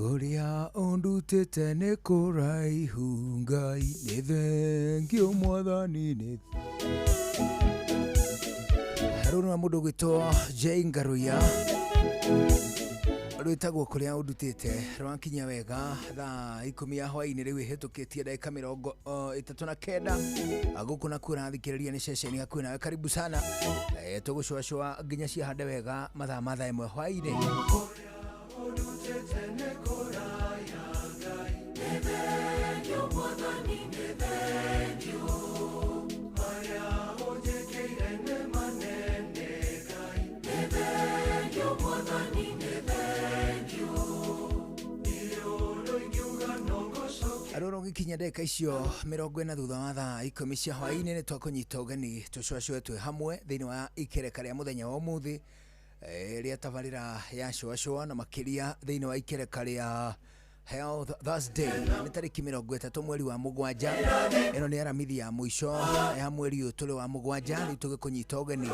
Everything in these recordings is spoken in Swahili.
Kuria undutite ni kuraihu Ngai ni thengio mwathani ni Haruna wa mundu gwitwo J Ngaruya rwitagwo kuria undutite rwakinya wega thaa 10 ya hwaini riu ihitukitie ndagika 39 aguku na kurathikiriria ni ceceni hakuhi nawe karibu sana tugucwacwa nginya cia hande wega mathaa mathaa imwe hwaini Aroro gikinya ndeka icio 40 thutha wa thaa 10 cia hwaini ni twakunyita ugeni tucwacwe twi hamwe thiini wa ikereka ria muthenya wa umuthi ria tabarira ya cwacwa na makiria thiini wa ikereka ria Health Thursday ni tariki 30 mweri wa mugwanja eno ni aramithi ya mwisho ya mweri uyu tuli wa mugwanja ni tugikunyita ugeni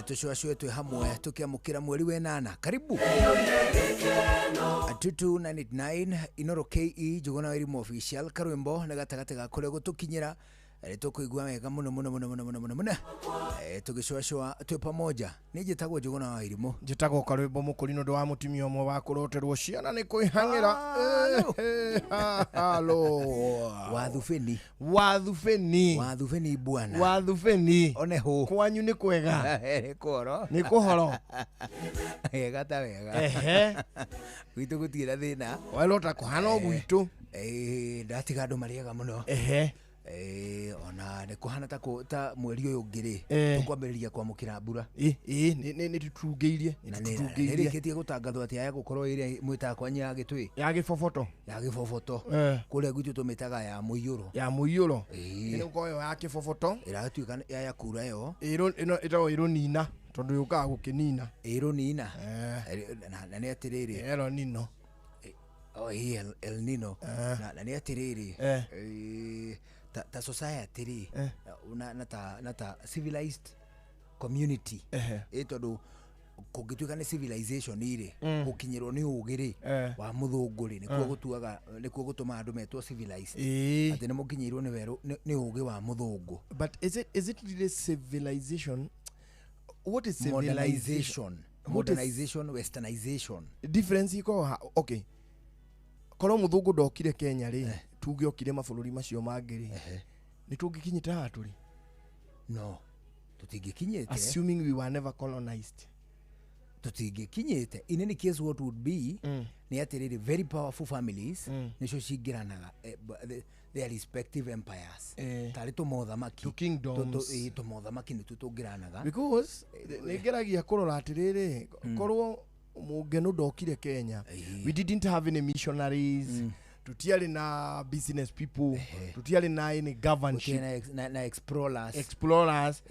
tucwacwe twi hamwe tukiamukira mweri wa 8 karibu 2299 Inoro KE Juguna Werimu Official karwimbo na gatagate ga kure gutukinyira tukuigua wega muno tugicwacwa twi pamoja ni jitagwo Juguna Werimu jitagwo karwimbo mukurino ndo wa mutimio mo wa kuroterwo ciana ni kuihangira halo wathufeni bwana wathufeni oneho kwanyu ni kwega ni koro ni kuhoro gata wega witu gutira thina walota kuhana gwitu ndatiga andu mariega muno ona ne kuhana ta mweri uyu ngiri tukwambiriria kwamukira mbura ni tutungeirie nirikitie gutangathwo ati aya gukorwo iri mwita kwa nya gitwi ya gifofoto kuria gwitu tumitaga ya muiyuro ni ukoyo ya gifofoto iratuika ya kura yo ino nina tondu yukaga gukinina nina na ni atiriri nino El Nino na ni atiriri ta society na ta civilized community tondu kugituika ni civilization ire gukinyirwo ni ugiri wa muthunguri nikuo gutuma andu metwo civilized ati ni mukinyirwo ni weru ni ugi wa muthungu. But is it really civilization? What is modernization westernization difference iko okay koro muthungu ndokire Kenya ri tuge okire mabũrũri macio mangiri ni tungikinyita haturi no tutingikinyite assuming we were never colonized tutingikinyite in any case what would be ni atiriri very powerful families nicio cingiranaga their respective empires tari tumothamaki to kingdoms tumothamaki ni tutungiranaga because ningeragia kurora atiriri korwo mugeno ndokire Kenya we didn't have any missionaries tutiari na business people tutiari na any governorship na explorers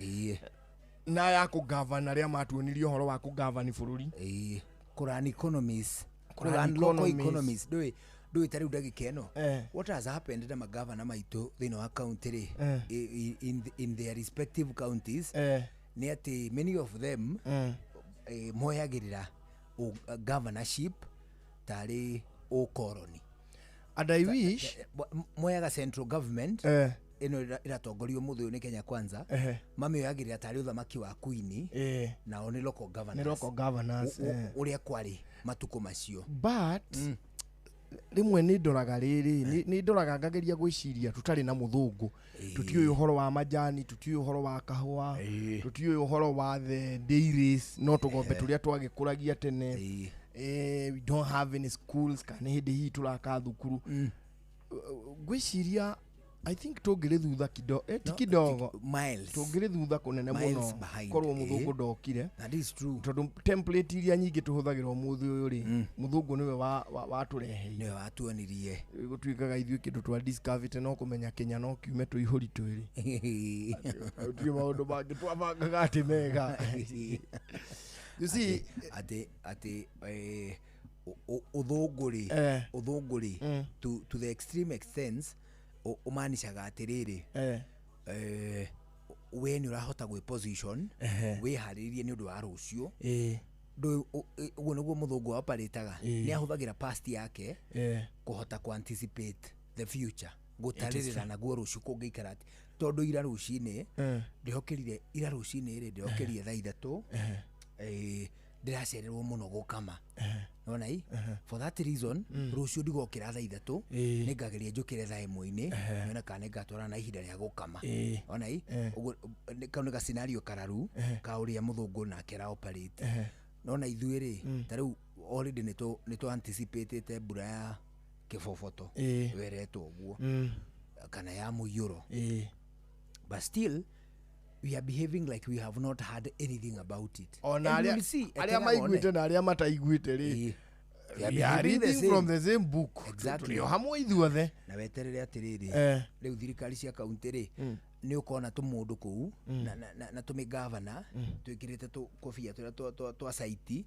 na ya ku govern aria matuonirio horo wa ku govern bururi kuran economies kuran local economies do itari udagikeno what has happened to magavana maitu thino wa county in their respective counties ni ati many of them moyagirira governorship tari o colony and I wish moyaga central government ino iratongorio muthu ni Kenya Kwanza mamioyagirira tari uthamaki wa Queen na oni local governors uria kwari matuko macio but rimwe ni ndoraga riri ni ndoraga ngageria gwiciria tutari na muthungu tutiyo uhoro wa majani tutiyo uhoro wa kahua tutiyo uhoro wa the dairies no tugombe turia twagikuragia tene we don't have any schools kana hindi hi turaka thukuru gwiciria I think tugire thutha kidogo miles tugire thutha kunene muno korwo muthungu ndokire that is true tondu template iria nyingi tuhuthagira umuthi uyu ri muthungu niwe wa turehe niwe watuonirie gutuikaga ithuĩ kindu twa discover no kumenya Kenya no kiume tuihuri twiri tuyo maundu bangi twabangaga ati mega you see ati uthunguri to the extreme extent umanishaga atiriri we ni urahota gwe position we haririe ni undu wa rucio ndo ugo niguo muthungu operataga ni ahuthagira past yake kuhota ku anticipate the future gutaririra naguo ruciu kungiikara ati tondu ira rucini ndihokerire ira rucini ri ndihokerire thaa 3 ndiracererwo muno gukama nona for that reason ruciu ndigokira thaa 3 ningageria njukire thaa 1 niona kana ngatwara na ihinda ria gukama ona uguo kau ni ga scenario kararu ka uria muthungu na kera operate nona ithuiri tariu already nito anticipate mbura ya kifofoto weretwo guo kana ya muyuro but still we are behaving like we have not had anything about it. Ona aria maiguite na aria mataiguite ri we are reading from the same book. Exactly. Yo hamwe ithuothe na weterere atiriri riu thirikari cia kaunti ri ni ukona tumundu kuu na tumi governor twikirite tu kofia twa site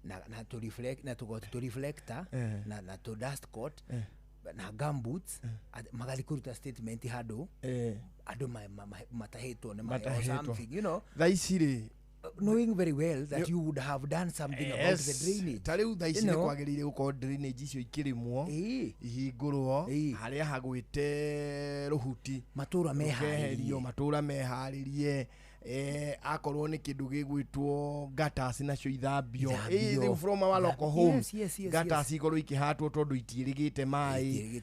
na to reflect na to reflector na to dust coat na gumboots magali kuruta statement hado ado mataheto na something, you know, thaicire knowing very well that you would have done something about the drainage. Tariu thaicire kwagirire uko drainage icio ikirimwo ihingurwo haria hagwite ruhuti matura meharirie akorwo ni kindu gigwitwo gutters nacio ithambio riu from our local homes gutters ikorwo ikihatwo tondu itiirigite mai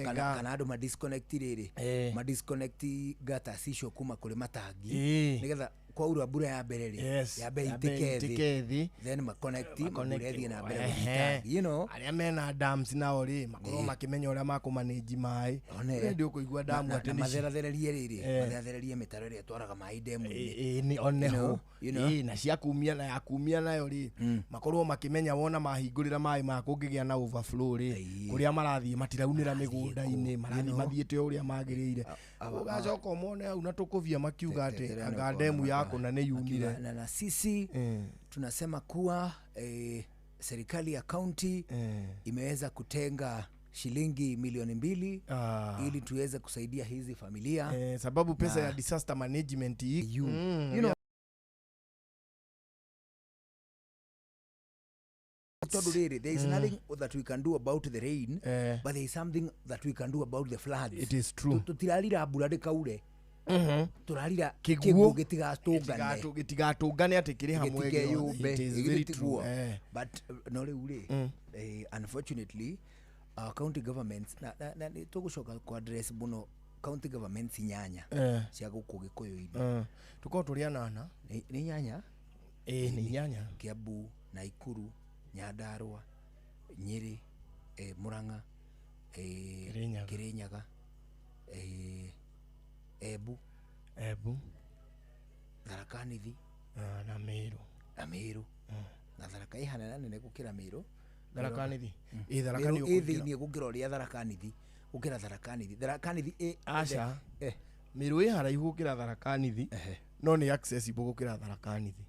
kana andu ma disconnect riri ma disconnect gutters icio kuma kuri matangi nigetha kwaura mbura ya mbere ri ya mbere itikethi then ma connect makurethi na mbere guthitangi, you know, aria mena dams nao ri makorwo makimenya uria makumanage mai ndio kuigua damu ati ni matherathererie riri matherathererie mitaro ria twaraga mai demu ni oneho na cia kumia na ya kumia nayo ri makorwo makimenya wona mahingurira mai ma kungigia na overflow ri kuria marathie matiraunira migunda-ini marathie mathiete uria magirire ugacoka umone au na tukuvia makiuga ati anga demu yako na ni yumire na sisi tunasema kuwa serikali ya county imeweza kutenga shilingi milioni 2 ili tuweze kusaidia hizi familia sababu pesa ya disaster management you know, there is nothing that we can do about the rain but there is something that we can do about the floods. It is true. Tutirarira mbura ndikaure turarira kiguo gitigatungane ati kiri hamwe it is very true but no riu ri unfortunately our county governments na tugucoka ku address muno county governments nyanya cia guku Gikuyu-ini tuko turianana ni nyanya ni nyanya Kiambu, Naikuru, Nyandarua, Nyeri, Murang'a, Kirinyaga, Embu, Tharaka Nithi na Meru na Tharaka ihana nene gukira Meru. Tharaka Nithi Tharaka ni thiini gukira uria Tharaka Nithi gukira Tharaka Nithi aca Meru haraihu gukira Tharaka Nithi no ni accessible gukira Tharaka Nithi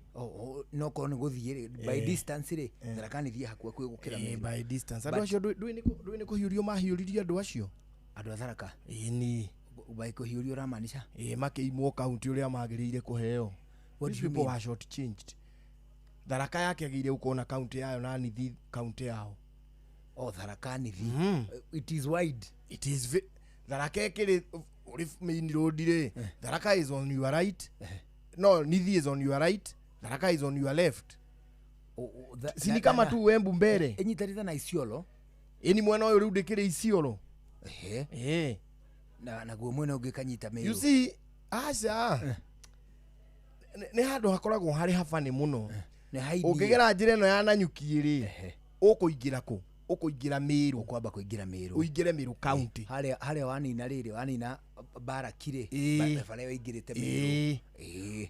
no kono guthie by distance ri Tharaka Nithi hakwa kwi gukira Meru by distance andu acio ndui ni kuhiurio mahiuririe andu acio andu a Tharaka ni by kuhiurio ramanisha makiimwo county uria magirire kuheo what people were short changed. Tharaka yake agire ukona county yayo na Nithi county yao Tharaka Nithi it is wide, it is Tharaka ekiri main road ri Tharaka is on your right no Nithi is on your right, Tharaka is on your left. Sini kama tu Embu mbere enyitarita na Isiolo ni mwena uyu riu ndikire Isiolo na guo mwena ungi kanyita Meru. You see aca ni handu hakoragwo hari habani muno ukigera njira ino ya Nanyuki ri ukuingira ku ukuingira Meru kwamba kuingira Meru uingire Meru county haria wanina Barakire bara waingirite Meru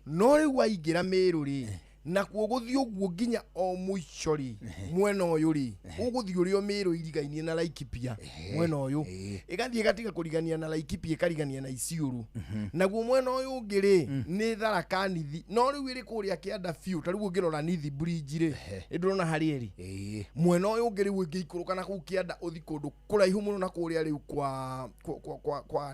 no riu waingira Meru ri na kuo guthio guo nginya o muicori mwena uyu ri uguthio rio Meru irigainie na Laikipia mwena uyu igathie gatiga kurigania na Laikipia ikarigania na Isiuru na guo mwena uyu ngiri ni Tharaka Nithi no riu iri kuria kianda fiu tariu ngirora Nithi bridge ri ndurona hari eri mwena uyu ngiri ngiikuruka na ku kianda uthi kundu kuraihu muno na kuria riu kwa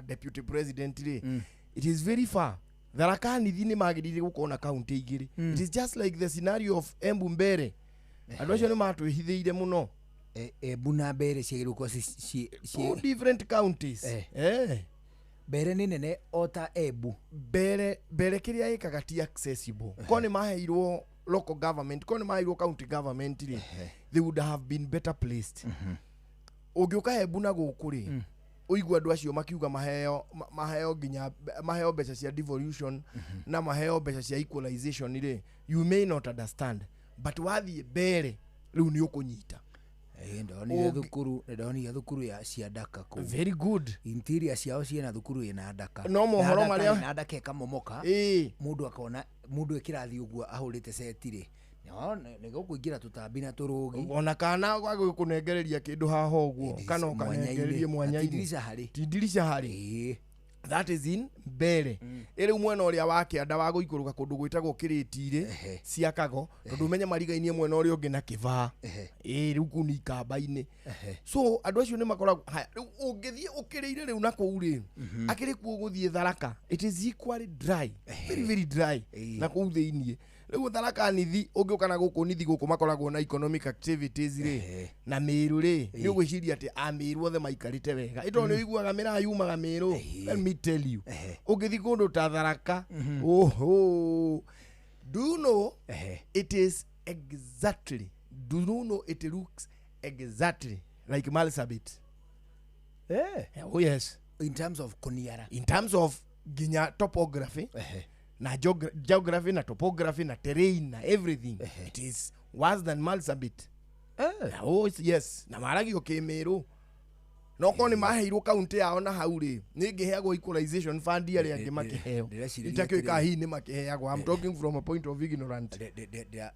deputy president ri it is very far Tharaka Nithi ni magirire gukona county igiri. It is just like the scenario of Embu Mbere. Andu acio ni matwihithiire muno. Embu na Mbere cigiruko Two different counties. Mbere ni nene ota Embu. Mbere kiria ikaga ti accessible. Kone maheirwo local government, kone maheirwo county government ri, they would have been better placed. Ugiuka Embu na guku ri, uigwa andu acio makiuga maheo ginya maheo mbeca cia devolution na maheo mbeca cia equalization ri, you may not understand, but wathie Mbere riu ni ukunyita. Ndoni ya thukuru ya ciandaka ku. Very good. Interior ciao ciena thukuru ina ndaka. No mohoro maria na ndaka ekamomoka. Mundu akona mundu ekirathi ugwa ahurite setire. No nego kuingira tutambi na turugi. Ona kana gwa kunengereria kindu haha uguo kana ukanengereria mwanya-ini. Tidirisha hari. That is in Mbere. Ere mwena uria wa Kianda wa guikuruka kundu gwitagwo Kiritire ciakago tondu menye mariga-inie mwena uria ungi na Kivaa. Riu kuni Kamba-ini. So andu acio ni makoragwo ungithie ukiriire riu na kou ri akiri kuo guthie Tharaka, it is equally dry, very very dry na kou thiinie. Riu Tharaka Nithi ungiuka na guku Nithi guku makoragwo na economic activities ri na Miru ri ni ugwiciria ati Amiru othe maikarite wega ito ni uiguaga mira yumaga Miru. Let me tell you, ugithi kundu ta Tharaka, do you know it is exactly, do you know it looks exactly like Marsabit? Oh yes, in terms of kuniara, in terms of ginya topography na geography na topography na terrain na everything, it is worse than Marsabit. Oh yes, na maragi Miru no koni maheirwo county yao na hauri ningiheagwo equalization fund ya angi makiheo itakio ikahi ni makiheagwo. I'm talking from a point of ignorance.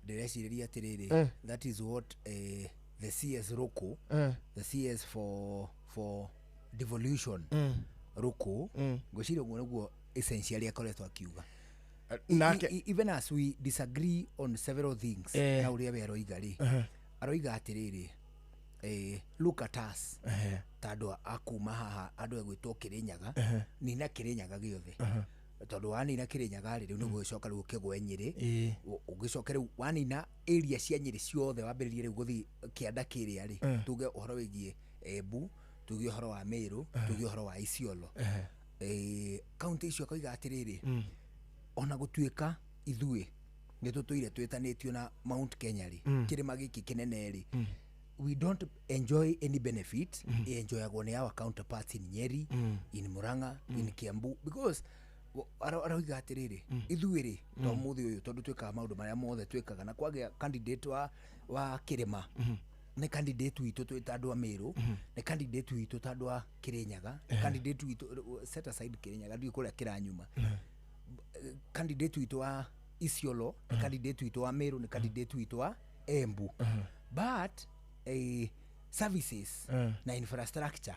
Direciria atiriri, that is what the CS Ruku, the CS for devolution Ruku ngocire guo essentially akoretwo akiuga. Even as we disagree on several things, na uria bero igari aroiga atiriri, look at us, tando akuma haha andu egwitwo Kirinyaga, ni na Kirinyaga giothe, tondu wani na Kirinyaga riu ni gucoka riu Kigwe Nyeri, ugicoka riu wani na area cia Nyeri ciothe wambiririe riu guthi Kianda kiria ri, tuge uhoro wigie Embu, tuge uhoro wa Miru, tuge uhoro wa Isiolo. County icio koiga atiriri, ona gutuika ithui ni tutuire twitanitio na Mount Kenya ri, kirima giki kinene ri, we don't enjoy any benefit enjoyagwo ni our counterparts in Nyeri, in Murang'a, in Kiambu, because aroiga atiriri ithui ri to muthi uyu tondu twikaga maundu maria mothe twikaga na kwagia candidate wa kirima ni candidate witu twandu wa Miru, ni candidate witu twandu wa Kirinyaga, candidate witu set aside Kirinyaga ndi kuria kiranyuma, candidate witu wa Isiolo, candidate witu wa Miru, ni candidate witu wa Embu, but services na infrastructure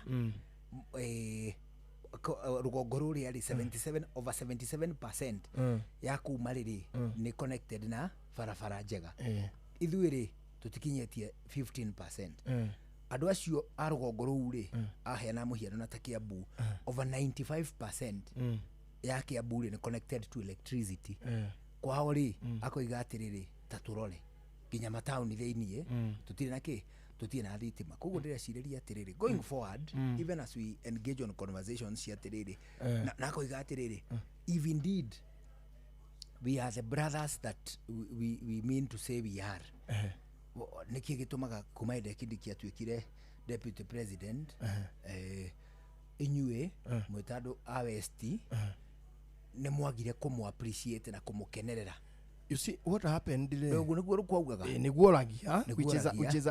rugongo ruri ari 77 over 77% ya kuma riri ni connected na barabara njega. Ithui ri tutikinyetie 15%. Andu acio a rugongo ruri aheana muhiano na ta Kiambu, over 95% ya Kiambu ni connected to electricity. Kwa hori akoiga atiriri taturore ginya matauni thiinie tutire na ki tutire na thitima. Koguo ndirecireria atiriri going forward, even as we engage on conversations cia atiriri na akoiga atiriri, if indeed we are the brothers that we mean to say we are, niki gitumaga kuma inde Kindiki atuikire deputy president, inyue mwitando a West ne mwagire kumu appreciate na kumukenerera. You see what happened there? Niguo rukwaugaga niguo ragia,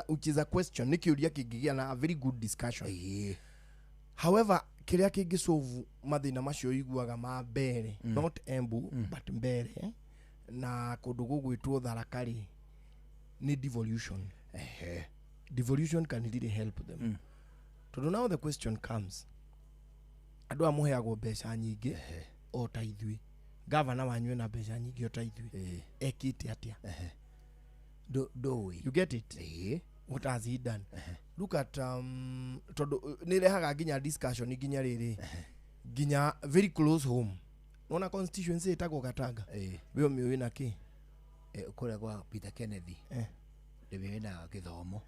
which is a question nikiuria kingigia na a very good discussion. However, kiria kingisolve mathina macio iguaga ma Mbere, not Embu, but Mbere na kundu gugwitwo Tharaka ri ni devolution. Devolution can really help them. So now the question comes, andu amuheagwo mbeca nyingi o ta ithui, governor wanywe na mbeca nyingi o ta ithui, ekite atia? You get it? What has he done? Look at todo nirehaga ginya discussion ginya riri ginya very close home Nona constituency itagwo Gatanga. Bio mio wina ki? Kule kwa Peter Kennedy. Ndio wina githomo.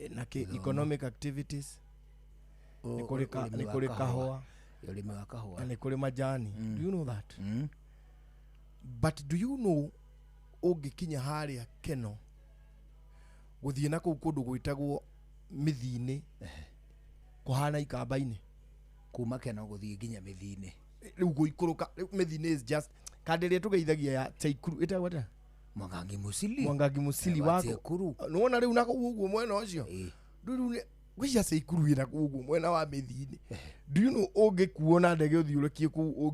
Na ki economic activities. Nikuri kahua. Urimi wa kahua. Na nikuri majani. Do you know that? But do you know ogikinya haria Keno guthie na kuu kundu gwitagwo mithini kuhana ikamba-ini kuma Keno guthie nginya mithini riu guikuruka mithini is just kandiria tugeithagia ya Chaikuru itagwo ta Mwangangi Musili wako nona riu nako uguo mwena ucio riu gwicia Chaikuru ira uguo mwena wa mithini. Do you know ungikuona ndege uthiurukie ku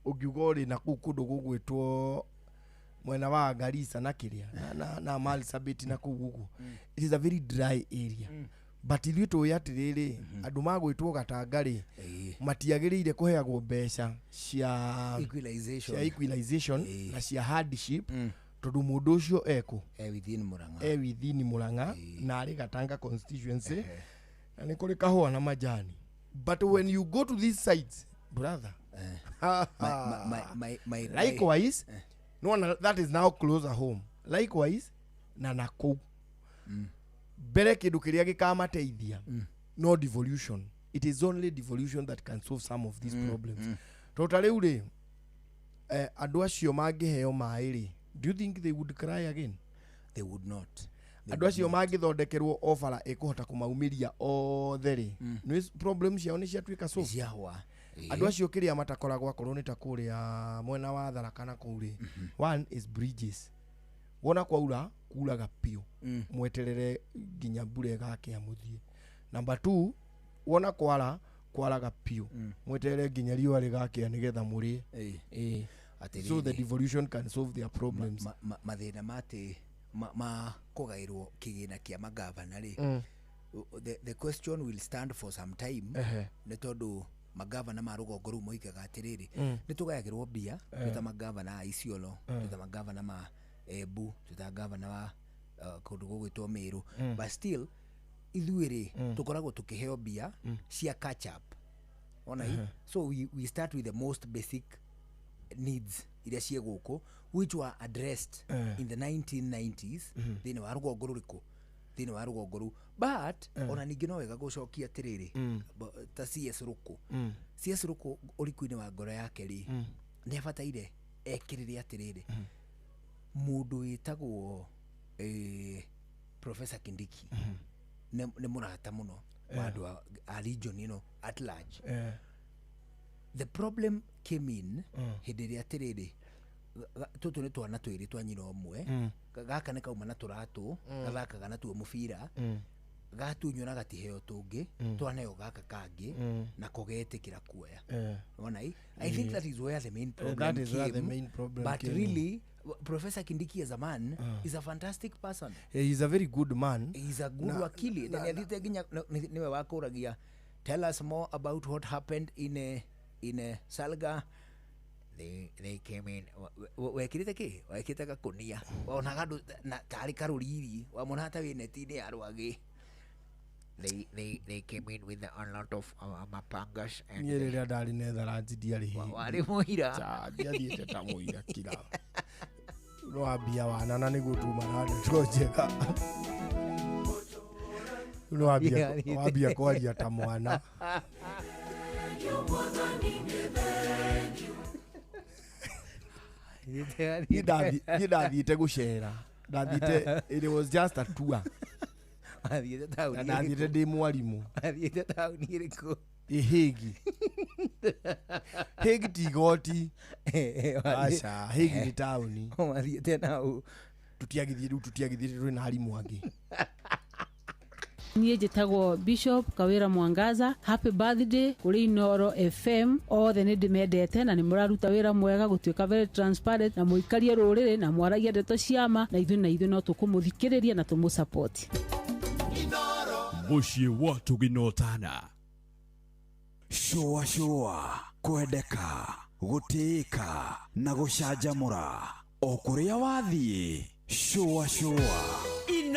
ungiugori na kuu kundu gugwitwo mwena wa Garissa na kiria na Marsabit na kugugu. It is a very dry area. But ithuĩ tũĩ atĩrĩrĩ andũ magwĩtwo Gatangari matiagĩrĩire kũheagwo mbeca cia equalization na cia hardship tondũ mũndũ ũcio within Murang'a na arĩ Gatanga constituency na nĩ kũrĩ kahũa na majani. But when you go to these sites brother likewise no, that is now closer home. Likewise na nakou bere kindu kiria gikamateithia no devolution. It is only devolution that can solve some of these problems. Totally ri andu acio mangiheo mai ri, do you think they would cry again? They would not. Andu acio mangithondekerwo offer ikuhota kumaumiria othe ri no problems ciao ni ciatuika solve. Andu acio kiria matakoragwo akorwo ni ta kuria mwena wa Tharaka na kuuri. One is bridges. Wona kwaura kuraga pio mweterere ginya mbure gake amuthie. Number 2, wona kwaraga pio mweterere ginya riwa rigake nigetha muri. So the devolution can solve their problems. Mathina mate ma kugairwo kigina kia magavana ri. The question will stand for some time. Ne tondu magavana ma rugongo ru moikaga atiriri ni tugayagirwo bia tuta magavana a Isiolo tuta magavana ma Embu tuta gavana wa kundu gugwitwo Meru. But still ithuiri tukoragwo tukiheo bia cia catch up. So we start with the most basic needs iria cie guku which were addressed in the 1990s thini wa rugongo ruriku thini wa rugongo ru. But ona ningi no wega gucokia atiriri ta CS Ruku urikuini wa ngoro yake ri ni abataire ekirire atiriri mundu witagwo Professor Kindiki ne murata muno wandu a region at large. The problem came in hidiri atiriri tutu ni twana twiri twa nyina omwe gaka ne kauma na turatu gathakaga na tuo mubira gatunyona gatiheo tungi twaneo gaka kangi na kugetikira kuoya. I think that is where the main problem came. But really Professor Kindiki as a man is a fantastic person. He is a very good man. He is a good wakili. Niwe wakuragia. Tell us more about what happened in Salga. They came in wekirite ki wekitaka kunia ona gandu na tari karuriri wa monata we netini ya rwagi. They came in with a lot of mapangas and yere ndari netherlands diari hi wari muira cha diathiete ta muira kira no abia wana na ni gutuma na njega no abia kwaria ta mwana Nidadhiite gucera ndathite it was just a tour ndathite ndi mwarimu athiite tauni iriku Hegi tigoti acha Hegi ni tauni mathiite nau tutiagithie turi na arimu angi. Niĩ njĩtagwo Bishop Kawira Mwangaza. Happy birthday kuri Inoro FM. Othe nĩ ndĩmendete na nĩ mũraruta wĩra mwega gũtuĩka very transparent na mũikarie rũrĩrĩ na mwaragia ndeto ciama na ithuĩ no tũkũmũthikĩrĩria na tũmũsupport. Muciĩ wa tũginotana. Shua kwendeka gũtĩĩka na gũcanjamũra o kũrĩa wathiĩ. Shua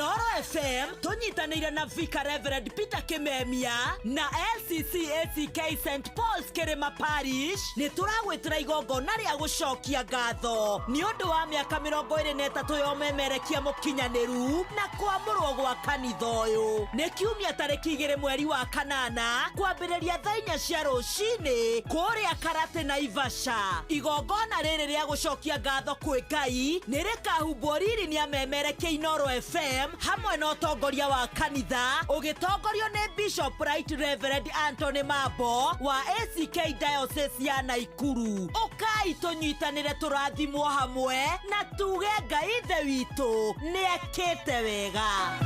Inoro FM tunyitanĩire na Vicar Reverend Peter Kimemia na LCCACK St Paul's Kirima Parish nĩ tũragwĩtĩra igongona rĩa gũcokia ngatho nĩ ũndũ wa mĩaka 23 ya ũmemerekia mũkinyanĩru na kwamũrwo gwa kanitha ũyũ. Nĩ kiumia tarĩki 2 mweri wa kanana kwambĩrĩria thaa 4 cia rũcinĩ kũrĩa Karate na Ivasha. Igongona rĩrĩ rĩa gũcokia ngatho kwĩ Ngai nĩ rĩkahumbwo riri nĩ amemerekia Inoro FM hamwe na ũtongoria wa kanitha ũgĩtongorio nĩ Bishop Right Reverend Anthony Mambo wa ACK Diocese ya Naikuru. Ũkai tũnyitanĩre tũrathimwo hamwe na tuge Ngai ithe witũ nĩ ekĩte wega.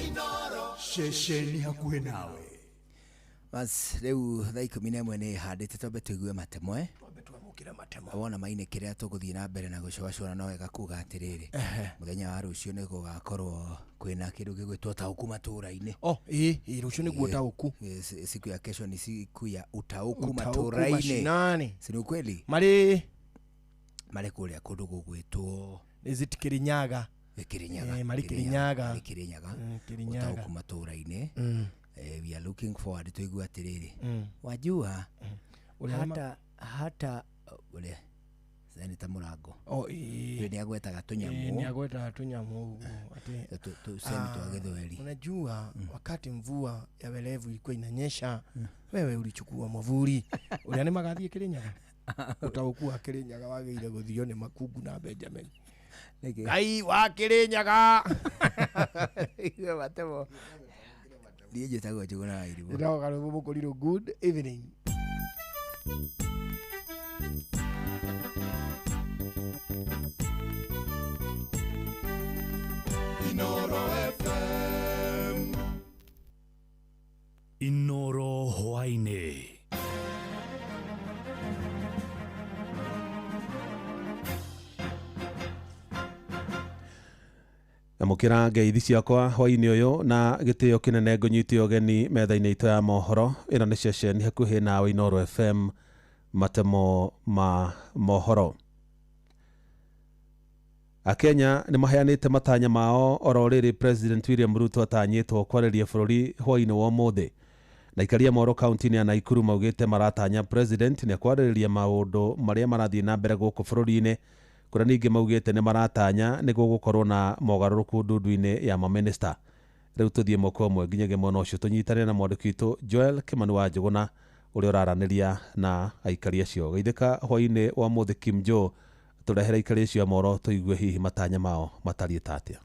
Inoro shesheni hakuhĩ nawe. Bas rĩu thaa 11 nĩ handĩte twambe tũigue matemwe. Wona maine kĩrĩa tũgũthiĩ na mbere na gũcũacũana no wega kuga atĩrĩrĩ mũthenya wa rũciũ nĩ gũgakorwo kwĩna kĩndũ gĩgwĩtwo Taũku matũũra-inĩ. Rũciũ nĩguo Taũku. Siku ya kesho ni siku ya Utauku matũũra-inĩ. Si ni ukweli? Marĩ kũrĩa kũndũ gũgwĩtwo is it Kirinyaga? Kirinyaga. Marĩ Kirinyaga. Utauku matũũra-inĩ. We are looking forward to igua atĩrĩrĩ. Wajua hata ule Seneta Murango. Nĩ agwetaga tũnyamũ. Nĩ agwetaga tũnyamũ ati Seneta wa Gĩthweri. Unajua wakati mvua ya welevu ilikuwa inanyesha, wewe ulichukua mwavuli. Ule ni magathiĩ Kirinyaga. Utakuwa Kirinyaga wagĩire gũthio nĩ Makungu na Benjamin. Ngai wa Kirinyaga. Iwe matemo. Ndiye njĩtagwo Njũgũna Wairimu. Ndĩroga rũbũkũrirwo good evening. Inoro FM. Inoro hwainĩ. Namũkĩra ngeithi ciakwa hwainĩ ũyũ na gĩtĩo kĩnene ngũnyitio ũgeni metha-inĩ itũ ya mohoro. Ĩno nĩ ceceni hakuhĩ nawe Inoro FM, matemo ma mohoro. Akenya nĩ maheanĩte matanya mao oro rĩrĩ President William Ruto atanyĩtwo kwarĩria bũrũri hwainĩ wa ũmũthĩ. Na ikaria Moro kaunti-inĩ ya Naikuru maugĩte maratanya President nĩ kwarĩrĩria maũndũ marĩa marathiĩ na mbere gũkũ bũrũri-inĩ. Kuna ningĩ maugĩte nĩ maratanya nĩguo gũkorwo na mogarũrũku ndundu-inĩ ya maminista. Rĩu tũthiĩ moko ũmwe nginyagia mwena ũcio tũnyitanĩre na mwandĩki witũ Joel Kimani wa Njũgũna ũrĩa ũraranĩria na aikari acio. Geithĩka hwainĩ wa mũthĩ Kim Joe tũrehere aikari acio moro tũigue hihi matanya mao matariĩ atĩa.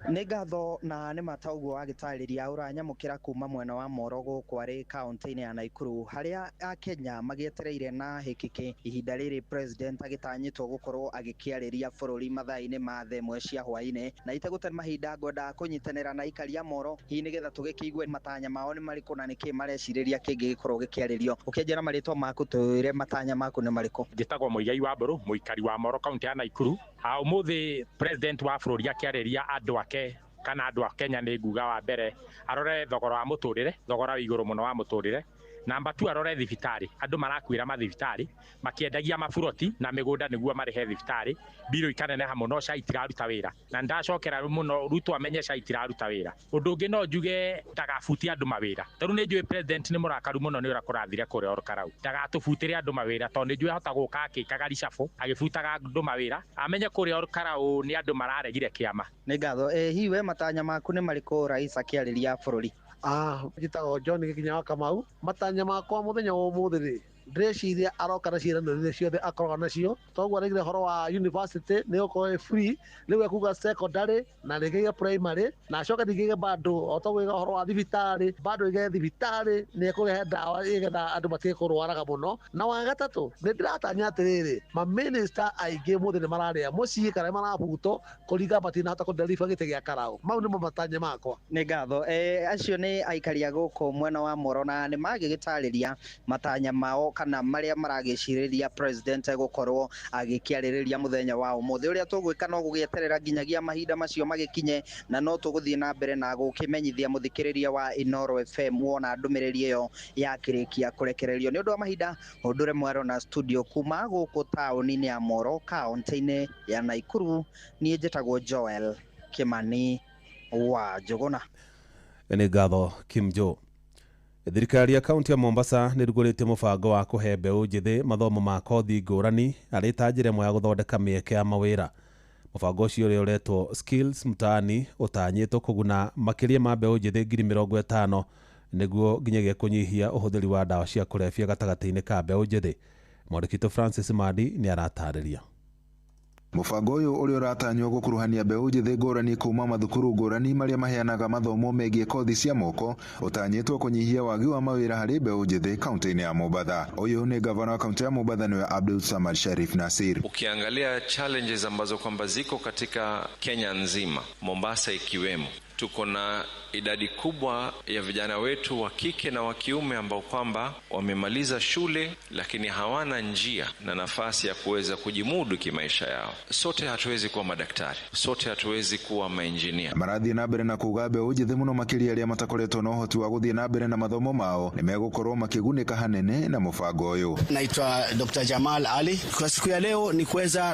Nĩ ngatho na nĩ matauguo agĩtarĩria ũranyamũkĩra kuma mwena wa Moro gũkũ arĩ kaunti-inĩ ya Naikuru harĩa Akenya magĩetereire na hĩkĩkĩ ihinda rĩrĩ President agĩtanyĩtwo gũkorwo agĩkĩarĩria bũrũri mathaa-inĩ ma thaa 1 cia hwainĩ, na itegũte mahinda ngwenda kũnyitanĩra na aikari a Moro hihi nĩgetha tũgĩkĩigue matanya mao nĩ marĩkũ na nĩkĩ marecirĩria kĩngĩ gĩkorwo gĩkĩarĩrio. Ũkĩnjĩra marĩtwa maku twĩre matanya maku nĩ marĩkũ? Njĩtagwo Mũigai wa Mbũrũ, mũikari wa Moro kaunti ya Naikuru. Ũmũthĩ President wa bũrũri akĩarĩria andũ ake kana andũ a Kenya nĩ nguga wa mbere arore thogora wa mũtũrĩre, thogora wa igũrũ mũno wa mũtũrĩre. Namba 2 arore thibitarĩ, andũ marakuĩra mathibitarĩ makĩendagia maburoti na mĩgũnda nĩguo marĩhe thibitarĩ, mbirũ ikaneneha mũno, SHA itiraruta wĩra. Na ndacokera mũno Ruto amenye SHA itiraruta wĩra. Ũndũ ũngĩ no njuge ndagabutie andũ mawĩra. Tondũ nĩ njũĩ President nĩ mũrakaru mũno nĩ ũrĩa kũrathire kũrĩa Orkarau. Ndagatũbutĩre andũ mawĩra tondũ nĩ njũĩ ahota gũka akĩkaga ricabũ agĩbutaga andũ mawĩra. Amenye kũrĩa Orkarau nĩ andũ mararegire kĩama. Nĩ ngatho. Hihi we matanya maku nĩ marĩkũ rais akĩarĩria bũrũri? Njĩtagwo John Gĩkinya wa Kamau. Matanya makwa mũthenya wa ũmũthĩ rĩ, ndĩreciria aroka na ciĩranĩro ciothe akoragwo nacio. Toguo arĩgire horo wa university nĩ gũkorwo free, rĩu ekuga secondary na rĩgĩge primary na acoke rĩgĩge bado o toguo ĩga horo wa thibitarĩ, bado ĩge thibitarĩ nĩ ekũrehe ndawa nĩgetha andũ matige kũrwaraga mũno. Na wa gatatũ nĩ ndĩratanya atĩrĩrĩ, maminista aingĩ mũthĩ nĩ mararĩa mũciĩ kana marabutwo kũringa matinahota kũndeliver gĩtĩ gĩa Karau. Mau nĩmo matanya makwa. Nĩ ngatho. Acio nĩ aikari a gũkũ mwena wa Moro na nĩ magĩgĩtarĩria matanya mao maũndũ kana marĩa maragĩcirĩria president gũkorwo agĩkĩarĩrĩria mũthenya wa ũmũthĩ. Ũrĩa tũgwĩka no gũgĩeterera nginyagia mahinda macio magĩkinye, na no tũgũthiĩ na mbere na gũkĩmenyithia mũthikĩrĩria wa Inoro FM wona ndũmĩrĩri ĩyo yakĩrĩkia kũrekererio. Nĩ ũndũ wa mahinda ũndũre mwaro na studio kuma gũkũ taũni-inĩ ya Moro kaunti-inĩ ya Naikuru, niĩ njĩtagwo Joel Kimani wa Njũgũna. Nĩ ngatho Kimjo. Thirikari ya kaunti ya Mombasa nĩ rugũrĩte mũbango wa kũhe mbeũ njĩthĩ mathomo ma kothi ngũrani arĩ ta njĩra ĩmwe ya gũthondeka mĩeke ya mawĩra. Mũbango ũcio ũrĩa ũretwo Skills Mtaani ũtanyĩtwo kũguna makĩria ma mbeũ njĩthĩ 50,000 nĩguo nginyagia kũnyihia ũhũthĩri wa ndawa cia kũrebia gatagatĩ-inĩ ka mbeũ njĩthĩ. Mwandĩki Francis Madi nĩ aratarĩria. Mũbango ũyũ ũrĩa ũratanywo gũkuruhania mbeũ njĩthĩ ngũrani kuma mathukuru ngũrani marĩa maheanaga mathomo megiĩ kothi cia moko ũtanyĩtwo kũnyihia wagi wa mawĩra harĩ mbeũ njĩthĩ kaunti-inĩ ya Mombasa. Ũyũ ni gavana wa kaunti ya Mombasa niwe Abdul Samad Sharif Nasir. Ukiangalia challenges ambazo kwamba ziko katika Kenya nzima, Mombasa ikiwemo, tuko na idadi kubwa ya vijana wetu wa kike na wa kiume ambao kwamba wamemaliza shule lakini hawana njia na nafasi ya kuweza kujimudu kimaisha yao. Sote hatuwezi kuwa madaktari, sote hatuwezi kuwa maengineer. Marathi na mbere na kuga mbeũ njĩthĩ mũno makĩria arĩa matakoretwo na ũhoti wa gũthiĩ na mbere na mathomo mao nĩ megũkorwo makĩgunĩka hanene na mũbango ũyũ. Naitwa Dr. Jamal Ali. Kwa siku ya leo ni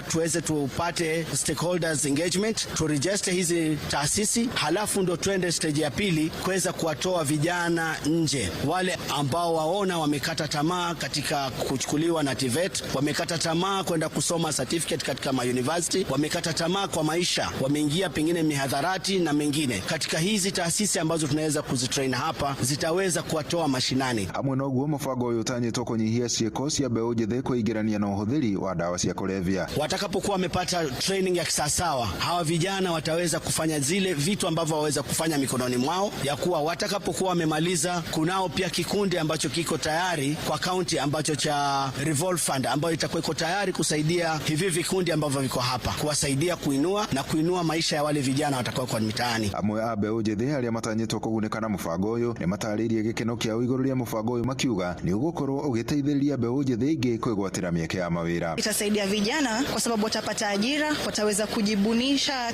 tuweze tupate stakeholders engagement, turegister hizi taasisi, halafu ndo tuende stage ya pili kuweza kuwatoa vijana nje, wale ambao waona wamekata tamaa katika kuchukuliwa na TVET, wamekata tamaa kwenda kusoma certificate katika university, wamekata tamaa kwa maisha, wameingia pengine mihadharati na mengine. Katika hizi taasisi ambazo tunaweza kuzitrain hapa zitaweza kuwatoa mashinani. Amwe noguo mũbango ũyũ ũtanyĩtwo kũnyihia ciĩko cia mbeũ njĩthĩ kwĩingĩrania na ũhũthĩri wa dawa cia kũrebia. Watakapokuwa wamepata training ya kisawasawa, hawa vijana wataweza kufanya zile vitu ambavyo waweza kufanya mikononi mwao, ya kuwa watakapokuwa wamemaliza, kunao pia kikundi ambacho kiko tayari kwa kaunti ambacho cha Revolve Fund ambayo itakuwa iko tayari kusaidia hivi vikundi ambavyo viko hapa, kuwasaidia kuinua maisha ya wale vijana watakao kwa mitaani. Amwe a mbeũ njĩthĩ arĩa matanyĩtwo kũgunĩka na mũbango ũyũ nĩ matarĩirie gĩkeno kĩao igũrũ rĩa mũbango ũyũ makiuga nĩ ũgũkorwo ũgĩteithĩrĩria mbeũ njĩthĩ ingĩ kwĩgwatĩra mĩeke ya mawĩra. Itasaidia vijana kwa sababu watapata ajira, wataweza kujibunisha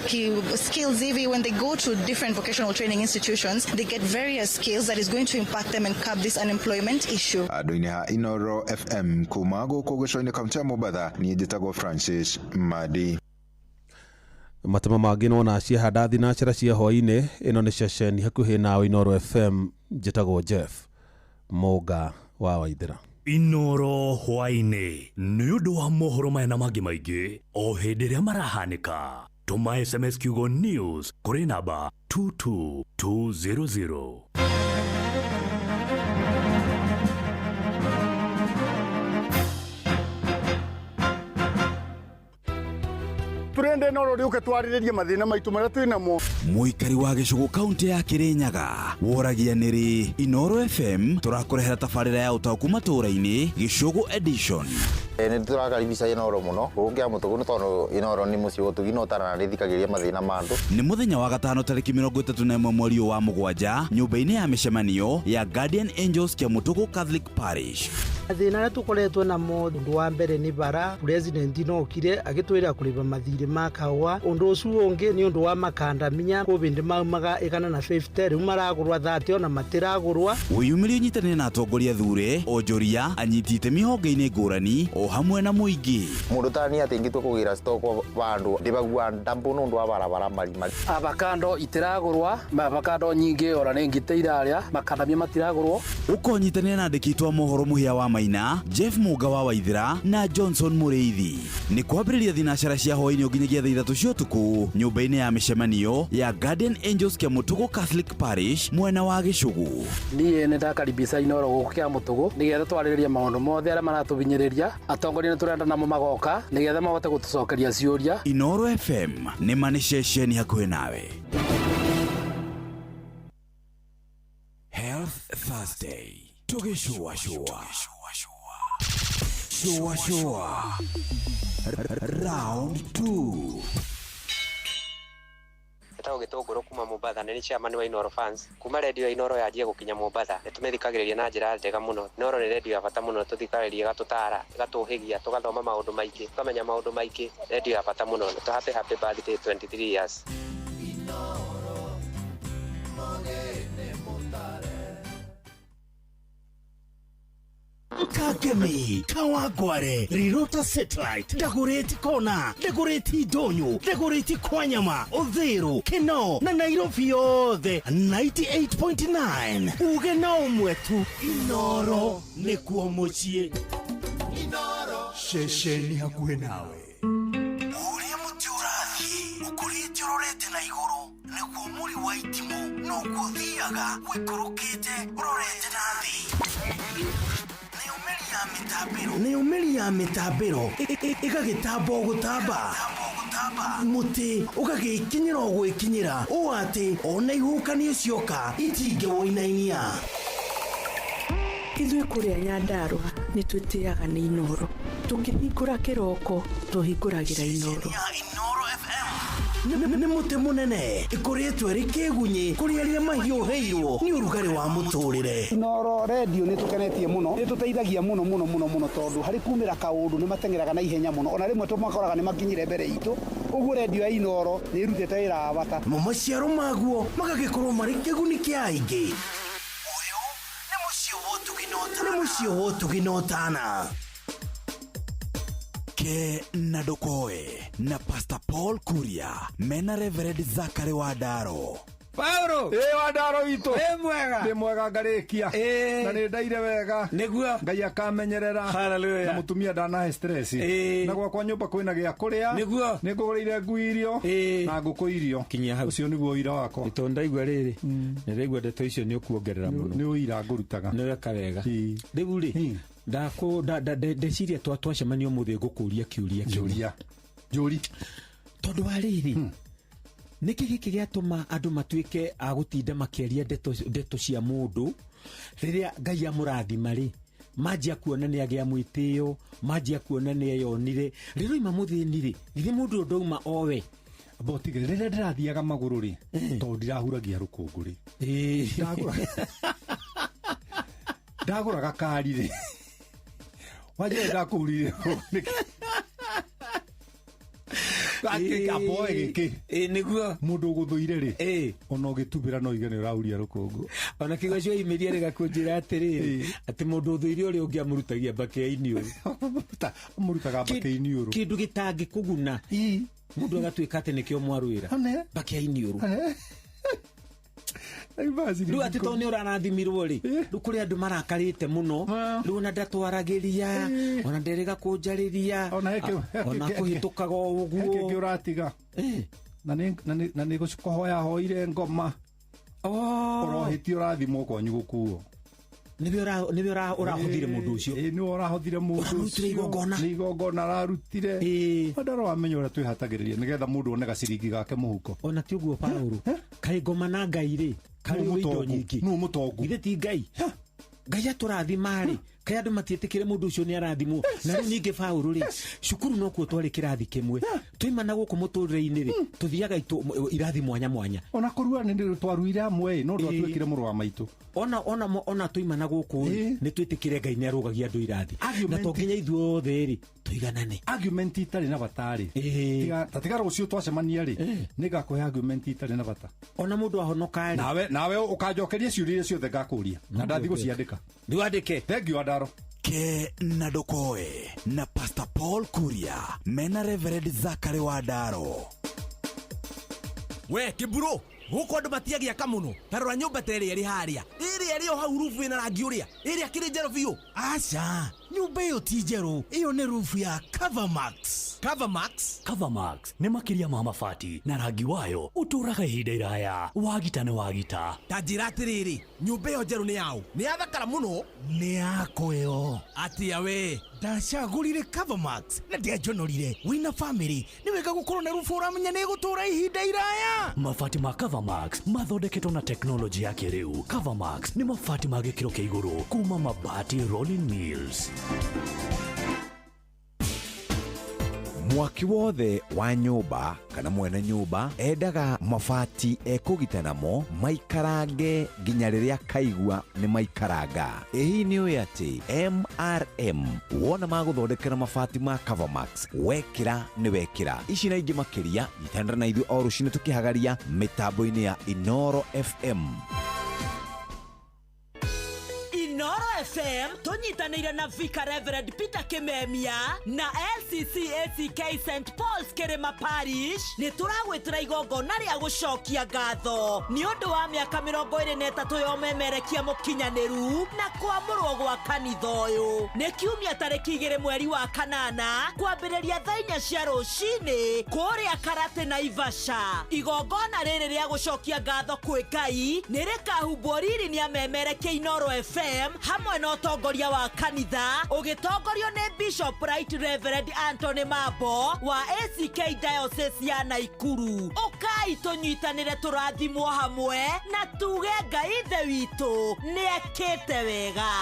skills hivi when they go to different vocational training institutions, they get various skills that is going to impact them and curb this unemployment issue. Andũ-inĩ ha Inoro FM kuma gũkũ gĩcũa-inĩ kaunti ya Mombasa, niĩ njĩtagwo Francis Madi. Matema mangĩ nona ciahanda thinacara cia hwaĩ-inĩ. Ĩno nĩ ceceni hakuhĩ na Inoro FM, njĩtagwo Jeff Moga wa Waithĩra. Inoro hwaĩ-inĩ nĩ ũndũ wa mohoro maya na mangĩ maingĩ o hĩndĩ ĩrĩa marahanĩka. Tuma SMS kiugo news kũrĩ namba 22200. Turende Inoro riuke twarĩrĩrie mathĩna maitũ marĩa twĩnamo. Mũikari wa gĩcũgũ kaunti ya Kĩrĩnyaga woragia nĩrĩ Inoro FM tũrakũrehera tabarĩra ya ũtaũku matũũra-inĩ gĩcũgũ edition. Nĩ tũrakaribisha Inoro mũno gũkĩa mũtũgũ nĩ tondũ Inoro nĩ mũciĩ gũtũgina ũtarana rĩthikagĩria mathĩna ma andũ. Nĩ mũthenya wa gatano tarĩki 31 mweri wa mũgwanja nyũmba-inĩ ya mĩcemanio ya Guardian Angels kĩa Mũtũgũ Catholic Parish. Thĩna rĩa tũkoretwo namo ũndũ wa mbere nĩ bara. President no okire agĩtwĩra kũrĩba mathirĩ ma kahũa. Ũndũ ũcio ũngĩ nĩ ũndũ wa makandamia COVID maumaga 150 rĩu maragũrwa 30 ona matiragũrwa. Wĩyumĩrie ũnyitanĩre na atongoria thure onjoria anyiti itemi honge-inĩ ngũrani o hamwe na mũingĩ. Mũndũ tani atingĩtwo kũgĩra stock bandu ndibagua ndambu nundu wa barabara mari. Avocado itiragũrwa, avocado nyingĩ ora nĩ ngite iraria makandamia matiragũrwo. Ũkonyitanĩra na andĩki a mohoro mũhĩa wa Maina, Jeff Moga wa Waithĩra na Johnson Mũrĩithi. Nĩ kwambĩrĩria thinacara cia hwaĩ-inĩ nginyagia thaa 3 cia ũtukũ nyũmba-inĩ ya mĩcemanio ya Guardian Angels kĩa Mũtũgũ Catholic Parish mwena wa Gĩcũgũ. Niĩ nĩ ndakaribisha Inoro gũkũ kĩa Mũtũgũ nĩgetha twarĩrĩrie maũndũ mothe arĩa maratũbinyĩrĩria. Atongoria nĩ tũrenda namo magoka nĩgetha mahote gũtũcokeria ciũria. Inoro FM nĩ mani ceceni hakuhĩ nawe. Health Thursday. Tugishua shua. Shua shua. Round 2. Ndaro Gitunguru kuma Mombasa ni chairman wa Inoro fans kuma radio Inoro yaje gukinya Mombasa nitumithikagiriria na njira njega muno Inoro ni radio ya bata muno tuthikagiriria gatutara gatuhigia tugathoma maundu maingi tukamenya maundu maingi radio ya bata muno happy birthday 23 years Kagemi, Kawagware, Rirota Satellite, Dagoretti Kona, Dagoretti Donyo, Dagoretti Kwanyama, Odhero, Keno, na Nairobi yothe 98.9 Ugena mwetu Inoro nikuo mucie Inoro shesheni hakuhe nawe Uria muti urathi ukurite urorete na iguru nikuo muri wa itimu nukuo thiaga wikurukite urorete na thi Ni umeli ya mitabiro igagitambo gutamba muti ugagikinyira gwikinyira o ati ona ihukanie cioka itinge woinainia Ithuĩ kũrĩa Nyandarua nĩ twĩtĩaga nĩ Inoro tũngĩhingũra kĩroko tũhingũragĩra Inoro nĩ muti munene ikoretwo ri kĩgunyi kũrĩ arĩa mahiũhĩirwo nĩ ũrugarĩ wa mũtũrĩre Inoro radio nĩ tũkenetie mũno nĩ tũteithagia mũno tondũ harĩ kumĩra kaũndũ nĩ matengeraga na ihenya mũno ona rĩmwe tũmakoraga nĩ makinyire mbere itũ ũguo radio ya Inoro nĩ irutĩte wĩra wa bata maciaro maguo magagĩkorwo marĩ kĩguni kĩa aingĩ nĩ mũciĩ wotũginotana Ke na Dokoe na Pastor Paul Kuria mena Reverend Zachary Wadaro Paulo Wadaro wito mwega ndi mwega ngarikia na ni ndaire wega niguo Ngai akamenyerera haleluya na mutumia ndana stress na gwakwa nyumba kwina gia kuria niguo ningugurire ngui irio na nguku irio kinya hau ucio niguo ira wakwa itonda igwa riri ni rigwa ndeto icio ni ukuongerera muno ni uira ngurutaga ni weka wega riu ri ndeciria twacemania umuthi ngukuria kiuria njuri tondu wa riri niki giki giatuma andu matuike a gutinda makiaria ndeto cia mundu riria Ngai amurathima ri manjia kuona ni agia mwitio manjia kuona ni yonire riru ima muthini ri githĩ mundu ndauma owe botigire riria ndirathiaga maguru ri tondu ndirahuragia rukungu ri ndaguraga kari ri waje ndakurire Akaboe giki niguo mundu guthuire ri ona ugitubira no igene urauria rukungu ona kigwacio imiria rigakunjira atiri ati mundu uthuire uri ungiamurutagia mbake-ini uru murutaga mbake-ini uru kindu gitangi kuguna mundu agatuika ati nikio mwarwira mbake-ini uru Riu ati to ni urarathimirwo ri riu kuri andu marakarite muno riu ona ndatwaragiria ona nderega kunjariria ona kuhitukaga uguo kingi uratiga na ni gucikohoya hoire ngoma orohiti urathimwo kwanyu gukuo nibyo urahuthire mundu ucio ni urahuthire mundu ucio ni igongona ararutire ndaro amenyo ura twihatagiriria nigetha mundu one gaciringi gake muhuko ona ti uguo Paulo kai ngoma na Ngai ri kari indo nyingi no mutongu ithe ti Ngai Ngai aturathima ri kai andu matietikire mundu ucio ni arathimwo na riu ninge Paulo ri cukuru no kuo twari kirathi kimwe tuimana guku muturire-ini ri tuthiaga irathi mwanya ona kurua ni twaruire amwe no twatwikire muru wa maitu ona tuimana guku ni twitikire Ngai ni arugagia andu irathi na to nginya ithuothe ri tuiganane argument itari na batari tiga rucio twacemania ri ni gakuhe argument itari na bata ona mundu ahonoka ri nawe ukanjokeria ciuria ciothe ngakuria na ndathi guciandika ndiwandike thank you Adaro Ke na Dokoe na Pastor Paul Kuria mena Reverend Zachary Wadaro we kiburo guko andu matiagia kamuno tarora nyumba tere eri haria iri o hau rufu ina rangi uria iri akiri njero biu acha nyumba iyo ti njeru iyo ni rufu ya Covermax ni makiria ma mabati na rangi wayo uturaga ihinda iraya wagita na wagita tanjira atiriri nyumba iyo njeru ni yau ni yathakara muno ni yako yo atia we ndacagurire Covermax na ndiajonorire wina family ni wega gukorwo na rufu uramenya ni gutura ihinda iraya mabati ma Covermax mathondeketwo na teknoloji ya kiriu Covermax ni mabati ma gikiro kia iguru kuma Mabati Rolling Mills mwaki wothe wa nyumba kana mwene nyumba endaga mabati ekũgitanamo maikarange nginya rĩrĩa kaigua nĩ maikaranga. Ĩhi nĩ ũĩ atĩ MRM wona magũthondekera mabati ma Covermax wekĩra nĩ wekĩra. Ici na ingĩ makĩria ithandara na ithuĩ o rũciinĩ tũkĩhagaria mĩtambo-inĩ ya Inoro FM. Inoro FM tunyitanĩire na Vicar Reverend Peter Kimemia na LCCACK St Paul's Kirima Parish nĩ tũragwĩtĩra igongona rĩa gũcokia ngatho nĩ ũndũ wa mĩaka 23 ya ũmemerekia mũkinyanĩru na kwamũrwo gwa kanitha ũyũ. Nĩ kiumia tarĩki 2 mweri wa kanana kwambĩrĩria thaa 4 cia rũcinĩ kũrĩa Karate na Ivasha. Igongona rĩrĩ rĩa gũcokia ngatho kwĩ Ngai nĩ rĩkahumbwo riri nĩ amemerekia Inoro FM hamwe na ũtongoria wa kanitha ũgĩtongorio nĩ Bishop Right Reverend Anthony Mambo wa ACK Diocese ya Naikuru. Ũkai tũnyitanĩre tũrathimwo hamwe na tuge Ngai ithe witũ nĩ ekĩte wega.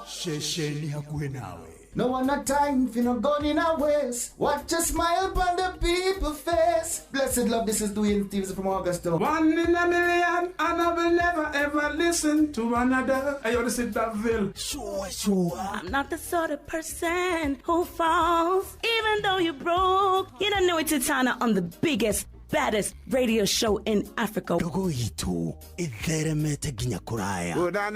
Shesheni hakuhe nawe. No one a time for no gun in our ways. Watch a smile upon the people's face. Blessed love, this is Dwayne Stevens from Augusta. 1 in a million, and I will never ever listen to another. I only sit that Bill. Sure. I'm not the sort of person who falls. Even though you broke, you don't know it's Tana on the biggest, baddest radio show in Africa. Dogo itu itheremete ginya kuraya. Oh, na.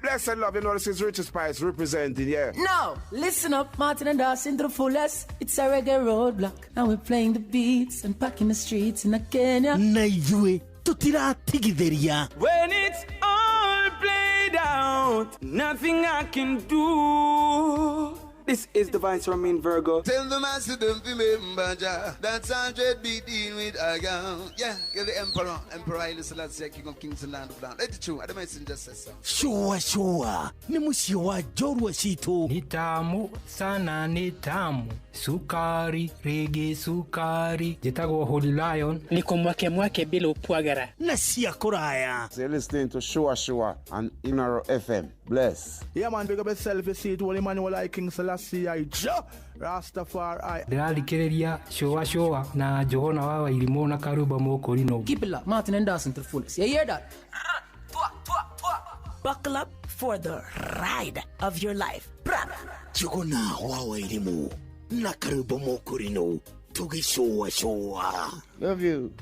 Blessed love, you know this is Richard Spice representing, yeah. No, listen up, Martin and Dawson to the fullest. It's a reggae roadblock. Now we're playing the beats and packing the streets in Kenya. Naijue, tutira tigideria. When it's all played out, nothing I can do. This is Divine Sermon Virgo. Tell the master don't remember that's 100 BD with Aga. Yeah, get the Emperor Haile Selassie, King of Kings and Land of Land. Let it true, the messenger says so. Sure. Ni musio wa Jorwa Shito. Ni tamu sana ni tamu. Sukari, reggae sukari. Jitago Holy Lion. Niko mwake bila upwagara. Nasia kuraya. So you're listening to Shua on Inoro FM. Bless. Yeah man, big up yourself, you see it, Holy Emmanuel I King Selassie I Rastafari. Ndĩrarikĩrĩria Shua na Johona wa Irimo na Karuba Mokorino. Keep it locked, Martin and Dawson to the fullest. You hear that? Buckle up for the ride of your life. Johona wa Irimo na Karuba Mokorino. Tugi Shua. Love you.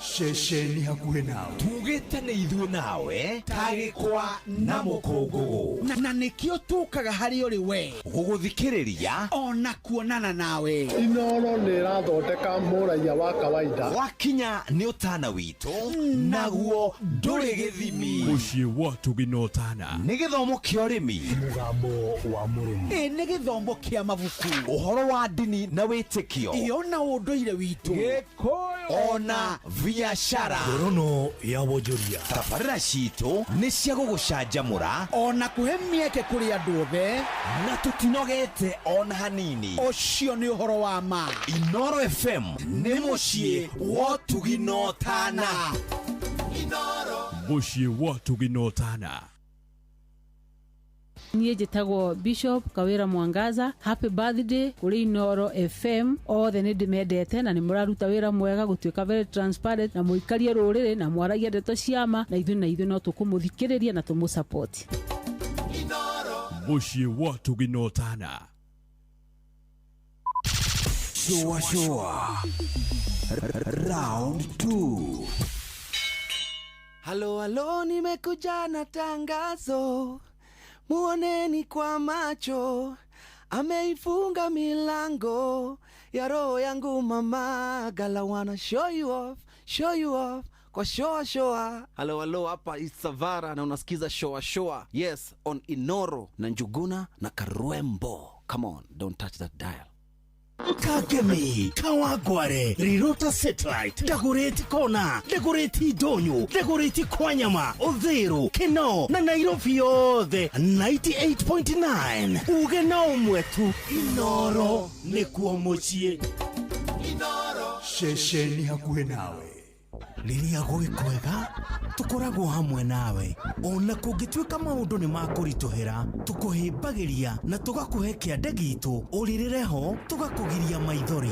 Shesheni hakuhe nawe. Tugitane ithuĩ nawe tagĩkwa na mũkũngũgũ na nĩkĩo tũkaga harĩ ũrĩ we gũgũthikĩrĩria ona kuonana nawe. Inoro nĩ ĩrathondeka mũraia wa kawaida. Wakinya nĩ ũtana witũ naguo ndũrĩ gĩthimi. Mũciĩ wa Tuginotana nĩ gĩthomo kĩa ũrĩmi, mũgambo wa mũrĩmi, nĩ gĩthomo kĩa mabuku, ũhoro wa ndini na wĩtĩkio, ona ũndũire witũ, Gĩkũyũ ona biashara, ngorono ya wonjoria. Tabarĩra citũ nĩ cia gũgũcanjamũra ona kũhe mĩeke kũrĩ andũ othe na tũtinogete ona hanini. Ũcio nĩ ũhoro wa ma. Inoro FM nĩ mũciĩ wa Tuginotana. Mũciĩ wa Tuginotana. Niĩ njĩtagwo Bishop Kawira Mwangaza. Happy birthday kũrĩ Inoro FM. Othe nĩ ndĩmendete na nĩ mũraruta wĩra mwega gũtuĩka very transparent na mũikarie rũrĩrĩ na mwaragia ndeto ciama na ithuĩ no tũkũmũthikĩrĩria na tũmũsupport. Mũciĩ wa Tuginotana. Shua. Round 2. Halo, nimekuja na tangazo. Muoneni kwa macho, ameifunga milango ya roho yangu mama. Gala wanna show you off kwa shoa. Halo, hapa Isavara na unasikiza shoa. Yes, on Inoro na Njuguna na Karwembo. Come on, don't touch that dial. Kagemi, Kawagware, Rirota Satellite, Dagoretti Kona, Dagoretti Donyo, Dagoretti Kwanyama, Odhero, Keno, na Nairobi yothe 98.9. Ugena umwetu, Inoro nikuwa mochie. Shesheni hakuhe nawe. riria gwikwega tukoragwo hamwe nawe ona kungituika maundu ni makurituhira tukuhimbagiria na tugakuhe kiande gitu uririreho tugakugiria maithori.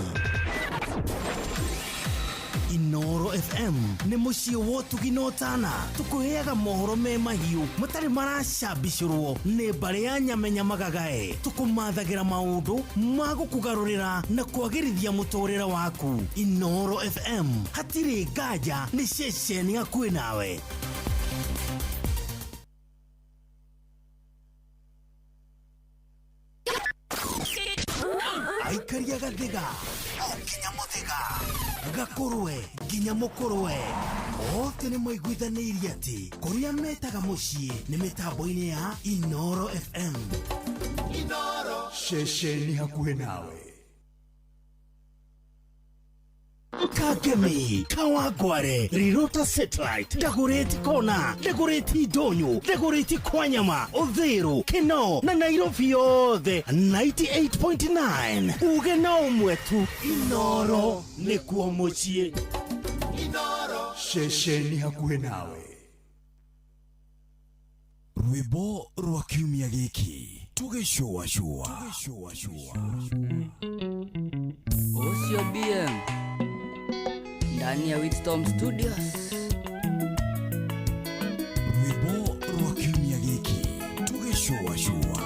Inoro FM nĩ mũciĩ wotugi na ũtana tũkũheaga mohoro me mahiũ matarĩ maracambicũrwo nĩ mbarĩ ya nyamenya magagae tũkũmathagĩra maũndũ ma gũkũgarũrĩra na kwagĩrithia mũtũrĩre waku. Inoro FM hatirĩ nganja nĩ ceceni hakuhĩ nawe. Aikaria Gathega nginya Mũthega Gakurwe nginya Mũkũrwe othe nĩ maiguithanĩirie atĩ kũrĩa metaga mũciĩ nĩ mĩtambo-inĩ ya Inoro FM. Inoro ceceni hakuhĩ nawe. Kagemi, Kawangware, Rirota Satellite, Dagoretti Kona, Dagoretti Donyo, Dagoretti Kwanyama, Odhero, Keno, na Nairobi yothe 98.9. Uge na umwetu, Inoro nĩkuo mũciĩ. Inoro ceceni hakuhĩ nawe. Rwĩmbo rwa kiumia gĩkĩ tũgĩcũa-cũa. Osio BM ndani ya Witstorm Studios. Rwĩmbo rwa kiumia gĩkĩ tũgĩcũa-cũa.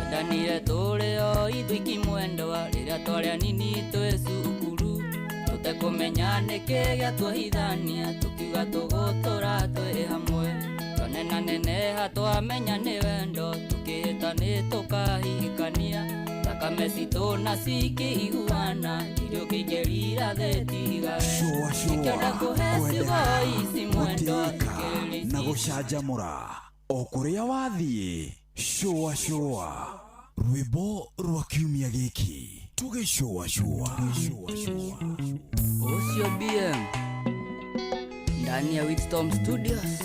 Ndanire tũrĩo ithuiki mwendwa rĩrĩa twarĩa nini twĩ cukuru tũtekũmenya nĩkĩ gĩatũhithania tũkiuga tũgũtũra twĩ hamwe tonena neneha twamenya nĩ wendo tũkĩhĩta nĩ tũkahikania thakame citũ na cikĩiguana irio kĩingĩrira thĩtigawe ikĩenda kũhe ciugo ici mwendo na gũcanjamũra o kũrĩa wathiĩ. Cũa-cũa. Rwĩmbo rwa kiumia gĩkĩ tũgĩcũa-cũa. Osio BM ndani ya Witstorm Studios.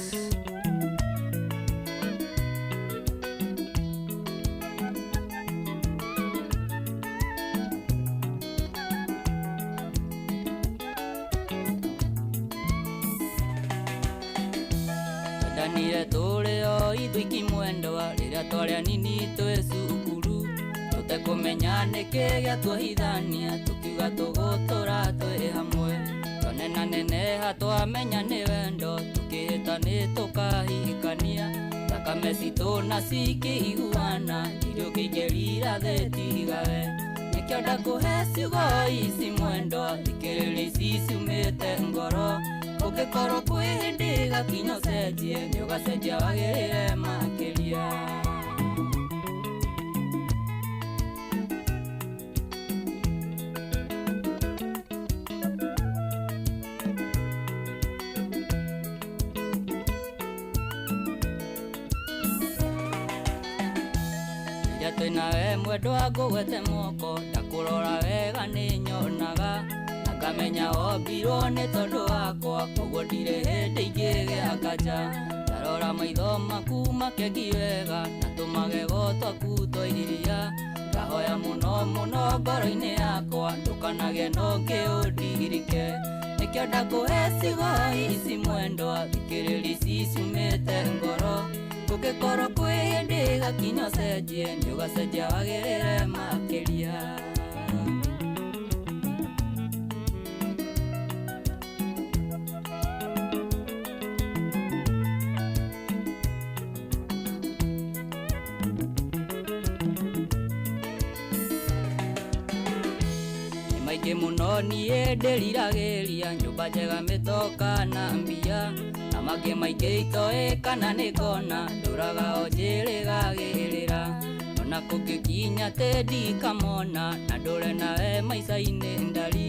Ndanire tũrĩo ithuiki mwendwa rĩrĩa twarĩa nini twĩ cukuru tũtekũmenya nĩkĩ gĩatũhithania tũkiuga tũgũtũra twĩ hamwe tonena neneha twamenya nĩ wendo tũkĩhĩta nĩ tũkahikania thakame citũ na cikĩiguana irio kĩingĩrira thĩtigawe nĩkĩenda kũhe ciugo ici mwendwa thikĩrĩria ici ciumĩte ngoro ũngĩkorwo kwĩ hĩndĩ gakinya ũcenjie nĩ ũgacenjia wagĩrĩre makĩria. Rĩrĩa twĩnawe mwendwa ngũgwete moko ndakũrora wega nĩ nyonaga ngamenya ombirwo nĩ tondũ wakwa koguo ndirĩ hĩndĩ ingĩgĩa kanja ndarora maitho maku makegi wega na tũmagego twaku twairiria ndahoya mũno mũno ngoro-inĩ yakwa ndũkanage no ngĩũndirike nĩkĩo ndakũhe ciugo ici mwendwa thikĩrĩria ici ciumĩte ngoro gũgĩkorwo kwĩ hĩndĩ gakinya ũcenjie nĩ ũgacenjia wagĩrĩre makĩria. Maingĩ mũno niĩ ndĩriragĩria nyũmba njega mĩtoka na mbia na mangĩ maingĩ itoĩ kana nĩ ngona ndũraga o njĩrĩgagĩrĩra ona kũngĩkinya tĩ ndikamona na ndũre nawe maica-inĩ ndari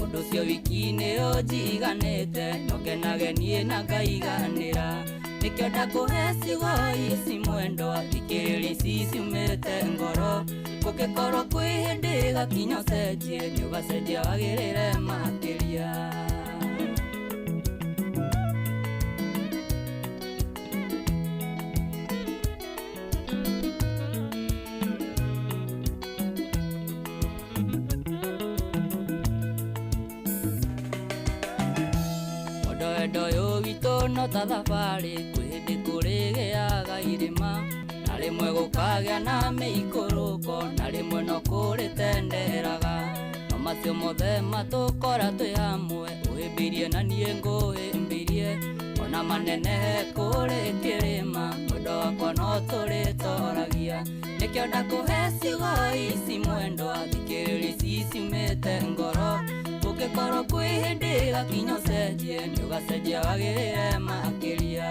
ũndũ ũcio wiki nĩ ũnjiganĩte nokenage niĩ na ngaiganĩra nĩkĩo ndakũhe ciugo ici mwendwa thikĩrĩria ici ciumĩte ngoro gũgĩkorwo kwĩ hĩndĩ gakinya ũcenjie nĩ ũgacenjia wagĩrĩre makĩria. wendo yo wito no ta thabari kwindi kurigiaga irima na rimwe gukagĩa na mĩikũrũko na rimwe no kũrĩtenderaga no macio mothe matũkora twĩ hamwe ũhĩmbĩrie na niĩ ngũhĩmbĩrie ona manene kũrĩ kĩrĩma mwendo wakwa no tũrĩtoragia nĩkĩo ndakũhe ciugo ici mwendo athikĩrĩria ciciumĩte ngoro ũngĩkorwo kwĩ hĩndĩ gakinya ũcenjie nĩũgacenjia wagĩrĩre makĩria.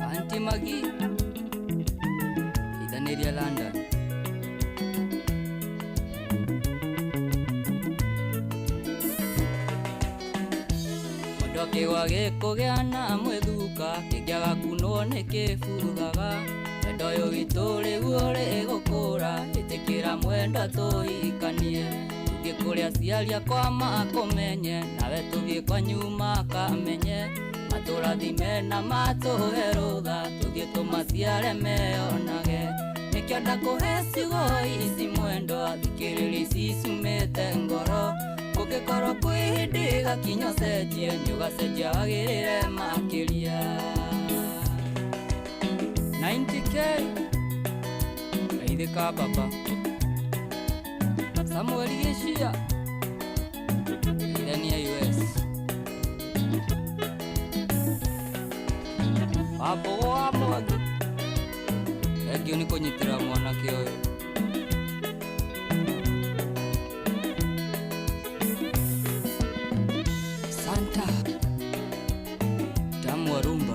Auntie Maggie ithanĩria London. Mũndũ kĩgwa gĩkũgĩa na mwĩthuka kĩngĩaga kunwo nĩ kĩbuthaga wendo ũyũ witũ rĩu ũrĩgũkũra ĩtĩkĩra mwendo tũhikanie tũthiĩ kũrĩa aciari akwa makũmenye nawe tũthiĩ kwa nyuma kamenye matũrathime na matũhe rũtha tũthiĩ tũmaciare meonage nĩkĩo ndakũhe ciugo ici mwendo athikĩrĩria ciciumĩte ngoro ũngĩkorwo kwĩ hĩndĩ gakinya ũcenjie nĩũgacenjia wagĩrĩre makĩria. 90K Geithĩka baba Samuel Gĩcia Ithania US Wambogo wa Mwangi Thengio nĩ kũnyitĩra mwanake ũyũ. Santa Tamu wa Rumba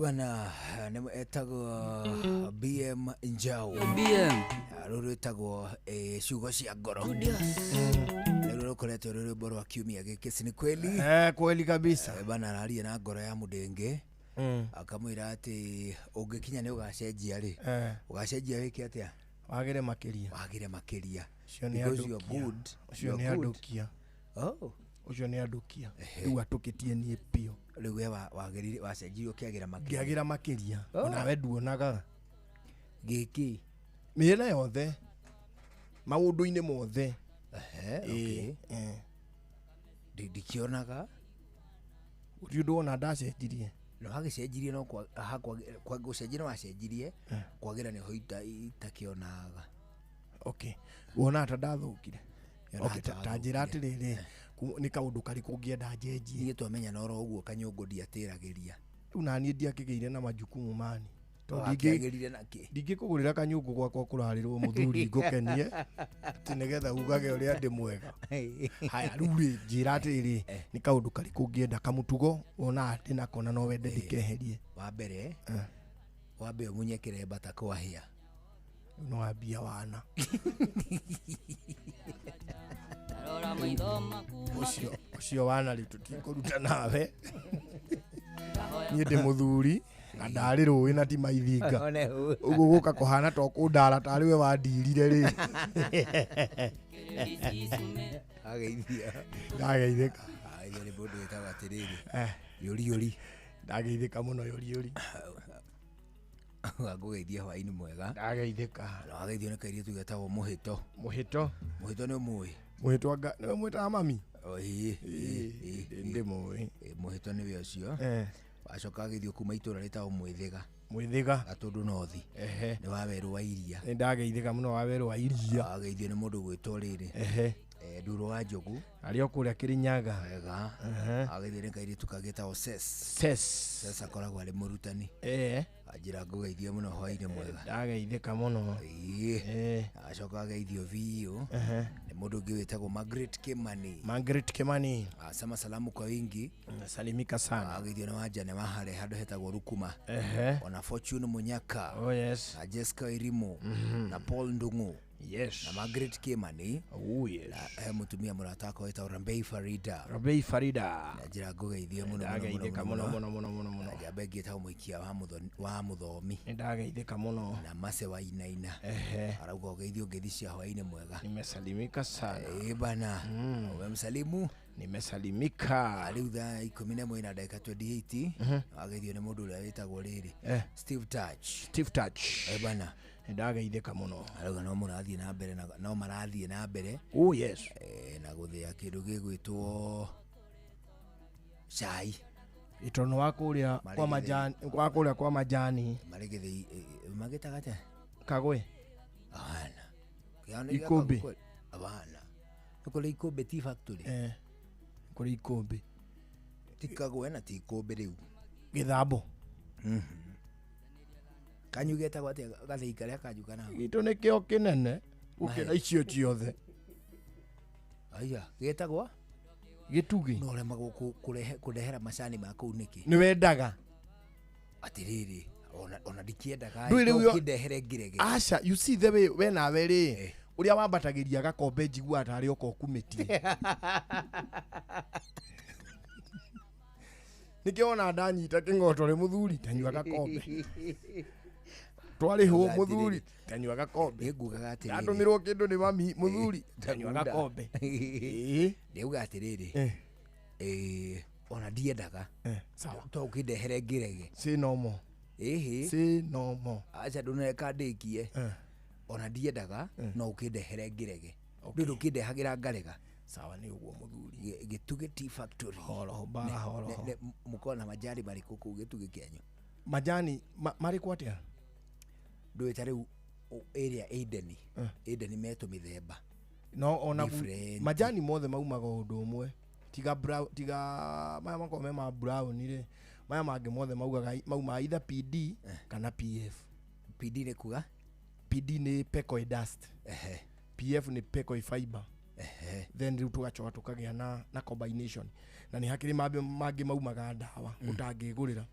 bana nemo etagwo BM Njau BM rũrũ etagwo ciugo cia ngoro rũrũ koretwo rũrũ boro wa kiumia gĩkĩ ni kweli kweli kabisa bana araria na ngoro ya mũndenge akamwĩra atĩ ũngĩkinya nĩ ũgacenjia rĩ ũgacenjia wĩke atĩa wagĩre makĩria because you are good ucio nĩ andũkia ucio nĩ andũkia rĩu atũkĩtie niĩ pio rĩu we wagĩrire wacenjio kĩagĩra makĩria ona we nduonaga gĩkĩ mĩena yothe maũndũ-inĩ mothe ndikĩonaga ũrĩ ũndũ ona ndacenjirie no hagĩcenjirie no kwa gũcenjia no wacenjirie kwagĩra nĩho itakĩonaga wona ta ndathũkire ta njĩra atĩrĩrĩ nĩ kaũndũ karĩkũ ũngĩenda njenjie niĩ twamenya no ro ũguo kanyũngũ ndiatĩragĩria rĩu naniĩ ndiakĩgĩire na majukumu mani ndingĩgĩrire nakĩ ndingĩkũgũrĩra kanyũngũ gwakwa kũrarĩrwo mũthuri ngũkenie atĩ nĩgetha ugage ũrĩa ndĩ mwega haya rĩu rĩ njĩra atĩrĩrĩ nĩ kaũndũ karĩkũ ũngĩenda kamũtugo wona atĩ nako na no wende ndĩkeherie wambe ũmunye kĩremba ta kwahĩa no wambia wana ucio wana rĩ tũtikũruta nawe niĩ ndĩ mũthuri na ndarĩ rũĩ na ti maithinga ũguo gũka kũhana to kũndara tarĩ we wandirire rĩ ndageithĩka nĩ mũndũ wĩtagwo atĩrĩrĩ yũri ndageithĩka mũno yũri ngũgeithia hwainĩ mwega ndageithĩka na wageithio nĩ kairĩtu getagwo mũhĩto nĩ ũmũĩ mũhĩto nĩwe mwĩtaga mami ndĩ mũĩ mũhĩto nĩwe ũcio wacoka ageithio kuma itũra rĩtagwo mwĩthĩga gatũndũ nothi nĩ wa werũ wa iria nĩ ndageithĩka mũno wa werũ wa iria ageithio nĩ mũndũ gwĩtwo rĩrĩ nduro wa njogu arĩ o kũrĩa Kĩrĩnyaga wega ageithio nĩ kairĩtu kagĩtagwo Ses akoragwo arĩ mũrutani anjĩra ngũgeithia mũno hwainĩ mwega ndageithĩka mũno acoka ageithio biũ nĩ mũndũ ũngĩ wĩtagwo Margaret Kimani asema salamu kwa wingi salimika sana ageithio nĩ wanja nĩ wahare handũ hetagwo Rukuma ona Fortune Munyaka na Jessica Irimo na Paul Ndungu Yes. Na Margaret Kimani. Oh yes. Na mutumia murata ko eta Rambei Farida. Rambei Farida. Na jira ngogeithie muno muno. Na jabegi ta muikia wa muthomi. Ndageithika muno. Na Mase wa Inaina. Arauga ngogeithio ngethisia hwaini mwega. Nimesalimika sana. Bana. Umemsalimu? Nimesalimika. Riu thaa 11 na dakika 28 ageithio ni mundu uria witagwo riri Steve Touch. Bana. Ndageithika muno. Arauga no murathie na mbere na no marathie na mbere. Oh yes. Na guthia kindu gigwitwo chai. Itono wakuria kwa majani. Marigithi magitagate. Kagwe. Abana. Ikombe. Abana. Ukole Ikombe Tea Factory. Kuri Ikombe. Tikagwe na Ikombe riu. Githabo. Kanyu getagwo atia gathei karia kajukana. Ito ne kio kinene. Ukira icio ciothe. Aya, getagwo gitugi. No rema kurehera macani ma kuu niki. Ni wendaga. Atiriri. Ona ndikiendaga. Ndehere ngirege. Asha, you see the way we nawe ri. Uria wambatagiria gakombe njigua atari oko kumetie. Nikiona ndanyita kingoto ri muthuri tanywa gakombe. Twari ho muthuri tanywa gakombe. Ngugaga atiri. Andumirwo kindu ni mami muthuri tanywa gakombe. Ndeuga atiriri. Ona ndiendaga. Sawa. To ukindehere ngirege. Si nomo. Si nomo. Acha nduneka ndikie. Ona ndiendaga no ukindehere ngirege. Ndu ukindehagira ngarega. Sawa ni uguo muthuri. Gituge Tea Factory. Horo. Mukona majani mariko ku gituge kenyu. Majani mariko atia? Ndu etare area Eden. Eden meto mithemba. No ona majani mothe maumaga undu umwe. Tiga maya makome ma brown ire. Maya mangi mothe mauma either PD kana PF. PD ni kuga? PD ni pecoi dust. PF ni pecoi fiber. Then riu tugachoka tukagia na combination. Na ni hakiri mangi maumaga ndawa utangigurira.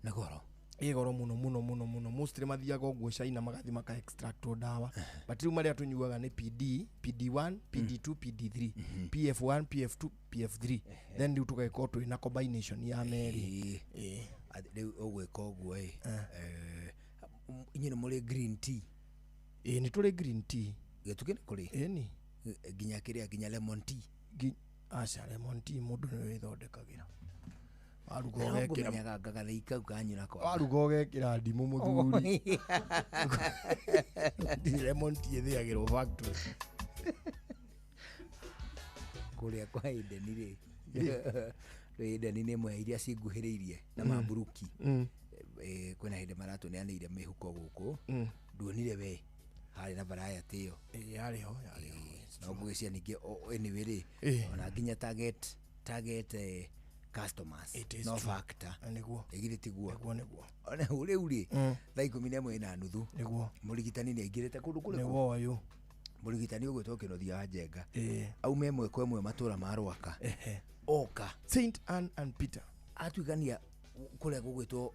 Na goro. Igoro muno mostly mathiaga uguo China magathi maka extract ndawa. But riu maria tunyuaga ni PD, PD1, PD2, PD3, PF1, PF2, PF3. Then riu tugaika tu na combination ya meri. Riu ugwika uguo inyine muri green tea. Ni tuli green tea. Getukene kuri. Ni ginya lemon tea. Asha lemon tea mundu ni withondekagira. Warugogekira gagathika ukanyura kwa. Warugogekira ndimu muthuri. Lemon tea thiagirwo factory. Kuria kwa Eden ri. Eden ni mwe iria cinguhiriirie na maburuki. Kwena hinde maratu ni anire mihuko guku. Nduonire we. Hari na variety yo. Yari ho. No bugisia ningi anyway ri. Ona ginya target customers. No factor. Niguo. Igirite guo. Niguo. Ona uri uri. Thaa 11 na nuthu. Niguo. Murigitani ni aingirite kundu kule. Niguo ayu. Murigitani ugwetwo kinothia wa Njenga. Au memwe kwa emwe matura ma Rwaka. Oka. Saint Anne and Peter. Atwigania kule gugwetwo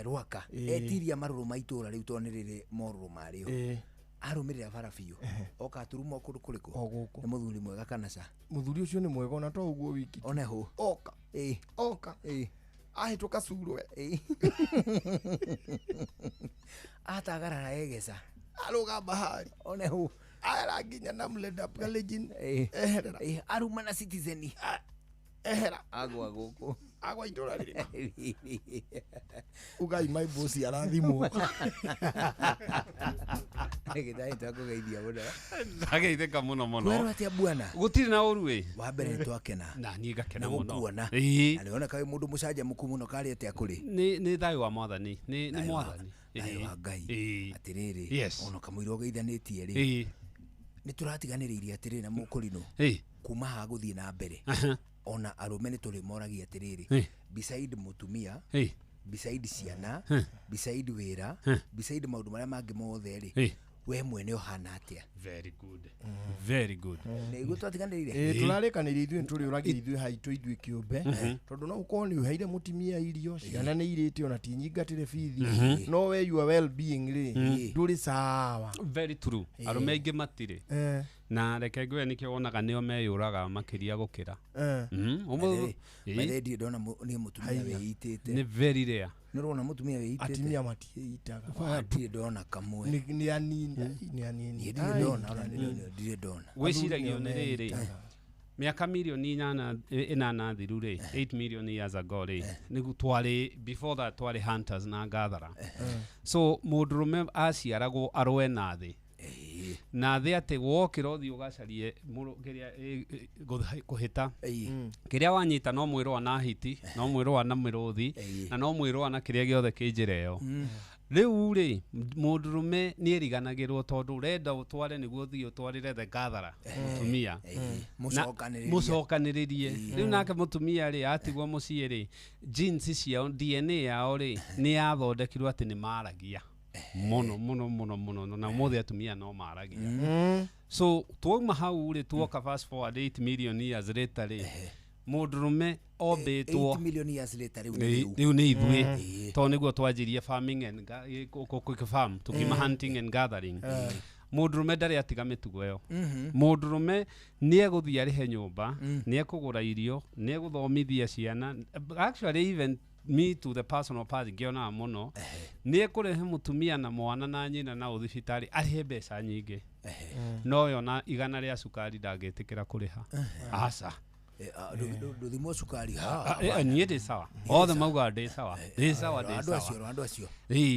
Rwaka. Etiria maruru maitura riu tonirire moruru mario. Arumirira barabio. Oka turuma kundu kuliko. Ni muthuri mwega kana ca. Muthuri ucio ni mwega ona to uguo wiki. Ona hu. Oka. Oka. Ahituka surwe. Atagarara egesa. Aruga bahari. Ona hu. Araginya na mlenda pgalejin. Ehera. Aruma na Citizen. Ehera. Agwa guku. Agwa itora riri. Ugai my boss arathimwo. Ngitai twakugeithia muno. Ndageithika muno. Kwero atia bwana. Gutiri na uru we. Wa mbere twakena. Na ni ngakena muno. Kuona. Aliona kai mundu mucaja muku muno kali atia kuri. Ni thayo wa mwathani. Ni mwathani. Wa Ngai. Atiriri. Yes. Ono kamwiro geithanitie ri. Ni turatiganiriria atiriri na mukurino. Kuma ha guthie na mbere. Ona arume ni tuli moragia atiriri. Beside mutumia. Beside ciana. Beside wira. Beside maundu maria mangi mothe ri. we mwene ohana atia. Very good. Very good. Niguo twatiganirire. Turarikanire ithuĩ tũrĩ ũragire ithuĩ haitũ ithuĩ kĩũmbe tondũ no ũkorwo nĩ ũheire mũtumia irio ciana nĩ irĩte ona ti nyingatĩre bithi no we your well being rĩ ndũrĩ sawa. Very true. Arũme aingĩ matirĩ na reke ngwe nikio wonaga nĩo meyũraga makĩria gũkĩra. Mathedi ndona nĩ mũtumia wĩitĩte. Nĩ very rare. Nĩrona mũtumia wĩitĩte. Atimia matiĩitaga. Ndirĩ ndona kamwe. Nĩ anini. Ndirĩ ndona. Wĩciragio nĩ rĩrĩ. Miaka milioni 8 thiru rĩ 8 million years ago rĩ nĩgu twari before that twari hunters na gathera. So mũndũrũme aciaragwo arwe na thĩ. Na thĩ atĩ wokĩra ũthiĩ ũgacarie kĩrĩa kũhĩta kĩrĩa wanyita no mwĩrwo na hiti no mwĩrwo na mĩrũthi na no mwĩrwo na kĩrĩa gĩothe kĩ njĩra ĩyo. Rĩu rĩ mũndũrũme nĩ eriganagĩrwo tondũ ũrenda ũtware nĩguo ũthiĩ ũtwarĩre the gathera mũtumia mũcokanĩrĩrie. Rĩu nake mũtumia rĩ atigwo mũciĩ rĩ genes ciao DNA yao rĩ nĩ yathondekirwo atĩ nĩ maragia muno na mũthĩ atumia no maragia. So twauma hau rĩ tuoka fast forward 8 million years later rĩ mũndũrũme ombĩtwo 8 million years later rĩu nĩ ithuĩ tondũ nĩguo twanjirie farming and farm tukima hunting and gathering. Mũndũrũme ndarĩ atiga mĩtugo ĩyo. Mũndũrũme nĩ egũthiĩ arĩhe nyũmba nĩ ekũgũra irio nĩ egũthomithia ciana. Actually even me to the personal part ngĩonaga mũno nĩ ekũrehe mũtumia na mwana na nyina na ũthibitarĩ arĩhe mbeca nyingĩ no yona igana rĩa cukari ndangĩtĩkĩra kũrĩha. Aca ndũthimwo cukari niĩ ndĩ sawa othe mauga ndĩ sawa andũ acio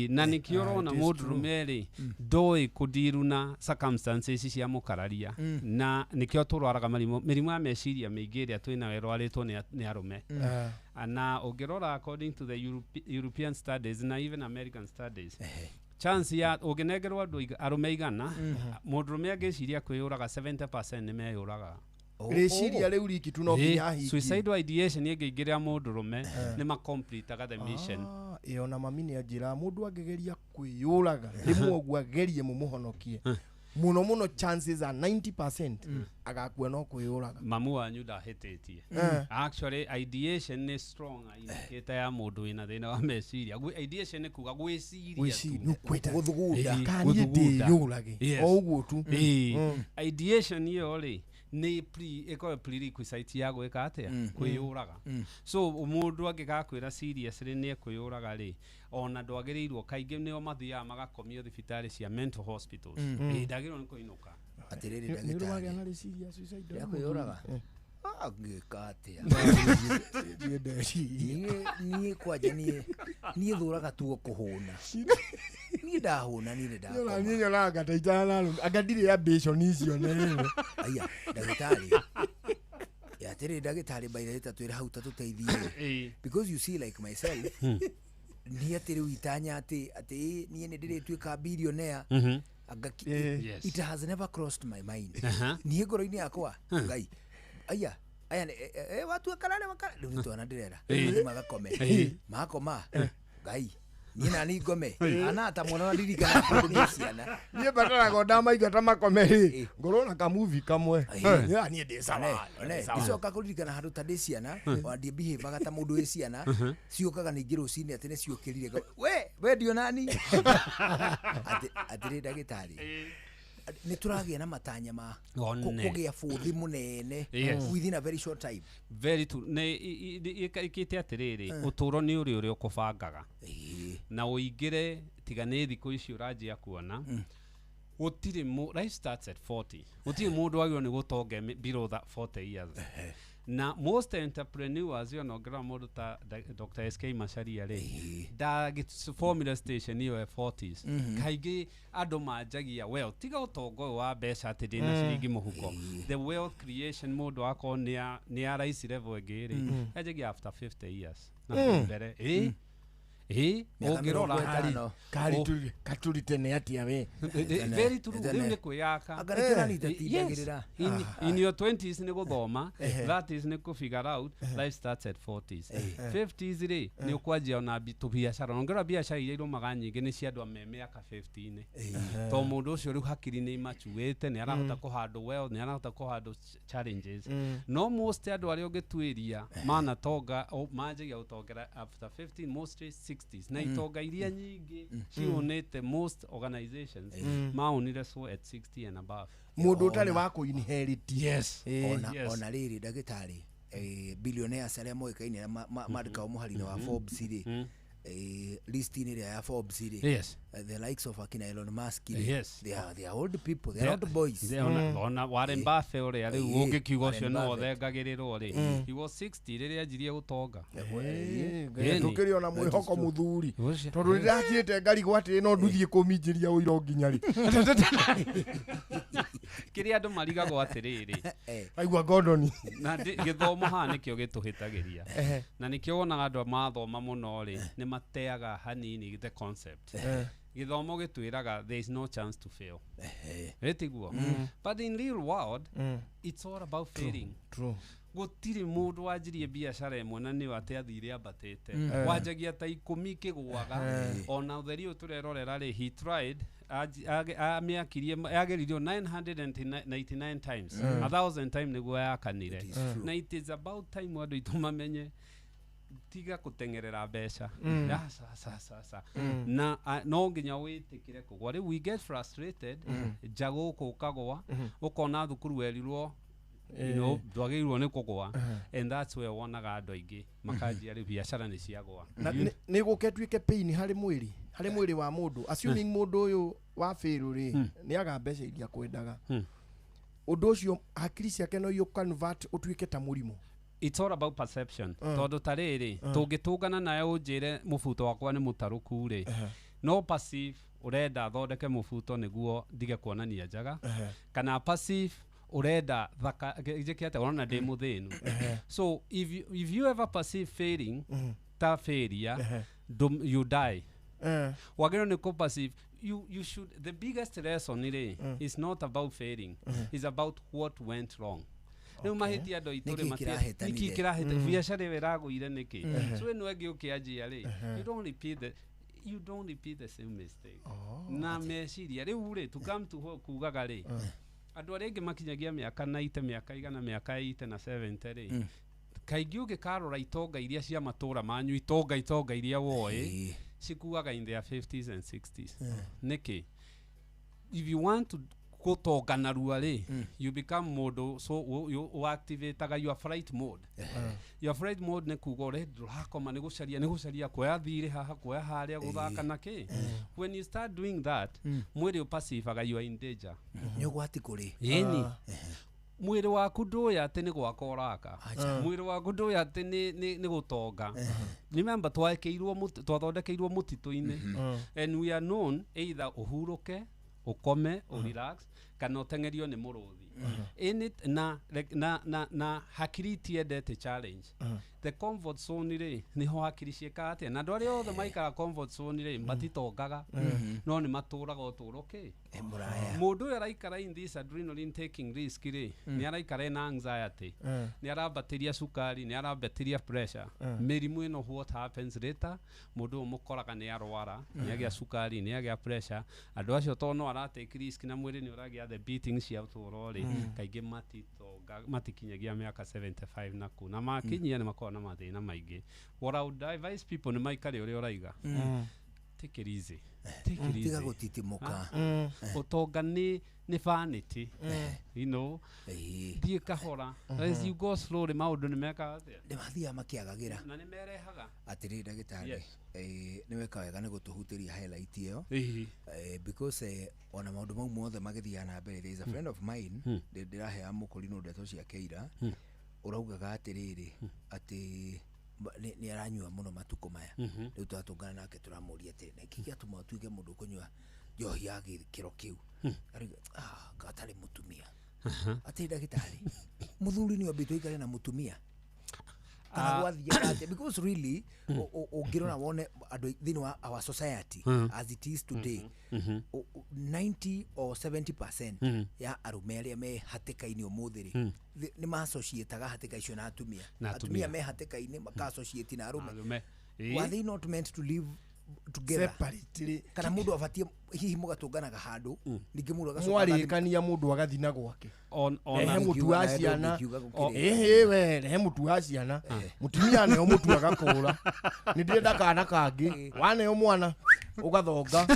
na nĩkĩo ũrona mũndũrũme rĩ ndoĩ kũndiru na circumstances cia mũkararia na nĩkĩo tũrwaraga mĩrimũ ya meciria mĩingĩ ĩrĩa twĩnayo ĩrwarĩtwo nĩ arũme. Na ũngĩrora according to the European studies na even American studies chance ya ũngĩnengerwo andũ arũme igana mũndũrũme angĩciria kwĩyũraga 70% nĩ meyũraga. Rĩciria rĩu riki tu no nginya hingi. Suicidal ideation ĩngĩingĩrĩra mũndũrũme nĩ ma-complete the mission. Ona mami nĩ anjĩra mũndũ angĩgeria kwĩyũraga rĩmwe ũguo agerie mũmũhonokie muno chances are 90% agakua no kwĩyũraga. Mamu wanyu ndahĩtĩtie. Actually ideation nĩ strong indicator ya mũndũ wĩna thĩna wa meciria. Ideation nĩ kuga gwĩciria gũthugunda kanĩ ndĩyũrage o ũguo tu. Ideation ĩyo rĩ nĩ prerequisite ya gwĩka atĩa kwĩyũraga. So mũndũ angĩgakwĩra seriously nĩ ekwĩyũraga rĩ ona ndwagĩrĩirwo kaingĩ nĩo mathiaga magakomio thibitarĩ cia mental hospitals. Ndagĩrĩirwo nĩ kũinũka. Atĩrĩrĩ ndagĩtarĩ ya kwĩyũraga ngĩka atĩa niĩ kwanja niĩ thũraga tuo kũhũna niĩ ndahũna niĩ ndakoma niĩ nyonaga ngataitana anga ndirĩ ambition icio nene. Aya ndagĩtarĩ atĩrĩrĩ ndagĩtarĩ baira twĩra hau tatũteithie because you see like myself niĩ atĩrĩ itanya atĩ niĩ nĩ ndĩrĩtuĩka billionaire. It has never crossed my mind. Niĩ ngoro-inĩ yakwa ngai aya watu akarare wakara ndio twana ndirera magakoma ngai niĩ na nĩ ngome anata mwana ndirikana kũndũ ciana niĩ bataraga ndamaigata makome ngorona ka movie kamwe niĩ ndĩ sawa icoka kũririkana handũ ta ndĩ ciana wandie behave magata mũndũ wĩ ciana ciũkaga ningĩ rũcinĩ atĩ nĩ ciũkĩrire we ndio nani atĩrĩ ndagĩtarĩ nĩ tũragĩa na matanya ma kũgĩa bũthi mũnene within a very short time. Very true. Nĩ ikĩte atĩrĩrĩ ũtũũro nĩ ũrĩa ũkũbangaga na ũingĩre tiga nĩ thikũ ici ũranjia kuona gũtirĩ life starts at 40 gũtirĩ mũndũ wagĩrĩirwo nĩ gũtonga below that 40 years. Na most entrepreneurs you know mũndũ ta Dr. SK Macharia rĩ formula station ĩyo 40s kaingĩ andũ manjagia well tiga ũtongo ũyũ wa mbeca atĩ ndĩna ciringi mũhuko the wealth creation mũndũ akorwo nĩ araici level ĩngĩ rĩ yanjagia after 50 years na mbere Ongirora katuri tene atia we. Very true. Riu ni kwiyaka. In your 20s ni guthoma, 30s ni ku figure out, life starts at 40s. 50s ri ni ukwanjia ona bitu biashara. Ongera biashara iria irumaga nyingi ni cia andu me miaka 15 to mundu ucio riu hakiri ni machuite ni arahota kuhandle well, ni arahota kuhandle challenges. No most andu aria ungitwiria mana toga manjagia utongera after 15 mostly 60s na itonga iria nyingi cionete most organizations maunire so at 60 and above. Mundu utari wa ku inherit. Yes. Ona riri ndagitari billionaires aria moikaine marika umuharina wa Forbes ri list in ya Forbes ri. Yes. The likes of Akina Elon Musk. Yes. They are old people. They are not boys. They ona Warren Buffett ore ari ungikiuga ucio no othengagirirwo ri. He was 60 riria ajirie gutonga. Tukiri ona mwihoko muthuri. Tondu rirakiete ngari gwati no nduthie kuminjiria uiro nginya ri. Kiri andu marigagwo atiriri. Aigua Gordon. Na githomo ha nikio gituhitagiria. Na nikio wonaga andu mathoma muno ri ni mateaga hanini the concept. Githomo gitwiraga there is no chance to fail. Etiguo. But in real world it's all about failing. True. Gutiri mundu wanjirie biashara imwe na ni wate athire ambatete wanjagia ta 10 kigwaga ona utheri uturerorera ri he tried amiakirie ageririo 999 times 1000 times niguo yakanire na it is about time wandu itumamenye tiga kutengerera mbeca sa na no nginya witikire kugwa we get frustrated jago kukagwa ukona thukuru werirwo dwagirwo ni kugwa and that's where wonaga andu aingi makanjia ri biashara ni ciagwa ni guketwike pain hari mwiri wa mundu assuming mundu uyu wa fail ri ni aga mbeca iria kwendaga undu ucio hakiri ciake no you convert utwike ta murimu. It's all about perception. Tondu tariri tungitungana naye unjire mubuto wakwa ni mutaruku ri no passive urenda thondeke mubuto niguo ndige kuonania njaga kana passive urenda thaka jikiate ona ndi muthinu. So if you ever perceive failing ta failure you die. Wagero ni ko perceive you should the biggest lesson is not about failing. It's about what went wrong. Riu mahiti ando itore matia niki kiraheta biashara weraguire niki so eno egi ukianjia ri you don't repeat the same mistake. Na meciria riu ri to come to kugaga ri andu aria ingi makinyagia miaka 90 miaka igana miaka 80 na 70 ri kaingi ugikarora itonga iria cia matura manyu itonga iria woi cikuaga in their 50s and 60s niki if you want to kutoga na ruari you become mode so you activate your flight mode. Your flight mode ne kugore ndrakoma ne gucaria kwa thire haha kwa haria guthaka naki. When you start doing that mwiri passive aga you are in danger. Nyugwati kuri yeni mwiri waku nduya ati ni gwakoraka mwiri waku nduya ati ni gutonga. Remember twathondekeirwo mutito-ini and we are known either uhuruke ukome relax kana utengerio ni muruthi in it na hakiri tiendete challenge. The comfort zone ri niho hakiri cieka atia na andu aria othe maikara comfort zone ri matitongaga no ni maturaga uturuke mundu uyu araikara in this adrenaline taking risk ri ni araikara na anxiety ni arabatiria sukari ni arabatiria pressure mirimu ino what happens later mundu umukoraga ni arwara ni agia sukari ni agia pressure andu acio to no ara take risk na mwiri ni uragia the beating cia uturo ri kaingi matikinyagia miaka 75 na kuna makinyia ni makona mathina maingi. What I would advise people ni maikare uri uraiga take it easy tiga gutitimuka utonga ni vanity you know thie kahora as you go slowly maundu ni meka atia ni mathia makiagagira na ni merehaga atiri ndagitari ni weka wega ni gutuhutiria highlight iyo because ona maundu mau mothe magithia na mbere. There is a friend of mine ndirahe amukuri no ndeto cia keira uraugaga atiriri ati ni aranyua muno matuko maya riu twatungana nake turamuria ati niki atuma atuike mundu kunyua njohi ya gikiro kiu gatari mutumia ati ndagitari muthuri ni obito ikare na mutumia kana gwathiĩ because really ũngĩrora wone andũ thĩinĩ wa our society as it is today 90 or 70% ya arume arĩa me hatĩka-inĩ ũmũthĩ nĩ ma-associate-aga hatĩka icio na atumia me hatĩka-inĩ maka-associate na arume. Were they not meant to live together separately? Kana mũndũ abatie hihi mũgatũnganaga handũ ningĩ mũndũ agacoka mwarĩkania mũndũ agathi na gwake he mũtu wa ciana we he mũtu wa ciana mũtumia neo mũtu agakũra nĩ ndĩrenda kana kangĩ waneo mwana ugathonga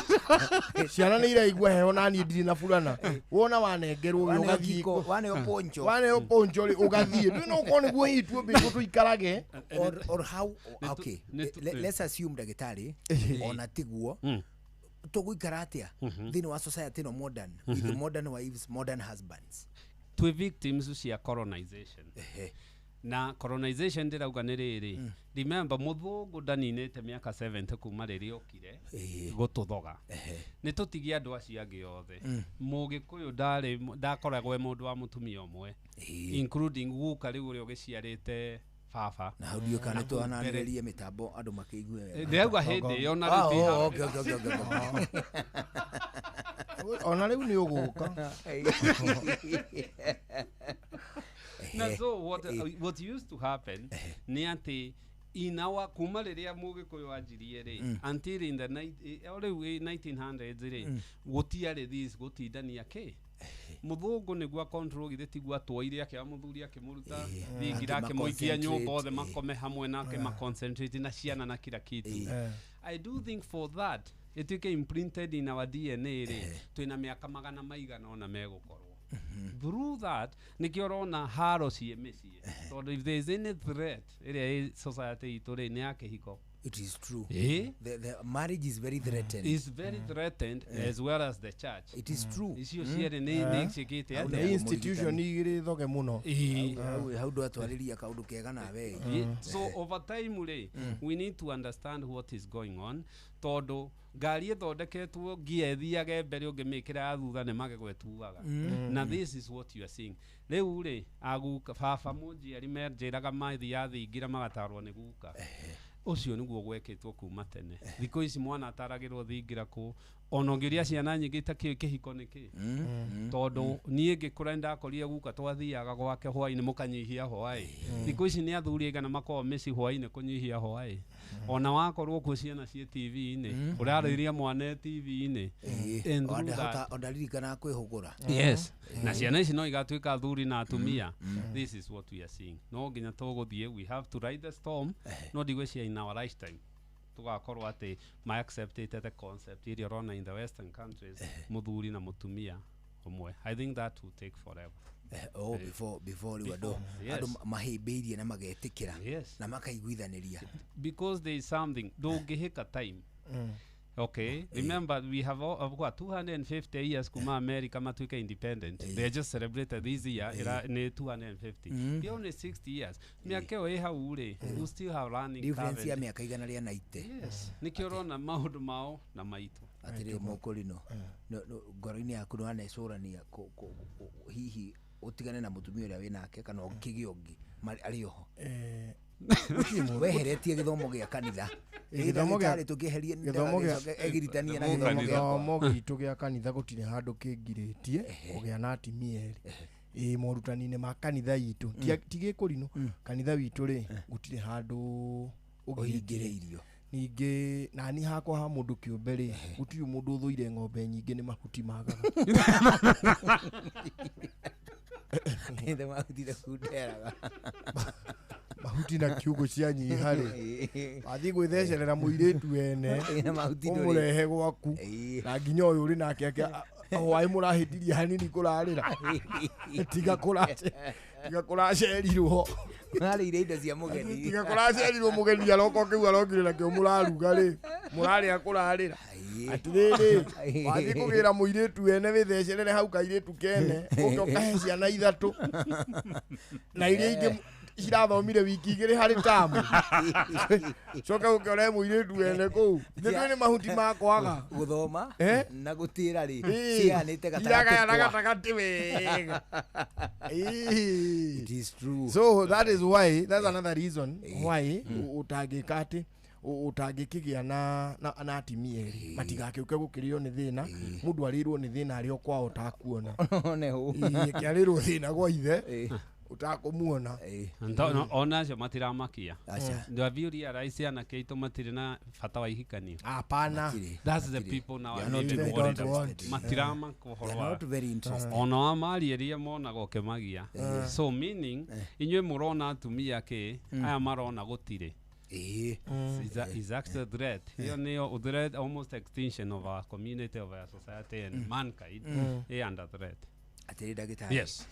ciana nĩ iraigua heho na niĩ ndirĩ na fulana wona wanengerwo ũgathiĩ waneo poncho ũgathiĩ nĩ no ũkorwo nĩguo hitwo mbĩko tũikarage or how okay let's assume ndagĩtarĩ ona tiguo tũgũikara atĩa thĩinĩ wa society no modern with modern wives modern husbands twĩ victims cia colonization na colonization ndirauga nĩ rĩrĩ remember mũthũngũ ndaninĩte mĩaka 70 kuma rĩrĩa okire gũtũthoga nĩ tũtigia andũ acio angĩ othe mũgĩkũyũ ndakoragwo mũndũ wa mũtumia ũmwe including guka rĩu ũrĩa ũgĩciarĩte baba na hau ndio kana twananĩrĩrie mĩtambo andũ makĩigue ndĩrauga hĩndĩ ĩyo na rĩu ona rĩu nĩ ũgũka na so what used to happen ni ati inawa kuma rĩrĩa mũgĩkũyũ anjirie rĩ until in the 1900s rĩ gũtiarĩ this gũtindania kĩ mũthũngũ nĩguo control githĩ tigua twoire akĩa mũthuri akĩmũruta thingira akĩmũikia nyũmba othe makome hamwe nake maconcentrate na ciana na kila kitu. I do think for that it is imprinted in our DNA rĩ twĩna mĩaka magana maigana ona megũkorwo through that nikio rona haro cie mĩciĩ tondũ if there is any threat ĩrĩa society itũ rĩ nĩ ya kĩhiko. It is true. The marriage is very threatened. It's very threatened as well as the church. It is true. Icio ciere nĩ cigĩte atĩa. The institution igĩrĩ thoge mũno. Hau ndo atwarĩria kaũndũ kega nawe. So over time rĩ we need to understand what is going on tondũ ngari ĩthondeketwo ngĩethiage mbere ũngĩmĩkĩra thutha nĩ magegwetuaga na this is what you are seeing. Rĩu rĩ aguka baba mũnjiari menjĩraga mathi yathingira magatarwo nĩ guka ucio niguo gweketwo kuma tene thikũ ici mwana ataragĩrwo thingira kũ ona ngĩria ciana nyingĩ kĩhiko nĩkĩ tondũ niĩ ngĩkũra ndakorire guka twathiaga gwake hwaĩ-inĩ mũkanyihia hwaĩ thikũ ici nĩ athuri aigana makorwo mĩci hwaĩ-inĩ kũnyihia hwaĩ ona wakorwo kuo ciana ciĩ TV-inĩ ũrarĩria mwana TV-inĩ ondaririkana kwĩhũgũra yes na ciana ici no igatuĩka athuri na atumia. This is what we are seeing. No nginya tũgũthiĩ we have to ride the storm no ndigwĩcia in our lifetime tugakorwo atĩ my accepted the concept iria rona in the western countries muthuri na mutumia umwe. I think that will take forever. Before andũ mahĩmbĩirie na magetĩkĩra na makaiguithanĩria because there is something ndũngĩhĩka time. Okay, remember we have what 250 years kuma America matuika independent. They just celebrated this year in 250. The only 60 years. Miaka ĩyo hau rĩ, we still have learning difference ya miaka igana rĩa 90. Yes. Nikiorona maũndũ mao na maitũ. Atĩrĩ mũkũrino. Ngoro-inĩ yaku no anecũrania hihi utigane na mutumia ũrĩa wĩnake kana ũkĩgĩ ũngĩ arĩ oho. Weheretie gĩthomo gĩa kanitha gĩthomo gitũ gĩa kanitha gũtirĩ handũ kĩngirĩtie kũgĩa na atimia erĩ morutani-inĩ ma kanitha witũ ti gĩkũrinũ kanitha witũ rĩ gũtirĩ handũ ũgĩingĩrĩirio ningĩ nani hakwa ha mũndũ kĩũmbe rĩ gũtirĩ mũndũ ũthũire ng'ombe nyingĩ nĩ mahuti magaga nĩ mahuti na kunderaga mahuti na kiugo cia nyiha rĩ wathiĩ gwĩthecerera mũirĩtu wene ũmũrehe gwaku na nginya ũyũ ũrĩ nake hwaĩ mũrahĩtirie hanini kũrarĩra tiga kũracerirwo mũrarĩire indo cia mũgeni tiga kũracerirwo mũgeni aroko kĩu arokire nakĩo mũraruga rĩ mũrarĩa kũrarĩra atĩrĩrĩ wathiĩ kũgĩra mũirĩtu wene wĩthecerere hau kairĩtu kene ũke ũkahe ciana ithatũ na iria ingĩ cirathomire wiki igĩrĩ harĩ tamu coka ũkĩora mũirĩtu ene kũu nĩ nĩ mahuti makwaga gũthoma na gũtĩra rĩ cianĩte gatagatĩ wega. It is true. So that is why, that's another reason why utangĩka atĩ utangĩkĩgĩa na atimia erĩ matigakĩũke gũkĩrĩo nĩ thĩna, mũndũ arĩrwo nĩ thĩna arĩ o kwao ũtakuona kĩarĩrwo thĩna gwa ithe utakumuona ona acio matiramakia ndwaviuria raisi anakeito matire na bata wa ihikanio. Hapana, that's the people now are not worried about matirama kuhorwa ona amarieria mona gokemagia. So meaning inywe murona atumia ke aya marona gutire is actually threat. Hiyo ni threat, almost extinction of our community, of our society and mankind under threat. Atiri dagitari. Yes.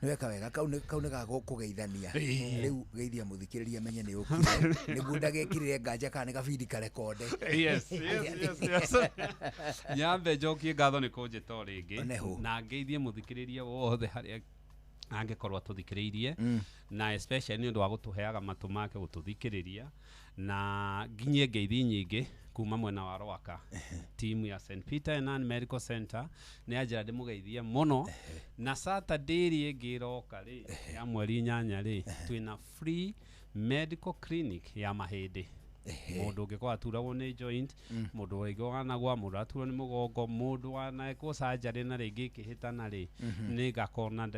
Niweka wega kau nĩ gagũkũgeithania rĩu geithia mũthikĩrĩria menye nĩ ũkire nĩguo ndagekirire nganja kana gabindi karekonde. Yes. Nyambe njokie ngatho nĩ kũnjĩta rĩngĩ na ngeithie mũthikĩrĩria wothe harĩa angĩkorwo tũthikĩrĩirie na especially nĩ ũndũ wa gũtũheaga matũ make gũtũthikĩrĩria na nginye ngeithi nyingĩ kuma mwena wa Rwaka. Timu ya St. Peter and Medical Center nĩ anjĩra ndĩmũgeithie mũno na Saturday rĩ ĩngĩroka rĩ ya mweri 8 rĩ twĩna free medical clinic ya mahĩndĩ. Mũndũ ũngĩkorwo aturagwo nĩ joint, mũndũ ũngĩkorwo anagwa, mũndũ aturwo nĩ mũgongo, mũndũ wanekwo surgery na rĩngĩ kĩhĩtana rĩ nĩ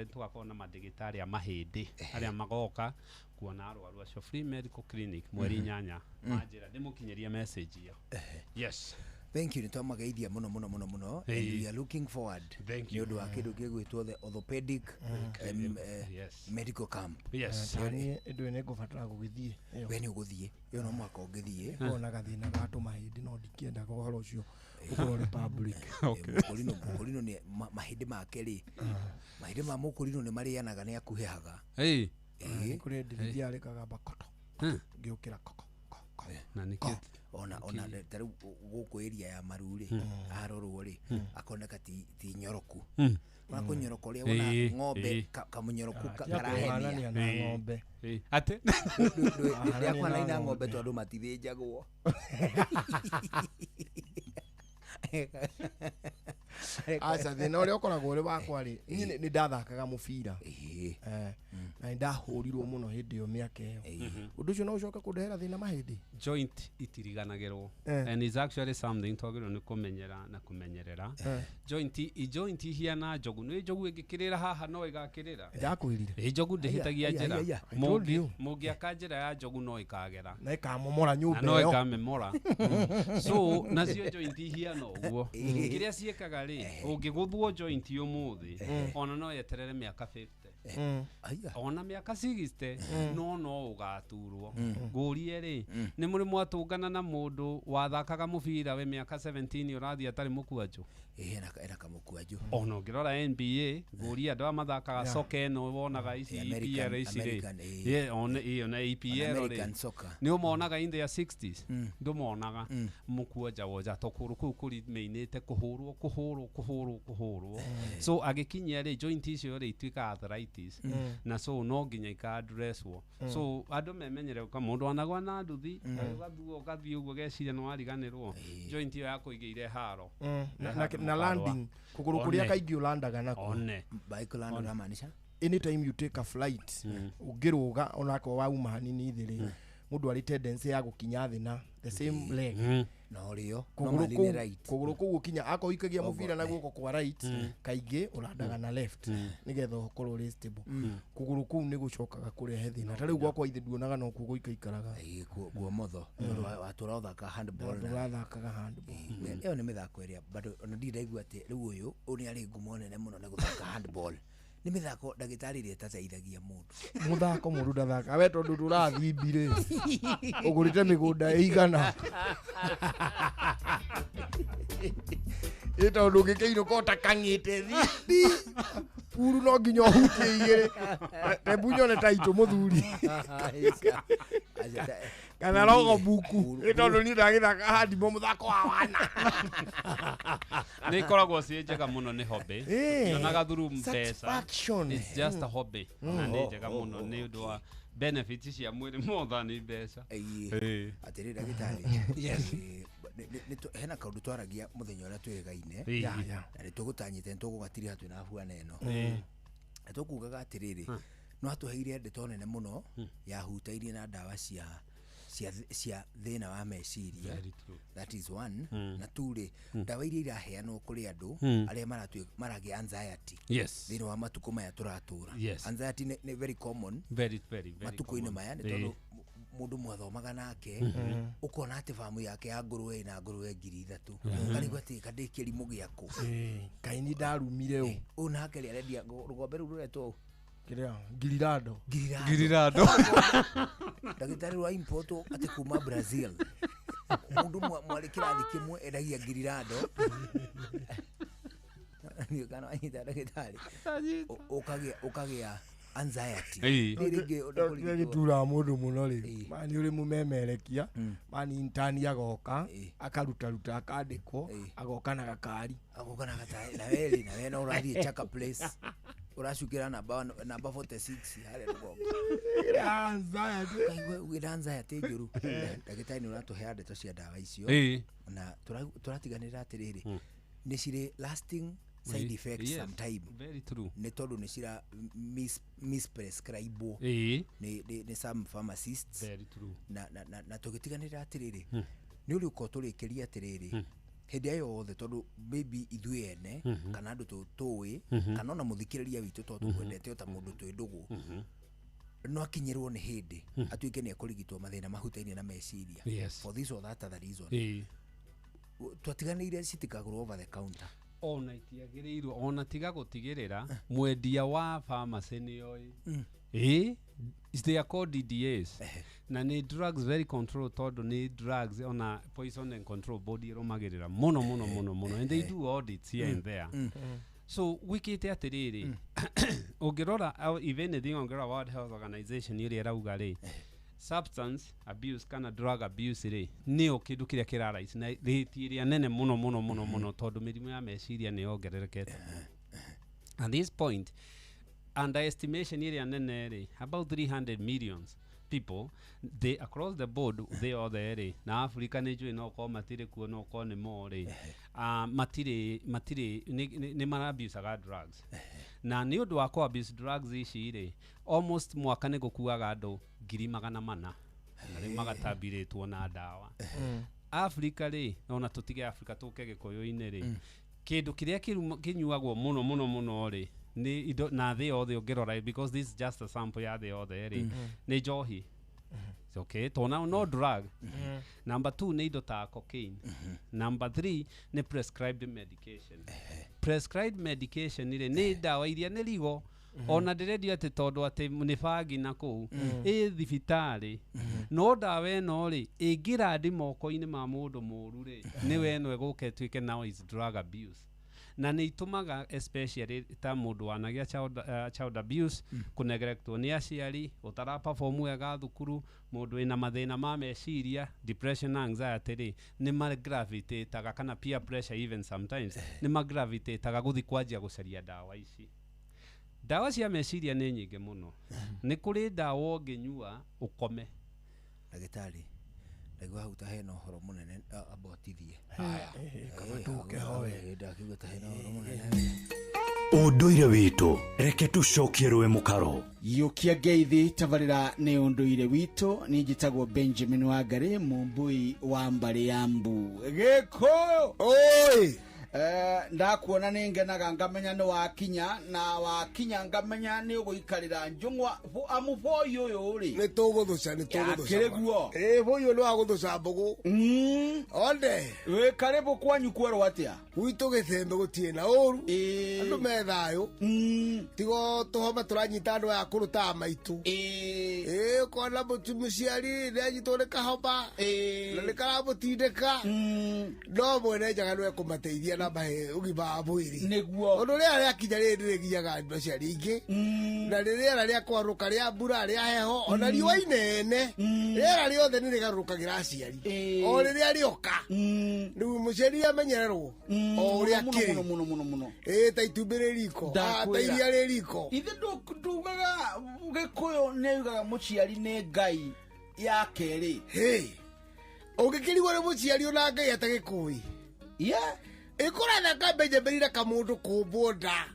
tugakorwo na mandagĩtarĩ a mahĩndĩ arĩa magoka kuona arwaru acio. Free medical clinic mweri 8 anjĩra ndĩmũkinyĩrie message iyo. Yes. Thank you. Nitamageithia muno and we are looking forward. Thank you. Nĩ ũndũ wa kĩndũ gĩgwĩtwo the orthopedic medical camp. Yes. Nĩ ngũbatara gũgĩthiĩ. We nĩ ũgũthiĩ. Yo no mwaka ũngĩthiĩ. Ona gathĩna gatũ mahĩndĩ no ndikĩenda ũhoro ũcio ũkorwo nĩ public. Mũkũrinũ nĩ mahĩndĩ make rĩ. Mahĩndĩ ma mũkũrinũ nĩ marĩanaga nĩ akuhĩhaga. Kũrĩ ndĩrithia arĩkaga bakoto. Ngĩũkĩra koko. Na nĩkĩo ona tarĩu gũkũ area ya Maruri arorwo rĩ akoneka ti nyoroku. Ona kũnyoroka ũrĩa wona ng'ombe kamũnyoroku karahenia na ng'ombe. Ate yakwana ina ng'ombe tondũ matithĩnjagwo. Aca thĩna ũrĩa ũkoragwo ũrĩ wakwa rĩ niĩ nĩ ndathakaga mũbira na ndahũrirwo mũno hĩndĩ ĩyo mĩaka ĩyo. Ũndũ ũcio no ũcoke kũndehera thĩna mahĩndĩ. Joint itiriganagĩrwo and is actually something twagĩrĩirwo nĩ kũmenyera na kũmenyerera. Joint hiana njogu nĩ njogu ĩngĩkĩrĩra haha no ĩgakĩrĩra. Ndakwĩrire njogu ndĩhĩtagia njĩra. Mũngĩaka njĩra ya njogu no ĩkagera na ĩkamomora nyũmba ĩyo no ĩkamemora. So nacio joint hiana ũguo kĩrĩa ciĩkaga rĩ ũngĩgũthwo joint ũmũthĩ ona no yeterere mĩaka 50 ona mĩaka 60 no ũgaturwo. Ngũrie rĩ nĩ mũrĩ mwatũngana na mũndũ wathakaga mũbira we mĩaka 17 ũrathiĩ atarĩ mũkwanjũ. Ena kamũkwanjũ. Ona ũngĩrora NBA ngũrie andũ mathakaga soccer ĩno wonaga ici EPL ici rĩ ona iyo na EPL rĩ nĩ ũmonaga in their 60s ndũmonaga mũkwanjũ woja tokũrũ kũu kũrĩ meinĩte kũhũrwo. So agĩkinyia rĩ joint icio rĩ ituĩka arthritis na so no nginya ika addresswo. So andũ memenyere kwa mũndũ anagwa na nduthi ũgathiĩ ũguo geciria nĩ wariganĩrwo joint iyo yako igĩire haro na landing kũgũrũ kũrĩa kaingĩ ũlandaga nako. Bike land unamaanisha anytime you take a flight ũngĩrũga onako wauma hanini thĩrĩ mũndũ arĩ tendency ya gũkinya thĩ na the same leg no rio kũgũrũ kũu ũkinya ako ikagia mũbira na guoko kwa right kaingĩ ũrandaga na left nĩgetha ũkorwo ũrĩ stable. Kũgũrũ kũu nĩ gũcokaga kũrehe thĩna ta rĩu gwakwa ithe nduonaga no kuo gũikaikaraga guomotho watũra ũthaka handball ũrathakaga handball. Ĩyo nĩ mĩthako ĩrĩa bado ona ndiraigua atĩ rĩu ũyũ nĩ arĩ ngumo nene mũno nĩ gũthaka handball. Nĩ mĩthako ndagĩtarĩ ĩrĩa ĩtateithagia mũndũ. Mũthako mũndũ ndathaka we tondũ ndũrathiĩ mbirĩ ũgũrĩte mĩgũnda ĩigana ĩta ũndũ ũngĩkĩinũka ũtakang'ĩte thiĩ puru no nginya ũhutie igĩrĩ tembunyo nĩ taitũ mũthuri kana rogo buku ĩta ũndũ niĩ ndagĩthaka handball mũthako wa wana. Nĩ ikoragwo ciĩ njega mũno nĩ hobby yonaga through mbeca. It's just a hobby na nĩ njega mũno nĩ ũndũ wa benefits cia mwiri motha ni mbeca atiri ndagitari hena kaundu twaragia muthenya uria twirigaine na ni tugutanyite tugugatiri hatu na afuana eno na tukugaga atiriri no atuheire ndeto nene muno ya hutairie na ndawa cia thina wa meciria. That is one. Na turi ndawa iria iraheanwo kuri andu aria maragi anxiety thina wa matuko maya turatura. Anxiety ni very common, very matuko-ini maya ni tondu mundu mwathomaga nake ukona ati famu yake ya nguruwe na nguruwe 3,000 karigwa ati kande kirimu giaku kaini ndarumire unake ri arendia rugombe ru ruretwo kiria girirado ndagitari wa import ati kuma Brazil mundu mwalikira thikimwe endagia girirado ni kana anyita ndagitari ukagia anxiety ringi tura mundu muno ri mani uri mumemerekia mani intani agoka akaruta akandikwo agoka na gakari na we no urathie chaka place urashukira namba 46 hale rugongo anxiety njuru ndagitari ni uratuhea ndeto cia ndawa icio na turatiganira atiriri ni cire lasting side effects sometime. Very true. Ne tondu ni cira misprescribe ni some pharmacists. Very true. Na tugitiganira atiriri ni uri uko turikiria atiriri hindi ayo othe tondu maybe ithui ene kana andu tuwi kana ona muthikiriria witu tondu kwendete ota mundu twi ndugu no akinyirwo ni hindi atuike ni akurigitwo mathina mahutainie na meciria for this or that other reason. Twatiganire citikagurwo over the counter. Ona itiagirirwo ona tiga gutigirira mwendia wa pharmacy ni oi they are called DDAs na ni drugs very control tondu ni drugs ona poison and control body romagirira mono and they do audits here and there. So wikite atiriri ungirora if anything ungirora World Health Organization iri arauga ri substance abuse kana drug abuse ri ni kindu kiria kirarais na ritiria nene muno tondu mirimu ya meciria ni ongererekete. At this point underestimation area nene ri about 300 millions people they across the board they are there na Africa ni jwe no ko matire kuo no ko ni more matire ni mara abuse ga drugs na ni undu wa ko abuse drugs ici ri almost mwaka ni gukuaga andu 400,000 na ri magatabiritwo na ndawa. Africa ri ona tutige Africa tuke gikoyo-ini ri kindu kiria kinyuagwo muno ri ni na they all the get because this is just a sample ya they all the ni johi. It's okay to now no drug. Number 2 ni indo ta cocaine. Number 3 ni prescribed medication. Prescribed medication ni dawa iria ni ligo ona ndiredio ati tondu ati ni fagi na ku thibitari no dawa no ri ingira ndi moko-ini ma mundu muru ri ni we no eguke twike now is drug abuse na ni itumaga especially ta mundu wanagia child abuse kunegerectwo ni aciari utara perform wega thukuru mundu ina mathina ma meciria depression na anxiety ri ni ma gravitate taga kana peer pressure even sometimes ni ma gravitate taga guthi kwanjia gucaria dawa ici. Dawa cia meciria ni nyingi muno ni kuri dawa unginyua ukome ndagitari ndagwa utahena horo munene abotithie haya kama tuke howe ndakigwa tahena horo munene unduire witu reke tucokie rwe mukaro yukia ngeithi tabarira ni unduire witu ni njitagwo Benjamin Wangari mumbui wa mbari ya mbu gikoyo oi ndakuona ningenaga ngamenya ni wakinya na wakinya ngamenya ni uguikarira njungwa amuboyo yuri ni tuguthuca kireguo boyo no aguthuca mbugu onde we karibu kwanyu kwero atia gwitu githembe gutie na uru andu methayo tigo tuhoma turanyita andu ya kuruta maitu kona muciari ni anyitwo ni kahoma na ni karamutindika no mwene njaga nwe kumateithia na bahe ugima mwiri niguo undu ria kinya ri ngiyaga andu cia ringi na riria ria kwaruka ria mbura ria heho ona riwa inene riera riothe ni rigarukagira aciari o riria rioka riu muciari amenyererwo O uria muno, kiri. muno. Ta itumbĩ rĩ riko. Ta iria rĩ riko. Ithe ndugaga Gĩkũyũ nĩugaga mũciari nĩ Ngai ya kerĩ. Ũngĩkĩrigwo nĩ mũciari ona Ngai atagĩkũĩ. Ĩkũratha kambenjamĩri na kamũndũ kũmbwo nda.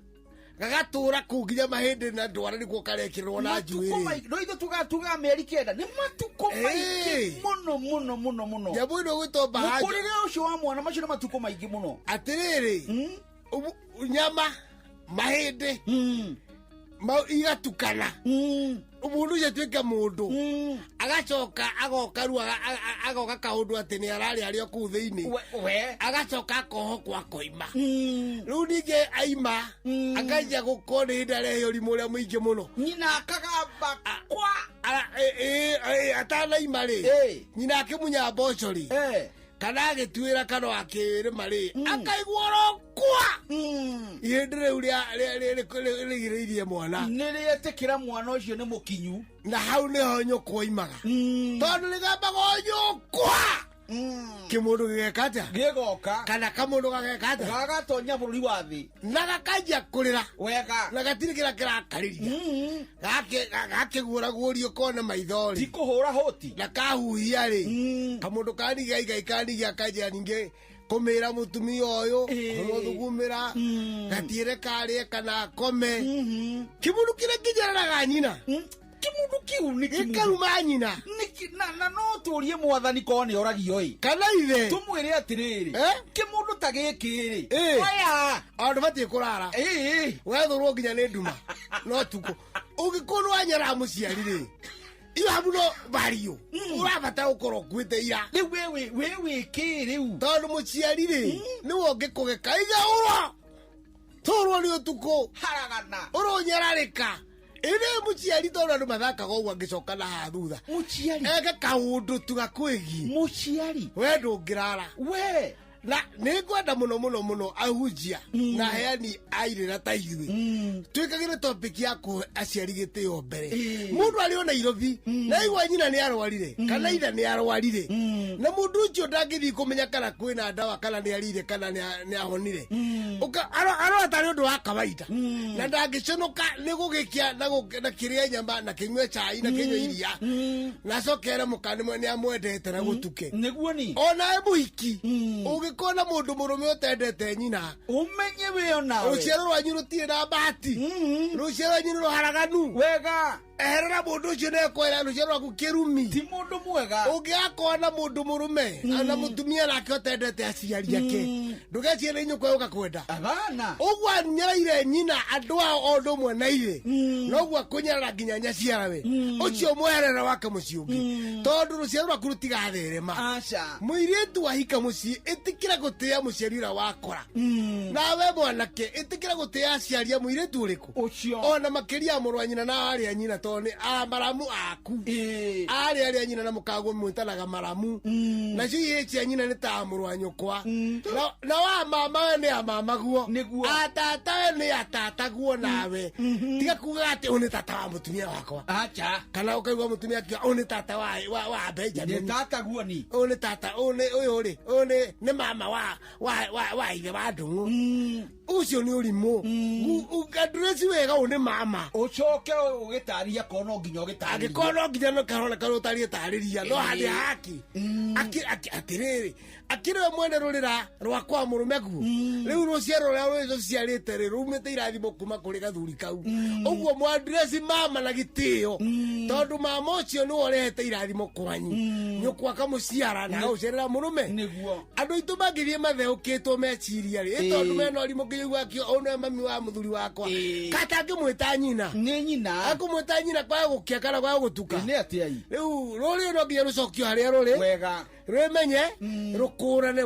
Gagatũra kũu nginya mahĩndĩ na ndwara nĩguo karekĩrwo na njuĩrĩ. No ithe tuga mĩeri kenda nĩ matukũ maingĩ mũno. Nyamũ ĩno gwĩtwo Bahaja. Mũkũrĩre ũcio wa mwana macio nĩ matukũ maingĩ mũno. Atĩrĩrĩ, nyama, mahĩndĩ, igatukana. Mũndũ ũcio atuĩke mũndũ. Agacoka agoka rĩu agoka kaũndũ atĩ nĩ ararĩa arĩa kũu thĩinĩ. Agacoka akoho kwa koima. Rĩu ningĩ aima akajia gũkorwo nĩ hĩndĩ arehe ũrimũ ũrĩa mũingĩ mũno. Nyina akagamba kwa. Atanaima rĩ, nyina akĩmunya mboco rĩ, kana agĩtuĩra kana akĩrĩma rĩ, akaigua kwa. Ihĩndĩ rĩu rĩgirĩirie mwana. Nĩ rĩetĩkĩra mwana ũcio nĩ mũkinyu. Na hau nĩho nyũkwa oimaga. Tondũ rĩgambaga nyũkwa. Kĩmũndũ gĩgeka atĩa? Gĩgoka. Kana kamũndũ gageka atĩa? Gagatonya bũrũri wa thĩ. Na gakanjia kũrĩra. Wega. Na gatirĩ kĩrĩa kĩrakarĩria. Gakĩgũragũrio kona maithori. Ti kũhũra hoti. Na kahuhia rĩ. Kamũndũ kanigia igai kanigia kanjia ningĩ kũmĩra mũtumia ũyũ kũmũthugumĩra gatiĩre karĩe kana akome. Kĩmũndũ kĩrĩa kĩnjararaga nyina. Kĩmũndũ kĩu nĩ gĩkaruma nyina. Na no tũrie mwathani korwo nĩ oragio ĩ. Kana ithe. Tũmwĩre atĩrĩrĩ. Kĩmũndũ ta gĩkĩ rĩ. Oya. Andũ batiĩ kũrara. Wethũrwo nginya nĩ nduma. No tukũ. Ũngĩkorwo wanyara mũciari rĩ. Iyo hamuno vario. Urabata gũkorwo ũkuĩte ira. Rĩu wĩ kĩ rĩu. Tondũ mũciari rĩ. Nĩwe ũngĩkũgeka igaũrwo. Tũrwo nĩ ũtukũ. Haragana. Ũronyararĩka. Ĩrĩ mũciari tondũ andũ mathakaga ũguo angĩcoka na haha thutha. Mũciari. Eke kaũndũ tu gakwĩgiĩ. Mũciari. We ndũngĩrara. We. Na nĩngwenda mũno ahunjia na heani airĩra ta ithuĩ twĩkagĩre topic ya kũhe aciari gĩtĩo mbere. Mũndũ arĩ o Nairobi na igua nyina nĩ arwarire kana ithe nĩ arwarire na mũndũ ũcio ndangĩthiĩ kũmenya kana kwĩna ndawa kana nĩ arire kana nĩ ahonire. Arota nĩ ũndũ wa kawaida na ndangĩconoka nĩ gũgĩkia na kĩrĩa nyama na kĩnyue cai na kĩnyue iria na cokere mũkani nĩ amwendete na gũtuke. Ona mũhiki ũngĩkona mũndũ mũrũme ũtendete nyina ũmenye wĩyo nawe rũciaro rwanyu rũtirĩ na bahati rũciaro rwanyu nĩ rũharaganu. Wega. Eherera mũndũ ũcio nekwera rũciaro rwaku kĩrumi. Ti mũndũ mwega. Ũngĩgakorwo na mũndũ mũrũme na mũtumia nake ũtendete aciari ake ndũgecirie nĩ nyũkwa yũka kwenda. Ũguo anyaraire nyina andũ ao o ũndũ ũmwe na ithe noguo akũnyarara nginya nyaciara we ũcio mweherera wake mũciĩ ũngĩ tondũ rũciaro rwaku rũtigatherema. Mũirĩtu wahika mũciĩ ĩtĩkĩra gũtĩĩa mũciari ũrĩa wakora. Nawe mwanake ĩtĩkĩra gũtĩĩa aciari a mũirĩtu ũrĩkũ ona makĩria mũrũ wa nyina na arĩa nyina tondũ maramu aku arĩa nyina na mũkaguo mwĩtanaga maramu nacio ihĩ cia nyina nĩ ta mũrũ wa nyũkwa na wa mama we nĩ a mamaguo atata we nĩ atataguo nawe tiga kuga atĩ ũyũ nĩ tata wa mũtumia wakwa kana ũkaigua mũtumia akiuga ũyũ nĩ tata wa Benjamin ũyũ nĩ tata ũyũ rĩ nĩ mama wa ithe wa ndũng'ũ ucio nĩ ũrimũ ndũreci wega ũyũ nĩ mama ũcoke ũgĩtarĩria korwo no nginya ũgĩtarĩria angĩkorwo no nginya no karoneka ũtariĩ tarĩria no handĩ haki atĩrĩrĩ akĩrĩwe mwene rũrĩra rwakwa mũrũme guo rĩu rũciaro rũrĩa rũciarĩte rĩ rumĩte irathimo kuma kũrĩ gathuri kau ũguo mwandresi mama na gĩtĩo tondũ mama ũcio nĩwe ũrehete irathimo kwanyu nyũkwa kamũciara na gũcerera mũrũme andũ aitũ mangĩthiĩ matheũkĩtwo meciria rĩ tondũ mena ũrimũ kĩigua akio ona mami wa mũthuri wakwa kata angĩmwĩta nyina nĩ nyina akũmwĩta nyina kwa gũkia kana kwa gũtuka rĩu rũrĩ no nginya rũcokio harĩa rũrĩ wega rwĩmenye rũkũrane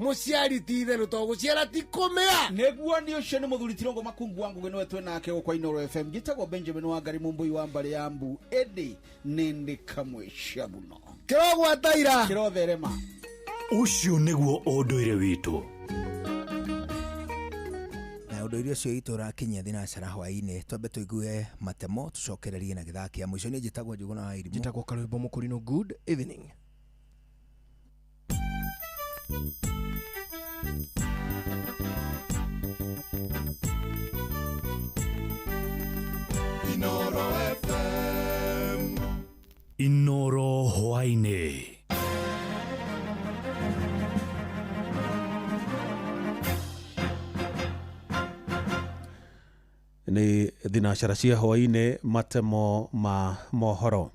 mũciari ti itherũ to gũciara ti kũmĩa nĩguo nĩ ũcio nĩ mũthuri Tirongo Makungu wangu nĩwe twĩ nake gũkwa Inooro FM gĩtagwo Benjamin Wangari mũmbui wa Mbarĩ ya Mbu ĩndĩ nĩndĩ kamwĩcia mũno kĩrogwataira kĩrotherema ũcio nĩguo ũndũire witũ na ũndũire ũcio witũ ũrakinyia thinacara hwaĩ-inĩ twambe tũigue matemo tũcokererie na gĩthaka kĩa mũico. Niĩ njĩtagwo Njũgũna wa Irimũ njĩtagwo Karwĩmbo Mũkũrinũ. Good evening. Inoro FM. Inoro hwaine. Nĩ thinacara cia hwainĩ matemo ma mohoro.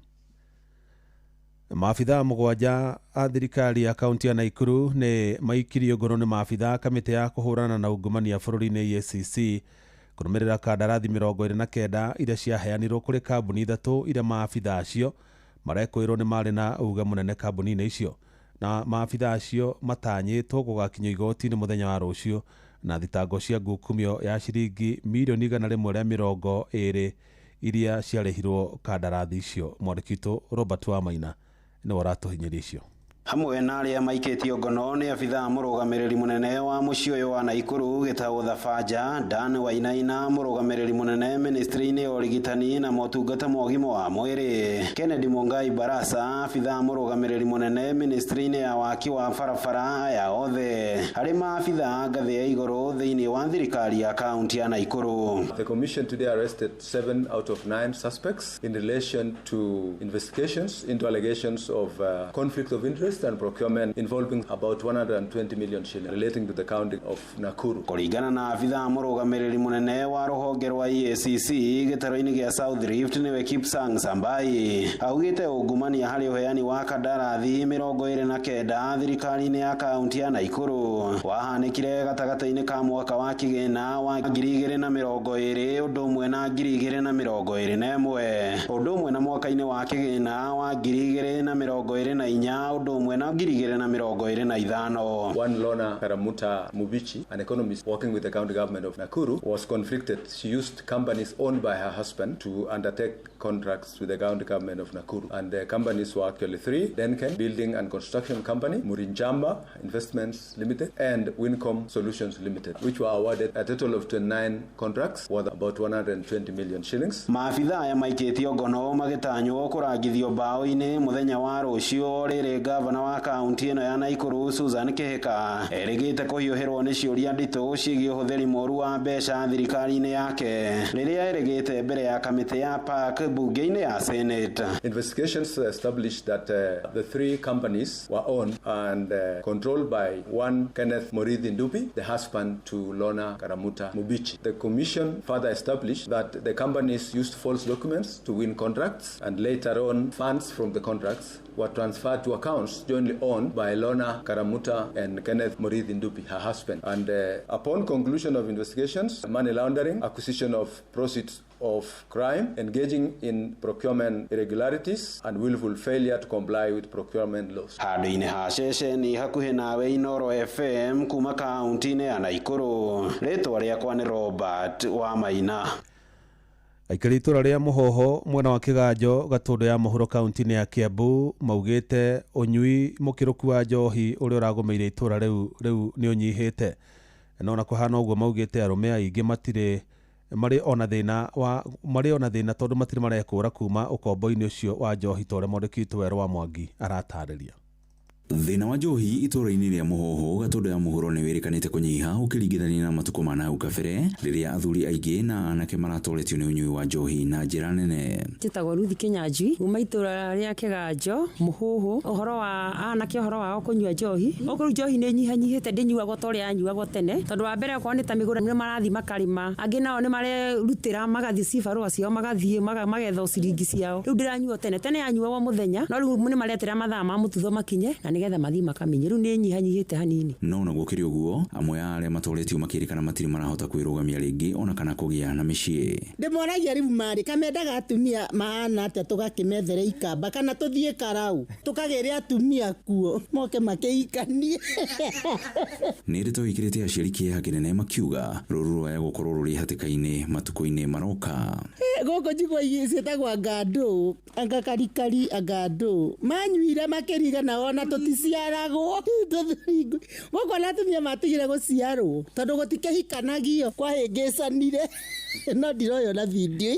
Maabitha mũgwanja a thirikari ya kaunti ya Naikuru nĩ maikirio ngono nĩ maabitha kamĩtĩ ya kũhũrana na ungumania bũrũri-inĩ EACC kũrũmĩrĩra kandarathi 29 iria ciaheanirwo kũrĩ kambuni ithatũ iria maabitha acio marekwĩrwo nĩ marĩ na uga mũnene kambuni-inĩ icio, na maabitha acio matanyĩtwo gũgakinyio igoti-inĩ mũthenya wa rũciũ na thitango cia ngukumio ya ciringi mirioni 120 iria ciarĩhirwo kandarathi icio. Mwandĩki Robert Wamaina nĩ waratuhinyĩria icio. Hamwe na arĩa maikĩtio ngono nĩ abithaa mũrũgamĩrĩri mũnene wa mũciĩ ũyũ wa Naikuru Gĩtaũ Thabaja, Dan Wainaina, mũrũgamĩrĩri mũnene ministry-inĩ ya ũrigitani na motungata ma ũgima wa mwĩrĩ, Kennedy Mungai Barasa, abithaa mũrũgamĩrĩri mũnene ministry-inĩ ya waki wa barabara, aya othe harĩ maabithaa ngathĩ ya igũrũ thĩinĩ wa thirikari ya kaunti ya Naikuru. The commission today arrested 7 out of 9 suspects in relation to investigations into allegations of conflict of interest and procurement involving about 120 million shillings relating to the county of Nakuru. Kũringana na abithaa mũrũgamĩrĩri mũnene wa rũhonge rwa EACC gĩtaro-inĩ gĩa South Rift nĩwe Kipsang Sambai, augĩte ungumania harĩ ũheani wa kandarathi 29 thirikari-inĩ ya kaunti ya Naikuru wahanĩkire gatagatĩ-inĩ ka mwaka wa kĩgĩna wa 2020 ũndũ ũmwe na 2021, ũndũ ũmwe na mwaka-inĩ wa kĩgĩna wa 2024 ũndũ One Lorna Karamuta Mubichi, an economist working with the county government of Nakuru, was convicted. She used companies owned by her husband to undertake contracts with the county government of Nakuru. And the companies were actually 3: Denken Building and Construction Company, Murinjamba Investments Limited, and Wincom Solutions Limited, which were awarded a total of 29 contracts worth about 120 million shillings. Maabitha ya maikĩtio ngono magĩtanywo kũrangithio mbaũ-inĩ mũthenya wa rũciũ rĩrĩ gavana wa kaunti ĩno ya Naikuru Susan Kihika erĩgĩte kũhiũhĩrwo nĩ ciũria nditũ ciĩgiĩ ũhũthĩri mũru wa mbeca thirikari-inĩ yake rĩrĩa erĩgĩte mbere ya kamĩtĩ ya PAC bunge-inĩ ya Senate. Investigations established that the 3 companies were owned and controlled by one Kenneth Morithi Ndupi, the husband to Lorna Karamuta Mubichi. The commission further established that the companies used false documents to win contracts, and later on funds from the contracts were transferred to accounts jointly owned by Lorna Karamuta and Kenneth Morithi Ndupi, her husband. And upon conclusion of investigations, money laundering, acquisition of proceeds of crime, engaging in procurement irregularities, and willful failure to comply with procurement laws. Handũ-inĩ ha ceceni hakuhĩ nawe Inoro FM kuma kaunti-inĩ ya Naikuru, rĩtwa rĩakwa nĩ Robert Wamaina. Aikari itũra rĩa Mũhoho mwena wa Kĩganjo Gatũndũ ya mũhuro kaunti-inĩ ya Kiambu maugĩte ũnyui mũkĩrũku wa njohi ũrĩa ũragũmĩire itũra rĩu nĩ ũnyihĩte, no na kũhana ũguo maugĩte arũme aingĩ marĩ ona thĩna tondũ matirĩ marekũra kuma ũkombo-inĩ ũcio wa njohi ta ũrĩa mwandĩki witũ Werũ wa Mwangi aratarĩria. Thĩna wa njohi itũra-inĩ rĩa Mũhoho Gatũndũ ya mũhuro nĩ wĩrĩkanĩte kũnyiha ũkĩringithania na matukũ ma nahau kabere rĩrĩa athuri aingĩ na anake maratoretio nĩ ũnyui wa njohi na njĩra nene. Njĩtagwo Ruthi Kĩnyanjui uma itũra rĩa Kĩganjo Mũhoho. Ũhoro wa anake ũhoro wao kũnyua njohi, ũkũrũ njohi nĩ nyihanyihĩte ndĩnyuagwo ta ũrĩa yanyuagwo tene, tondũ wa mbere okorwo nĩ ta mĩgũra nĩ marathi makarĩma, angĩ nao nĩ marerutĩra magathiĩ cibarũa ciao magathiĩ magetha ciringi ciao. Rĩu ndĩranyuo tene yanyuagwo mũthenya, no rĩu nĩ maretĩra mathaa ma mũtutho makinye na nĩgetha mathi makamenye. Rĩu nĩ nyihanyihĩte hanini. No na gũkĩrĩ ũguo, amwe a arĩa matoretio makĩrĩkana matirĩ marahota kwĩrũgamia rĩngĩ ona kana kũgĩa na mĩciĩ. Ndĩmoragia rĩu marĩ kamendaga atumia mahana atĩa tũgakĩmethere ikamba kana tũthiĩ karau tũkagĩre atumia kuo moke makĩikanie. Nĩ ndeto ĩkĩrĩte aciari kĩeha kĩnene makiuga rũrũ rwaya gũkorwo rũrĩ hatĩka-inĩ matukũ-inĩ maroka. Gũkũ njigua ciĩtagwo ngandũ, angakarikari ngandũ manyuire makĩrigana ona tũti tũticiaragwo tũthuringu gũkũ na atumia matigire gũciarwo tondũ gũtikĩhikanagio kwahĩngĩcanire no ndiroyo na video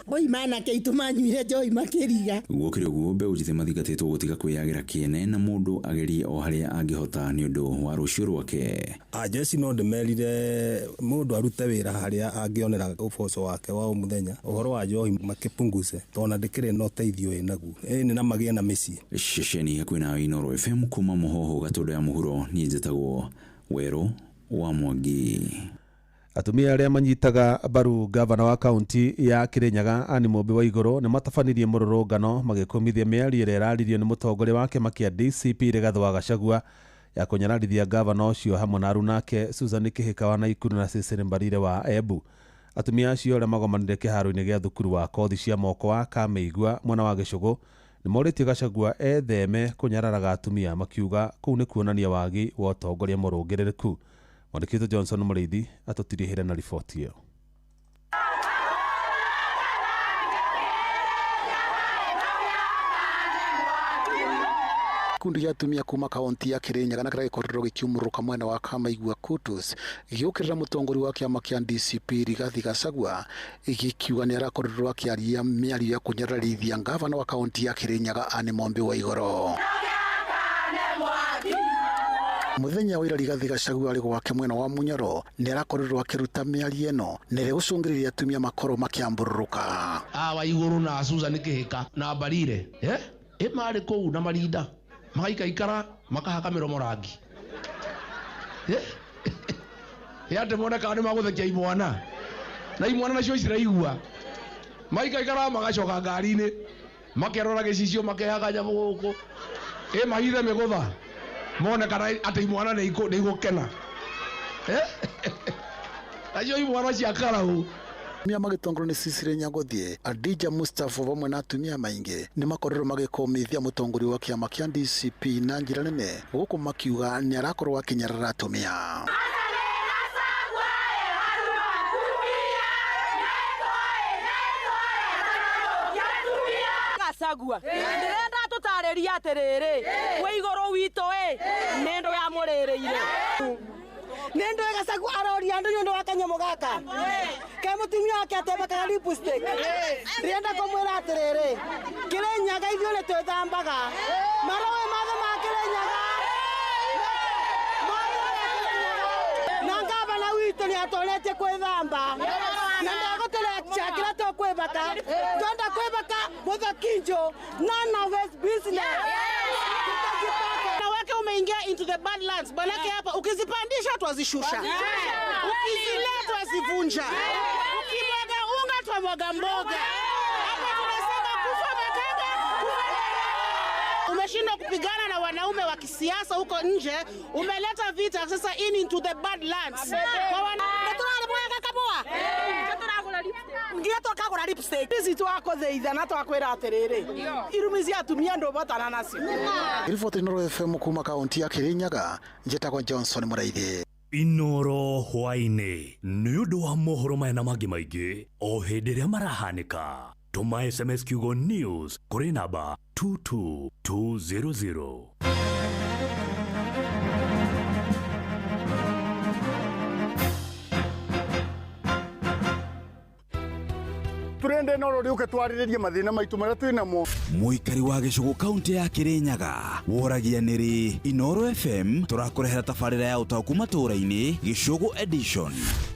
oimana keitu manyuire njohi makĩriga gũkĩrĩ ũguo mbeũ njĩthĩ mathingatĩtwo gũtiga kwĩyagĩra kĩene na mũndũ agerie o harĩa angĩhota nĩ ũndũ wa rũciũ rwake. Jesi no ndĩmerire mũndũ arute wĩra harĩa angĩonera ũboco wake wa mũthenya ũhoro wa njohi makĩpunguse tondũ ndĩkĩrĩ na ũteithio wĩnaguo nĩ na magĩe na mĩciĩ. Ceceni hakuhĩ nayo Inooro FM kuma Mũhoho Gatũndũ ya mũhuro niĩ njĩtagwo Werũ wa Mwangi. Atumia arĩa manyitaga mbaru gavana wa kaunti ya Kirinyaga Anne Mũmbi wa Igũrũ nĩ matabanirie mũrũrũngano magĩkũmithia mĩario ĩrĩa ĩraririo nĩ mũtongoria wa kĩama kĩa DCP Rigathĩ wa Gachagua ya kũnyararithia gavana ũcio hamwe na aruna ake Susan Kĩhĩka wa Naikuru na Cecily Mbarire wa Embu. Atumia acio arĩa magomanire kĩharo-inĩ gĩa thukuru wa kothi cia moko wa Kamĩigua mwena wa Gĩcũgũ nĩ morĩtie Gachagua etheme kũnyararaga atumia makiuga kũu nĩ kuonania wagi wa ũtongoria mũrũngĩrĩrĩku. Mwandĩki Johnson Mũrĩithi atũtirihĩre na riboti ĩyo. Kundi ya atumia kuma kaunti ya Kirinyaga na gĩkorero gĩkiumũrũka mwena wa Kamĩigua Kutus gĩgĩũkĩrĩra mũtongoria wa kĩama kĩa DCP Rigathĩ Gachagua gĩkiuga nĩ arakorirwo akĩaria mĩario ya kũnyararithia gavana wa kaunti ya Kirinyaga Anne Mũmbi wa Igũrũ. Muthenya wa ira Rigathĩ Gachagua arĩ gwake mwena wa Munyoro nĩ arakorirwo akĩruta mĩario ĩno nĩrĩ gũcũngĩrĩria atumia makorwo makĩambũrũrũka. Wa Igũrũ na Susan Kĩhĩka na Mbarire marĩ kũu na Marinda magaikaikara makahaka mĩromo rangi ate moneka nĩ magũthekia imwana na imwana nacio ciraigua magaikaikara magacoka ngari-inĩ makerora gĩcicio makehaga nyamũ gũkũ mahithe mĩgũtha monekana atĩ imwana nĩ igũkena nacio imwana cia Karaũ. Atumia magĩtongorio nĩ Cecily Nyagothie, Adija Mustafa vamwe na atumia maingĩ nĩ makorirwo magĩkũmithia mũtongoria wa kĩama kĩa DCP na njĩra nene gũkũ makiuga nĩ arakorwo akĩnyarara atumia. Gachagua ndĩrenda tũtarĩria atĩrĩrĩ wĩ Igũrũ witũ nĩ ndũ ya mũrĩrĩire nendo Gachagua aroria andu nyondo wa kanyamo gaka ke mutumia wake atebaka lipstick rienda kumwira atiriri Kirinyaga ithuĩ twithambaga marowe mathe ma Kirinyaga na gavana witũ nĩ atoretie kwithamba na ndagoterekia kila tũkwĩbaka twenda kwĩbaka muthakinjo none of his business. Umeingia into the badlands balake hapa ukizipandisha twazishusha ukizileta twazivunja ukimwaga unga twamwaga mboga hapa tunasema kufa makanga umeshindwa kupigana na wanaume wa kisiasa huko nje umeleta vita sasa into the badlands kwa ngieto kagura lipstick hizi twako theitha na twakwira atiriri irumizia atumia ndo botana nacio. Riboti Inooro FM kuma kaunti ya Kirinyaga njĩtagwo Johnson Mũrĩithi. Inooro hwainĩ nĩ ũndũ wa mohoro maya na mangĩ maingĩ o hĩndĩ ĩrĩa marahanĩka tũma SMS kiugo news kũrĩ namba 22200. turende Inooro riuke twarĩrĩrie mathĩna maitũ marĩa twĩnamo. Mũikari wa Gĩcũgũ kaunti ya Kirinyaga woragia nĩrĩ Inooro FM tũrakũrehera tabarĩra ya ũtaũku matũũra-inĩ Gĩcũgũ edition.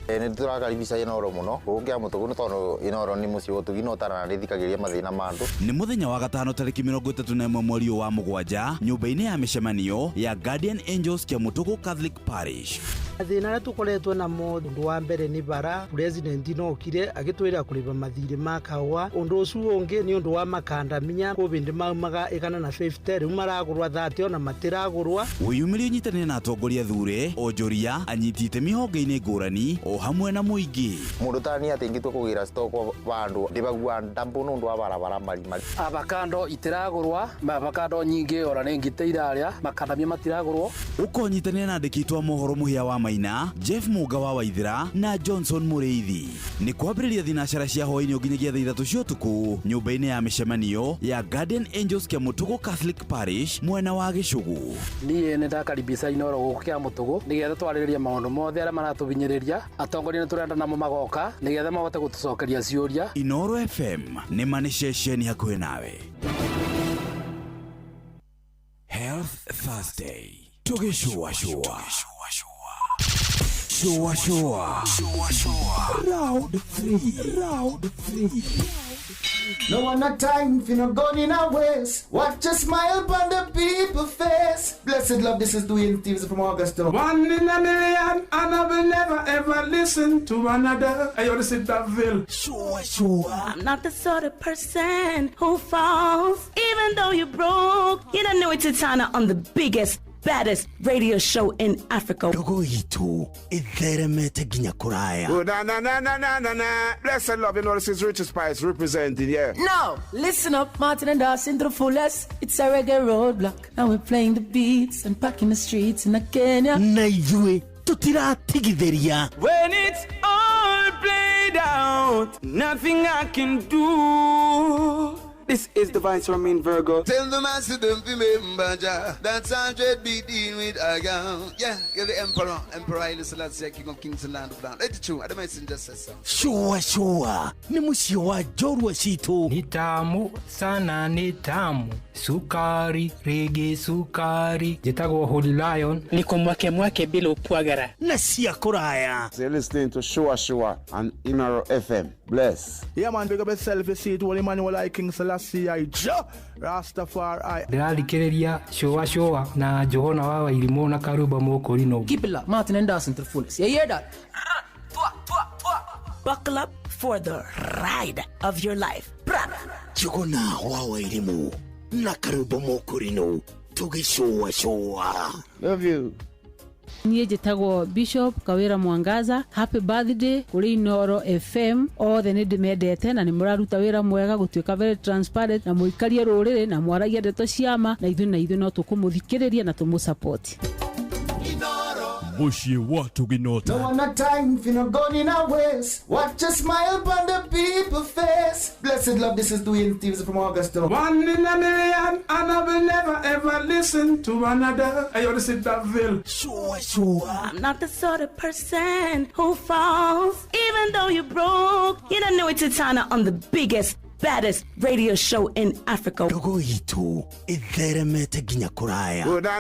Nĩ tũrakaribisha Inooro mũno gũkĩa mũtugo nĩ tondũ Inooro nĩ mũciĩ gũtugina ũtarana rĩthikagĩria mathĩna ma andũ. Nĩ mũthenya wa gatano tarĩki 31 mweri wa mũgwanja nyũmba-inĩ ya mĩcemanio ya Guardian Angels kĩa Mũtugo Catholic Parish. Thĩna rĩa tũkoretwo namo ũndũ wa mbere nĩ bara president no okire agĩtwĩra kũrĩba mathirĩ ma kawa ũndũ ũcio ũngĩ nĩ ũndũ wa makandamia kũbĩndĩ maumaga 150 rĩu maragũrwa 30 na matiragũrwa. Wĩyumĩrie ũnyitanĩre na atongoria thure onjoria anyiti itemi honge-inĩ ngũrani o hamwe na muingi. Mundu tani atingitwe kugira stock bandu ndibagua ndambu nundu wa barabara mari avakando itiragurwa avakando nyingi ora ningite iraria makandamia matiragurwo. Ukonyitania na ndikitwa mohoro muhia wa Maina, Jeff Muga wa Waithira na Johnson Mureithi. Ni kwambiriria thinashara cia hoini nginyagia thaa 3 cia utuku nyumba-ini ya mishemanio ya Guardian Angels kia Mutugu Catholic Parish mwena wa Gicugu. Niĩ nĩ ndakaribisa Inoro gũkũ kĩa Mutugu nigetha twarĩrĩria maũndũ mothe arĩa maratũhinyĩrĩria atongoria nĩ tũrenda namo magoka nigetha mahote gũtũcokeria ciũria. Inoro FM nĩ mani ceceni hakuhĩ nawe. Health Thursday. Tugishua shua. Shua shua. Round 3. No one a time for no gun in our waist. Watch a smile upon the people face. Blessed love, this is Dwayne Stevens from Augusta. 1 in a million, and I will never ever listen to another. I ought to that Ville. Sure. I'm not the sort of person who falls, even though you're broke. You don't know it's Tana on the biggest, baddest radio show in Africa. Dogo itu itheremete ginya kuraya. Oh, na. Blessed love, you know this is Richard Spice representing, yeah. No, listen up, Martin and Dawson to the fullest. It's a reggae roadblock. Now we're playing the beats and packing the streets in Kenya. Na ijue tutira tigitheria. When it's all played out, nothing I can do. This is the Vice Ramin Virgo. Tell the master don't remember that's 100 BD with a gown. Yeah, you're the Emperor Haile Selassie, King of Kings and Land of Land. It's true, I don't messenger says so. Sure. Ni musio wa jorwa situ. Ni tamu sana, ni tamu. Sukari, reggae sukari. Jitagwo Holy Lion. Niko mwake bila upwagara. Na siya kuraya. You're listening to Shua on Inaro FM. Bless. Yeah, man, big up yourself, you see it. Holy Emmanuel I King Selassie I Rastafari. Ndĩrarikĩrĩria Shua na Johona wa Wairimu na Karuba Mokorino. Keep it locked, Martin and Dawson to the fullest. You hear that? Buckle up for the ride of your life. Johona wa Wairimu na Karuba Mokorino. Tugishua. Love you. Niĩ njĩtagwo Bishop Kawira Mwangaza. Happy birthday kuri Inoro FM. Othe nĩ ndĩmendete na nĩ mũraruta wĩra mwega gũtuĩka very transparent na mũikarie rũrĩrĩ na mwaragia ndeto ciama na ithuĩ no tũkũmũthikĩrĩria na tũmũsupport. Mushie watu ginota. No one a time for no gun in our waist. Watch a smile upon the people face. Blessed love, this is Dwayne Stevens from Augusta. 1 in a million, and I will never ever listen to another. I ought to that Ville. Sure. I'm not the sort of person who falls, even though you're broke. You don't know it's Tana on the biggest, baddest radio show in Africa. Dogo itu itheremete ginya kuraya. Oh, na.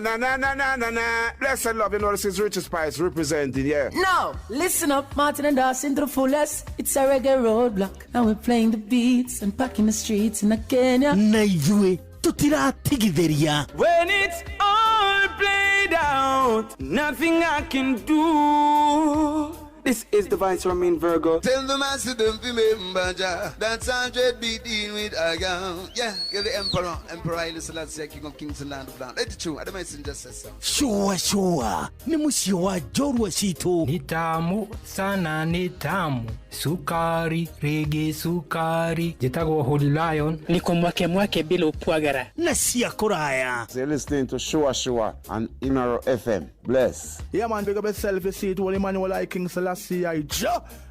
Blessed love, you know this is Richard Spice representing, yeah. No, listen up, Martin and Dawson to the fullest. It's a reggae roadblock. Now we're playing the beats and packing the streets in Kenya. Na ijue tutira tigitheria. When it's all played out, nothing I can do. This is the Vice Ramin Virgo. Tell the master don't remember that's 100 BD with a gown. Yeah, you're the Emperor Haile Selassie, King of Kings and Land of Land. It's true, I don't messenger says so. Sure. Ni musio wa jorwa situ. Ni tamu sana, ni tamu. Sukari, reggae sukari. Jitagwo Holy Lion. Niko mwake bila upwagara. Na siya kuraya. You're listening to Shua on Inaro FM. Bless. Yeah, man, big up yourself, you see it. Holy Emmanuel I King Selassie I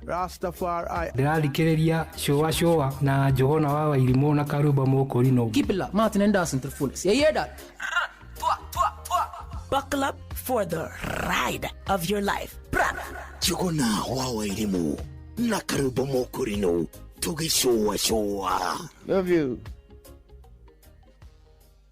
Rastafari. Ndĩrarikĩrĩria Shua na Johona wa Wairimu na Karuba Mokorino. Keep it locked, Martin and Dawson to the fullest. You hear that? Buckle up for the ride of your life. Johona wa Wairimu na Karuba Mokorino. Tugishua. Love you.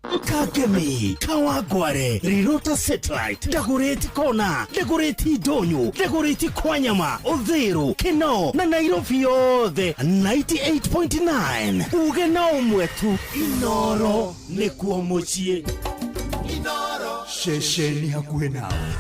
Kagemi, Kawagware, Rirota Satellite, Dagoretti Kona, Dagoretti Donyo, Dagoretti Kwanyama, Odhero, Keno, na Nairobi yothe 98.9. Uge na umwetu Inoro nekuomochie. Inoro shesheni hakuhe nawe.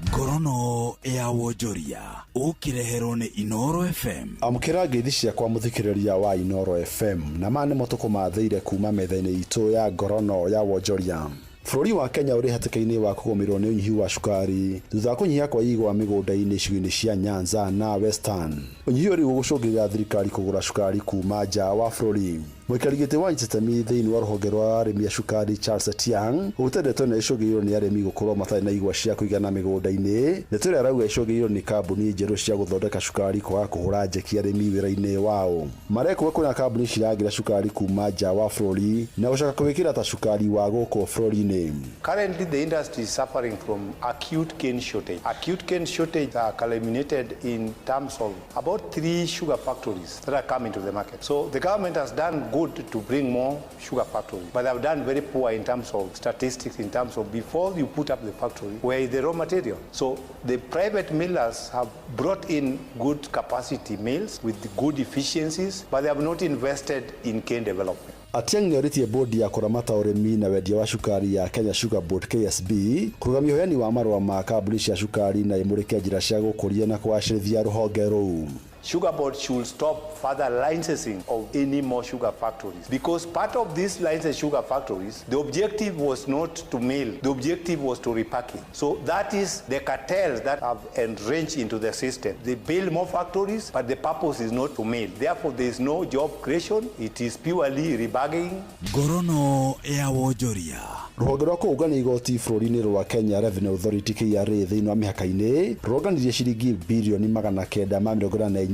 Ngorono ya wonjoria ukireherwo ni Inoro FM. Amukira ngeithi ciakwa muthikiriria wa Inoro FM na mane motoko matheire kuma metha-ini itu ya ngorono ya wonjoria. Bũrũri wa Kenya ũrĩ hatĩka-inĩ wa kũgũmĩrwo nĩ ũnyihu wa cukari thutha wa kũnyiha kwa igwa mĩgũnda-inĩ icigo-inĩ cia Nyanza na Western. Ũnyihu ũrĩ gũcũngĩrĩra thirikari kũgũra cukari kuma nja wa bũrũri. Mũikarĩri gĩtĩ wa Itemi thĩinĩ wa rũhonge rwa arĩmi a cukari Charles Atiang gũtendetwo nĩ icũngĩrĩirwo nĩ arĩmi gũkorwo matarĩ na igwa cia kũigana mĩgũnda-inĩ. Ndeto ĩrĩa arauga icũngĩrĩirwo nĩ kambuni njerũ cia gũthondeka cukari kwaga kũhũra njeki arĩmi wĩra-inĩ wao. Marekuga kwĩna kambuni ciragĩra cukari kuma nja wa bũrũri na gũcoka kwĩkĩra ta cukari wa gũkũ bũrũri-inĩ. Currently the industry is suffering from acute cane shortage. Acute cane shortage are culminated in terms of about 3 sugar factories that are coming to the market. So the government has done good to bring more sugar factories, but they have done very poor in terms of statistics, in terms of before you put up the factory, where is the raw material? So the private millers have brought in good capacity mills with good efficiencies, but they have not invested in cane development. Atiang nĩoritie bodi ya kũramata ũrĩmi na wendia wa cukari ya Kenya Sugar Board KSB kũrũgamia ũheani wa marũa ma kambuni cia cukari na imũrĩke njĩra cia gũkũria na kũgacĩrithia rũhonge rũu. Sugar Board should stop further licensing of any more sugar factories, because part of these licensed sugar factories, the objective was not to mill, the objective was to repackage. So that is the cartels that have entrenched into the system. They build more factories, but the purpose is not to mill. Therefore, there is no job creation. It is purely rebagging. Gorono ya wonjoria. Rũhonge rwa kũũngania igoti bũrũri-inĩ rwa Kenya Revenue Authority KRA thĩinĩ wa mĩhaka-inĩ rũrũganirie ciringi bilioni 988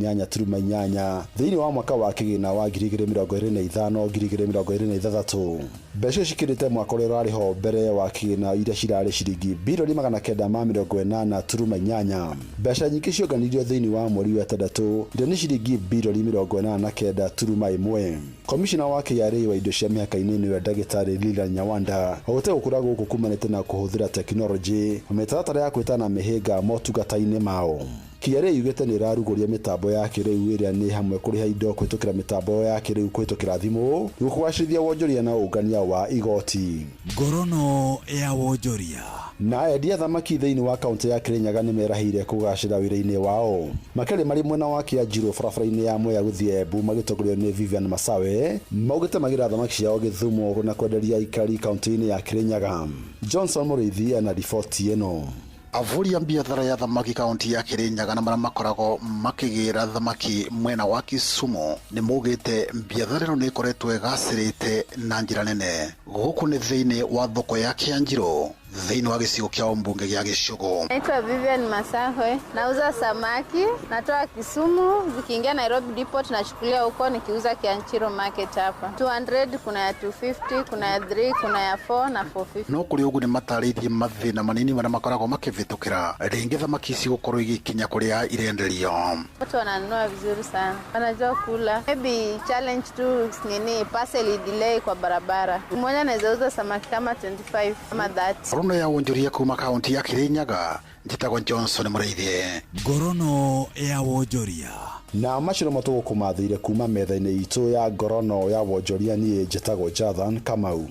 thĩinĩ wa mwaka wa kĩgĩna wa 2025-2026. Mbeca cikĩrĩte mwaka ũrĩa ũrarĩho mbere wa kĩgĩna iria cirarĩ ciringi bilioni 988. Mbeca nyingĩ cionganirio thĩinĩ wa mweri wa 6 iria nĩ ciringi bilioni 89.1. Komishina wa KRA wa indo cia mĩhaka-inĩ nĩwe Ndagĩtarĩ Lila Nyawanda gũte gũkũra gũkũ kumanĩte na kũhũthĩra tekinoronjĩ mĩtaratara ya kwĩtana mĩhĩnga motungata-inĩ mao. KRA yugĩte nĩ ĩrarugũria mĩtambo ya kĩrĩu ĩrĩa nĩ hamwe kũrĩha indo kũhĩtũkĩra mĩtambo ya kĩrĩu kũhĩtũkĩra thimũ nĩguo kũgacĩrithia wonjoria na ũngania wa igoti. Ngorono ya wonjoria. Na endia thamaki thĩinĩ wa kaunti ya Kirinyaga nĩ merahĩire kũgacĩra wĩra-inĩ wao. Makĩrĩ marĩ mwena wa Kĩanjĩrũ barabara-inĩ ya Mwea gũthiĩ Embu magĩtongorio nĩ Vivian Masawe maugĩte magĩra thamaki ciao Gĩthumo na kwenderia aikari kaunti-inĩ ya Kirinyaga. Johnson Mũrĩithi ana riboti ĩno. Avuri ya biathara ya thamaki kaunti ya Kirinyaga na marĩa makoragwo makĩgĩra thamaki mwena wa Kisumu nĩ maugĩte biathara ĩno nĩ ĩkoretwo ĩgacĩrĩte na njĩra nene. Gũkũ nĩ thĩinĩ wa thoko ya Kĩanjĩrũ thĩinĩ wa gĩcigo kĩa mbunge gĩa Gĩcũgũ. Naitwa Vivian Masawe, nauza samaki, natoa Kisumu, zikiingia Nairobi depot nachukulia huko nikiuza Kĩanjĩrũ market hapa. 200, kuna ya 250, kuna ya 3, kuna ya 4 na 450. No kũrĩ ũguo nĩ matarĩirie mathĩna manini marĩa makoragwo makĩvĩtũkĩra rĩngĩ thamaki ici gũkorwo igĩkinya kũrĩa irenderio. Watu wananunua vizuri sana, wanajua kula. Maybe challenge tu nini parcel delay kwa barabara. Mmoja anaweza uza samaki kama 25 ama 30. Gorono ya wonjoria kuma kaunti ya Kirinyaga njĩtagwo Johnson Mũrĩithi. Ngorono ya wonjoria. Na maciro matũgũ kũmathĩire kuma metha-inĩ itũ ya ngorono ya wonjoria niĩ njĩtagwo Jathan Kamau.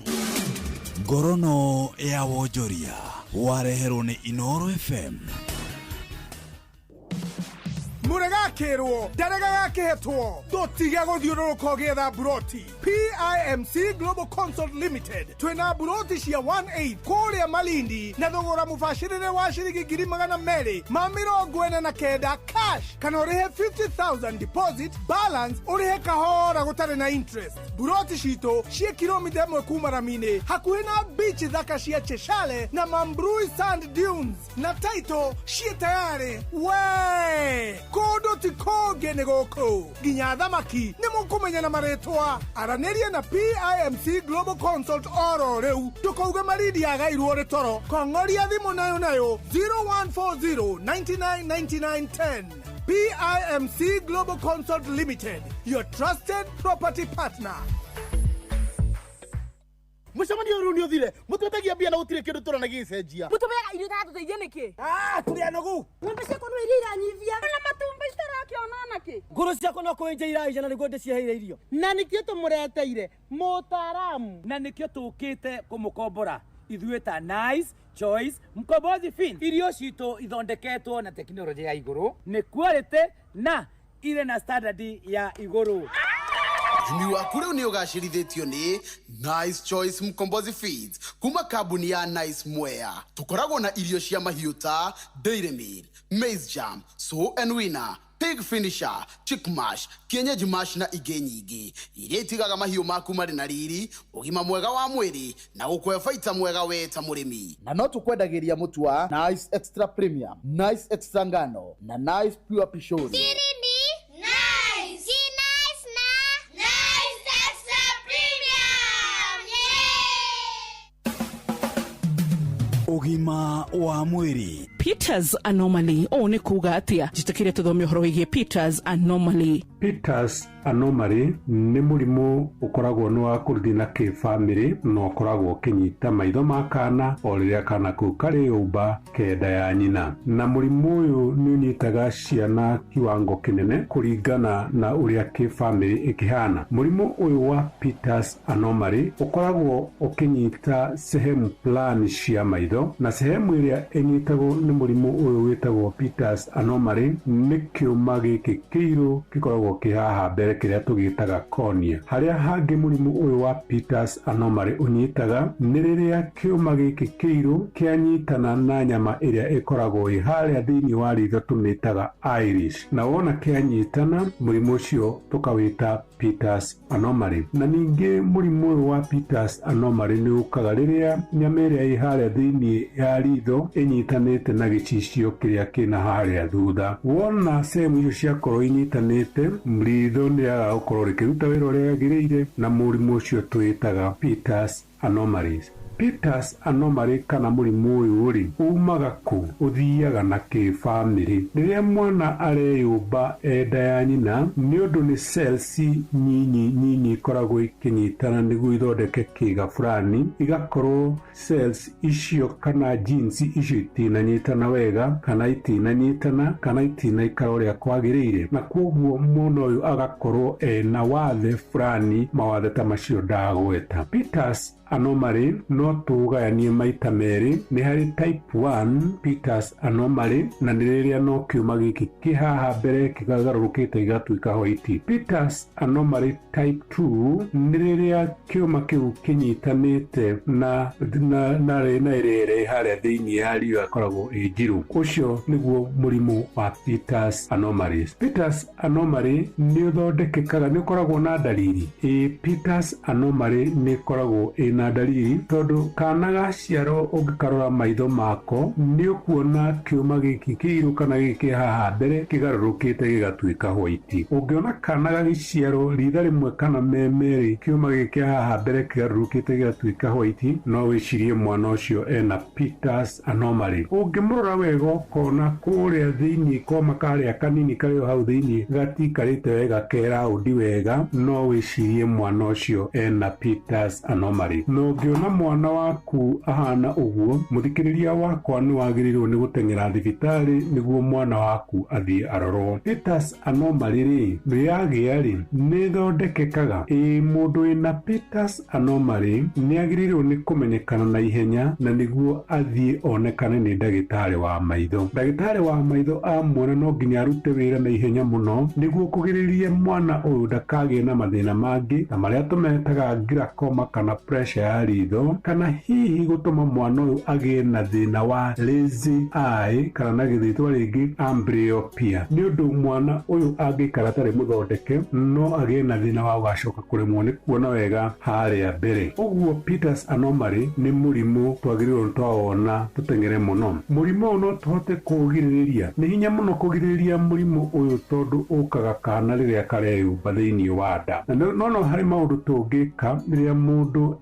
Ngorono ya wonjoria wareherwo nĩ Inooro FM. Muragakirwo ndaragakĩhetwo tũtige gũthiũrũrũka ũgĩetha buroti. PIMC Global Consult Limited twĩna buroti cia 1/8 kũrĩa Malindi na thogora mũbacĩrĩre wa ciringi 249 cash kana ũrĩhe 50,000 deposit balance ũrĩhe kahora gũtarĩ na interest. Buroti citũ cia kilomita 1 kuma Ramini hakuhĩ na beach thaka cia Cheshire na Mambrui Sand Dunes na title cia tayari we kodo ti koge nĩ gũkũ nginya thamaki nĩ mũkũmenya na marĩtwa aranĩria na PIMC Global Consult oro rĩu ndũkauge Malindi agairwo nĩ toro kong'oria thimũ nayo 0140 999910. PIMC Global Consult Limited, your trusted property partner. Mũcemanio rũu nĩ ũthire mũtwetagia mbia na gũtirĩ kĩndũ tũranagia icenjia mũtũmega irio tatũteithie nĩkĩ tũrĩ anogu ng'ombe ciakwa no iria iranyivia na matumbĩ citarakĩona nakĩ ngũrũ ciakwa no kwenja iraija na nĩguo ndĩcieheire irio na nĩkĩo tũmũreteire mũtaaramu na nĩkĩo tũkĩte kũmũkombora ithuĩ ta Nice Choice Mkombozi Fin. Irio citũ ithondeketwo na tekinoronjĩ ya igũrũ nĩ quality na ile na standard ya igũrũ. Mũrĩmi waku rĩu nĩ ũgacĩrithĩtio nĩ Nice Choice Mkombozi Feeds kuma kambuni ya Nice Mwea. Tũkoragwo na irio cia mahiũ ta Dairy Meal, Maize Jam, So and Winner, Pig Finisher, Chick Mash, Kienyeji Mash na ingĩ nyingĩ iria itigaga mahiũ maku marĩ na riri, ũgima mwega wa mwĩrĩ na gũkũhe baita mwega we ta mũrĩmi. Na no tũkwendagĩria mũtu wa Nice Extra Premium, Nice Extra Ngano na Nice Pure Pishori. Ugima wa mwiri. Peters Anomaly. One kuga atia. Jitakire tuthome uhoro wĩgiĩ Peters Anomaly. Peters Anomaly nĩ mũrimũ ũkoragwo nĩ wa kũrithina kĩ-family na ũkoragwo ũkĩnyita maitho ma kana o rĩrĩa kana kũu karĩ ũmba kenda ya nyina. Na mũrimũ ũyũ nĩ ũnyitaga ciana kiwango kĩnene kũringana na ũrĩa kĩ-family ĩkĩhana. Mũrimũ ũyũ wa Peters Anomaly ũkoragwo ũkĩnyita sehemu fulani cia maitho, na sehemu ĩrĩa ĩnyitagwo nĩ mũrimũ ũyũ wĩtagwo Peters Anomaly nĩ kĩũma gĩkĩ kĩirũ gĩkoragwo kĩhaha mbere kĩrĩa tũgĩtaga cornea. Harĩa hangĩ mũrimũ ũyũ wa Peters Anomaly ũnyitaga nĩ rĩrĩa kĩũma gĩkĩ kĩirũ kĩanyitana na nyama ĩrĩa ĩkoragwo harĩa thĩinĩ wa ritho tũmĩtaga iris, na wona kĩanyitana mũrimũ ũcio tũkawĩta Peters Anomaly. Na ningĩ mũrimũ ũyũ wa Peters Anomaly nĩ ũkaga rĩrĩa nyama ĩrĩa ĩ harĩa thĩinĩ ya ritho ĩnyitanĩte na gĩcicio kĩrĩa kĩna harĩa thutha. Wona sehemu icio ciakorwo inyitanĩte, ritho nĩrĩaga gũkorwo rĩkĩruta wĩra ũrĩa wagĩrĩire na mũrimũ ũcio twĩtaga Peters Anomaly. Peters Anomaly kana mũrimũ ũyũ rĩ umaga kũ? Ũthiaga na kĩ-family. Rĩrĩa mwana areyũmba enda ya nyina nĩ ũndũ nĩ cells nyinyi ikoragwo ikĩnyitana nĩguo ithondeke kĩga fulani, igakorwo cells icio kana genes icio itinanyitana wega kana itinanyitana kana itinaikara ũrĩa kwagĩrĩire, na kwoguo mwana ũyũ agakorwo ena wathe fulani, mawathe ta macio ndagweta. Peters Anomaly no tũgayanie maita merĩ. Nĩ harĩ type 1 Peters Anomaly na nĩ rĩrĩa no kĩũma gĩkĩ kĩhaha mbere kĩgarũrũkĩte gĩgatuĩka white. Peters Anomaly type 2 nĩ rĩrĩa kĩũma kĩu kĩnyitanĩte na ĩrĩa harĩa thĩinĩ ya rio akoragwo ĩ njirũ. Ũcio nĩguo mũrimũ wa Peters Anomaly. Peters Anomaly nĩ ũthondekekaga, nĩ ũkoragwo na dalili. Peters Anomaly nĩ ũkoragwo na dalili tondũ kana gaciaro ũngĩkarora maitho mako nĩ ũkuona kĩũma gĩkĩ kĩirũ kana gĩkĩ haha mbere kĩgarũrũkĩte gĩgatuĩka white. Ũngĩona kana gagĩciaro ritha rĩmwe kana merĩ kĩũma gĩkĩ haha mbere kĩgarũrũkĩte gĩgatuĩka white, no wĩcirie mwana ũcio ena Peters Anomaly. Ũngĩmũrora wega ũkona kũrĩa thĩinĩ koma karĩa kanini karĩ hau thĩinĩ gatikarĩte wega keraundi wega, no wĩcirie mwana ũcio ena Peters Anomaly. No ũngĩona mwana waku ahana ũguo, mũthikĩrĩria wakwa nĩ wagĩrĩirwo nĩ gũteng'era thibitarĩ nĩguo mwana waku athiĩ arorwo. Peters Anomaly rĩ rĩagĩa rĩ nĩ thondekekaga. Mũndũ wĩna Peters Anomaly nĩ agĩrĩirwo nĩ kũmenyekana na ihenya na nĩguo athiĩ onekane nĩ ndagĩtarĩ wa maitho. Ndagĩtarĩ wa maitho amwona no nginya arute wĩra na ihenya mũno nĩguo kũgirĩrĩria mwana ũyũ ndakagĩe na mathĩna mangĩ ta marĩa tũmetaga glaucoma kana pressure ya ritho, kana hihi gũtũma mwana ũyũ agĩe na thĩna wa lazy eye kana na gĩthĩtwa rĩngĩ amblyopia. Nĩ ũndũ mwana ũyũ angĩikara atarĩ mũthondeke no agĩe na thĩna wa gũgacoka kũremwo nĩ kuona wega harĩa mbere. Ũguo Peters Anomaly nĩ mũrimũ twagĩrĩirwo nĩ twawona tũteng'ere mũno. Mũrimũ ũyũ no tũhote kũũgirĩrĩria. Nĩ hinya mũno kũgirĩrĩria mũrimũ ũyũ tondũ ũkaga kana rĩrĩa kareyũmba thĩinĩ wa nda. No harĩ maũndũ tũngĩka rĩrĩa mũndũ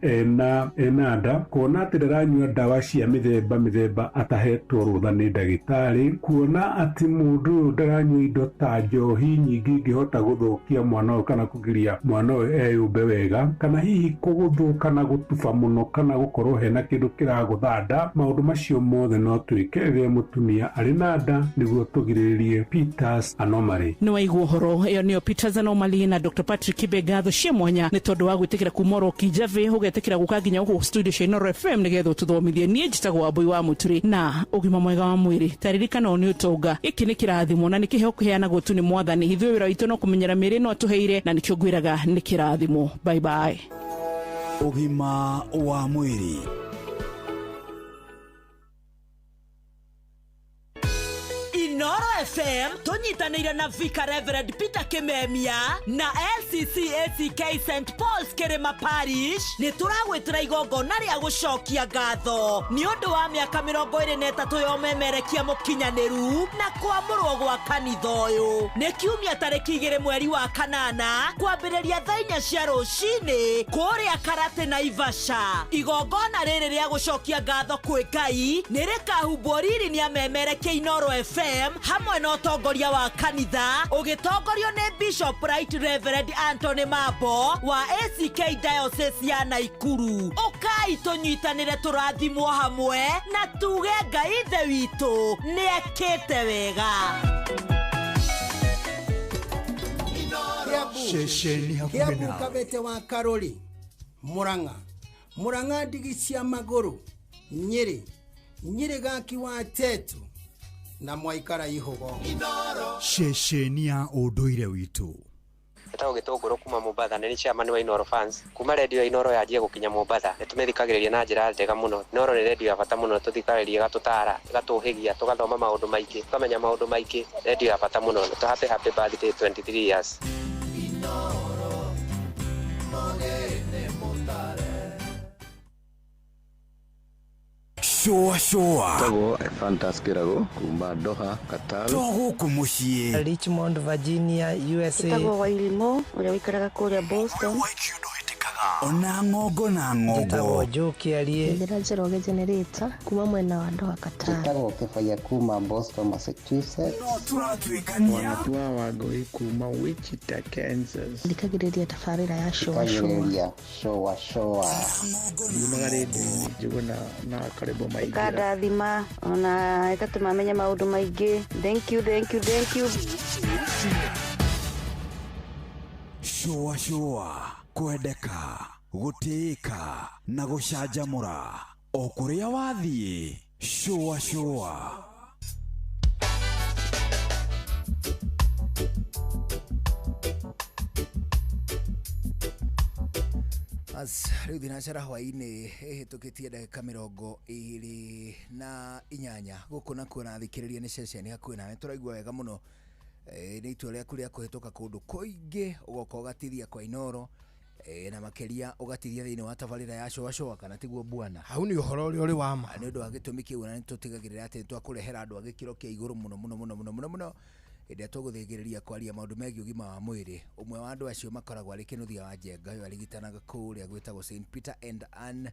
ena nda, kuona atĩ ndaranyua ndawa cia mĩthemba atahetwo rũtha nĩ ndagĩtarĩ, kuona atĩ mũndũ ũyũ ndaranyua indo ta njohi nyingĩ ingĩhota gũthũkia mwana ũyũ kana kũgiria mwana ũyũ eyũmbe wega, kana hihi kũgũthwo kana gũtuba mũno kana gũkorwo hena kĩndũ kĩragũtha nda. Maũndũ macio mothe no twĩke rĩrĩa mũtumia arĩ na nda nĩguo tũgirĩrĩrie Peters Anomaly. Nĩ waigua ũhoro ĩyo nĩyo Peters Anomaly na Dr. Patrick Kibe ngatho cia mwanya nĩ tondũ wa gwĩtĩkĩra kuma oro Kijabe ũgetĩkĩra kwenda guka nginya guku studio cia Inoro FM nigetho tuthomithie nie njitagwo Wambui wa Muturi na ugima mwega wa mwiri taririkana ni utonga iki ni kirathimo na ni kiheo kiheanagwo tu ni mwathani ithuĩ wĩra witũ no kumenyera mĩrĩ no atuheire na nikio ngwiraga ni kirathimo. Bye bye. Ugima wa mwiri. Inoro FM tunyitanĩire na Vicar Reverend Peter Kimemia na LCCACK St Paul's Kirima Parish nĩ turagwĩtĩra igongona rĩa gũcokia ngatho nĩ ũndũ wa mĩaka 23 ya ũmemerekia mũkinyanĩru na kwamũrwo gwa kanitha ũyũ. Nĩ kiumia tarĩki 2 mweri wa kanana kwambĩrĩria thaa 4 cia rũcinĩ kũrĩa Karate na Ivasha. Igongona rĩrĩ rĩa gũcokia ngatho kwĩ Ngai nĩ rĩkahumbwo riri nĩ amemerekia Inoro FM hamwe na ũtongoria wa kanitha ũgĩtongorio nĩ Bishop Right Reverend Anthony Mambo wa ACK Diocese ya Naikuru. Ũkai tũnyitanĩre tũrathimwo hamwe na tuge Ngai ithe witũ nĩ ekĩte wega. Kiambu Kabete wa Karori, Murang'a ndigi cia magũrũ, Nyĩrĩ gaki wa Tetu na Mwaikara Ihogo. Ceceni ya ũndũire witũ. Etagwo Gĩtũngũrũ kuma Mombasa nĩ chairman wa Inoro fans. Kuma radio Inoro yanjie gũkinya Mombasa nĩ tũmĩthikagĩrĩria na njĩra njega mũno. Inoro nĩ radio ya bata mũno, tũthikagĩrĩria gatũtara, gatũhĩgia, tũgathoma maũndũ maingĩ, tũkamenya maũndũ maingĩ. Radio ya bata mũno. Tũ happy birthday 23 years. Inoro Shoa Tago Fantastic Rago kuma Doha Qatar Togo kumushie Richmond Virginia USA Tago Wailimo ule wikaraga kule Boston Ona ngogo na ngogo Tago Joki alie Ndira Jeroge Generator kuma mwena wa Doha Qatar Tago Kefaya kuma Boston Massachusetts No turatwikania Wanatua wagoi kuma Wichita Kansas Ndikagiriria tafarira ya showa Magaridi juguna na karibu maigira Kada dhima ona ekatumamenya maundu maingĩ. Thank you Showa kwendeka gũtĩĩka na gũcanjamũra o kũrĩa wathiĩ. Showa Rĩu thinacara hwainĩ ĩhĩtũkĩtie ndagĩka 28 gũkũ na kuona thikĩrĩria nĩ ceceni hakuhĩ nawe tũraigua wega mũno. Nĩ itua rĩaku rĩa kũhĩtũka kũndũ kũingĩ ũgoka ũgatithia kwa Inoro na makĩria ũgatithia thĩinĩ wa tabarĩra ya showa kana tiguo bwana. Hau nĩ ũhoro ũrĩa ũrĩ wa ma. Nĩ ũndũ wa gĩtũmi kĩu na nĩ tũtigagĩrĩra atĩ twakũrehera andũ a gĩkĩro kĩa igũrũ mũno ĩrĩa tũgũthĩgĩrĩria kwaria maũndũ megiĩ ũgima wa mwĩrĩ. Ũmwe wa andũ acio makoragwo arĩ Kĩnuthia wa Njenga ũyũ arigitanaga kũrĩa gwĩtagwo St Peter and Anne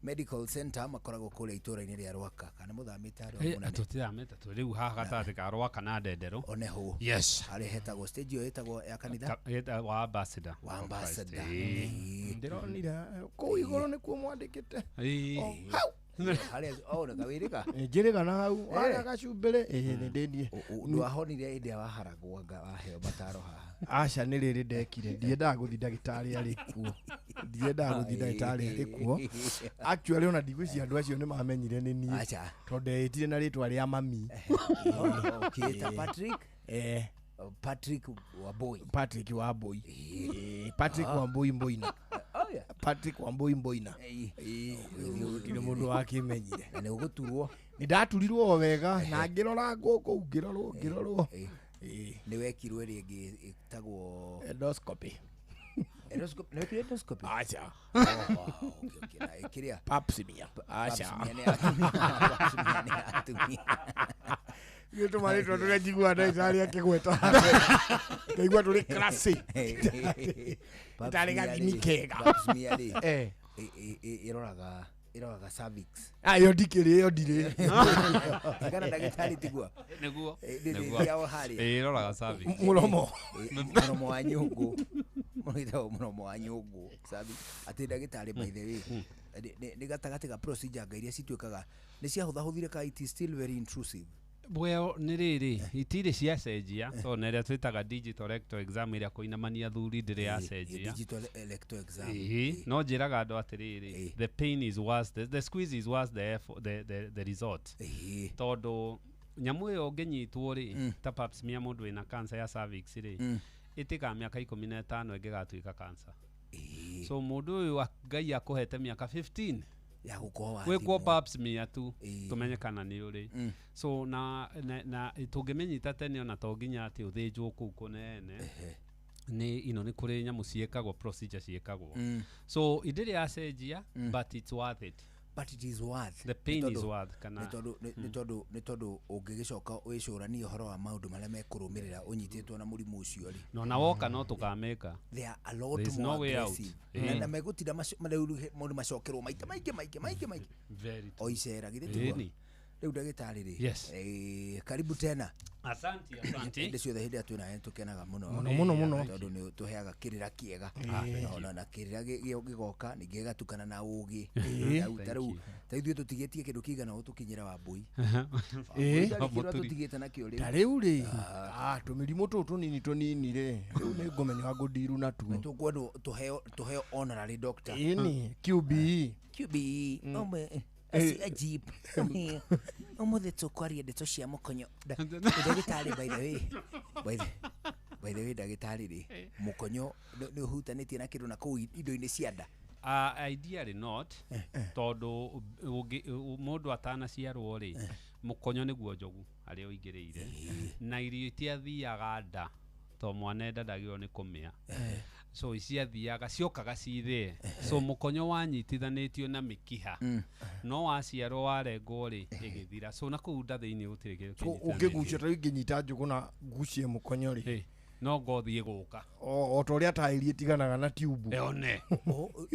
Medical Center, makoragwo kũrĩa itũũra-inĩ rĩa Rwaka kana mũthamĩte harĩa mũnene. Tũtiramĩte tũrĩu haha gatagatĩ ka Rwaka na Ndenderu. Oneho. Yes. Harĩa hetagwo stage ĩyo ĩtagwo ya kanitha. Wa ambassador. Ndĩronire kũu igũrũ nĩkuo mwandĩkĩte. Hau. Harĩa ona kawirika. Njĩrĩga na hau ara gacumbĩrĩ nĩ ndĩndie. Ndwahonire hĩndĩ ya waharagwo anga waheo mataro haha. Aca nĩ rĩrĩ ndekire ndiendaga gũthiĩ ndagĩtarĩ arĩ kuo. Ndiendaga gũthiĩ ndagĩtarĩ arĩ kuo. Actually ona ndigwĩciria andũ acio nĩ mamenyire nĩ niĩ. Tondũ etire na rĩtwa rĩa mami. Okay, ta Patrick. Patrick Wambui. Patrick Wambui. Patrick Wambui Mboina. Patrick Wambui Mboina. Kile mũndũ wakĩmenyire. Na nĩ ũgũturwo. Nĩ ndaturirwo wega na ngĩrora ngũkũ ngĩrorwo. Nĩ wekirwo ĩrĩa ĩngĩ ĩtagwo endoscopy. Endoscopy. Nĩ wekirwo endoscopy. Acha. Okay. Na ĩkĩrĩa pap smear. Acha. Gĩtũ marĩtwa tũrĩa njiguaga ndagĩtarĩ akĩgweta. Ndaigua tũrĩ classy. Ndarĩ gathimi kega. Ĩroraga cervix. Yo ndikĩrĩ. Kana ndagĩtarĩ tigua. Nĩguo. Ĩroraga cervix. Mũromo wa nyũngũ. Mũromo wa nyũngũ. Cervix. Atĩ ndagĩtarĩ by the way. Nĩ gatagatĩ ga procedure iria cituĩkaga nĩ ciahũthahũthire ka it is still very intrusive. Well, nĩ rĩrĩ itirĩ ciacenjia tondũ na ĩrĩa twĩtaga digital electoral exam ĩrĩa kũinamania thuri ndĩrĩ yacenjia. Digital electoral exam. No njĩraga andũ atĩrĩrĩ, the pain is worse, the squeeze is worse the result. Tondũ nyamũ ĩyo ũngĩnyitwo rĩ ta pap smear mũndũ wĩna cancer ya cervix rĩ ĩtĩkaga mĩaka 15 ĩngĩgatuĩka cancer. So mũndũ ũyũ Ngai akũhete mĩaka 15 ya gũkorwo gwĩkwo pap smear tu tũmenyekana nĩ ũrĩ. So na tũngĩmenyita tene ona to nginya atĩ ũthĩnjwo kũu kũnene nĩ kũrĩ nyamũ ciĩkagwo procedure ciĩkagwo. So ndĩrĩ yacenjia but it's worth it. But it is worth. The pain is worth. Nĩ tondũ ũngĩgĩcoka wĩcũranie ũhoro wa maũndũ marĩa mekũrũmĩrĩra ũnyitĩtwo na mũrimũ ũcio rĩ. Na woka no tũkameka. There are a lot more aggressive. Na megũtinda maũndũ macokerwo maingĩ. O icera githĩ rĩu ndagĩtarĩ rĩ. Karibu tena. Asante. Hĩndĩ ciothe hĩndĩ atwĩna tũkenaga mũno tondũ nĩ tũheaga kĩrĩra kĩega na kĩrĩra gĩgoka ningĩ gĩgatukana na ũgĩ. Tarĩu ithuĩ tũtigĩtie kĩndũ kĩigana ũũ tũkinyĩra Wambui. Tũtigĩte nakĩo rĩu. Tarĩu rĩ tũmĩrimũ tũnini rĩ rĩu nĩ ngũmenya ngũndiru na tuo. Tũkwendwo tũheo honorary doctor. Ĩni QBE. Ajib. Ũmũthĩ tũkwaria ndeto cia mũkonyo. Ndagĩtarĩ by the way ndagĩtarĩ rĩ mũkonyo nĩ ũhutanĩtie na kĩndũ na kũu indo-inĩ cia nda. Ideally not tondũ mũndũ atanaciarwo rĩ mũkonyo nĩguo njogu harĩa ũingĩrĩire na irio itiathiaga nda to mwana enda ndagĩrĩirwo nĩ kũmĩa. So iciathiaga ciokaga cithĩe. So mũkonyo wanyitithanĩtio na mĩkiha no waciarwo warengwo rĩ ĩgĩthira. So na kũu nda thĩinĩ gũtirĩ kĩndũ ũngĩgucia ta ingĩnyita njũgũ na ngucie mũkonyo rĩ no ngothi ĩgũka o ta ũrĩa taĩri ĩtiganaga na tiubu.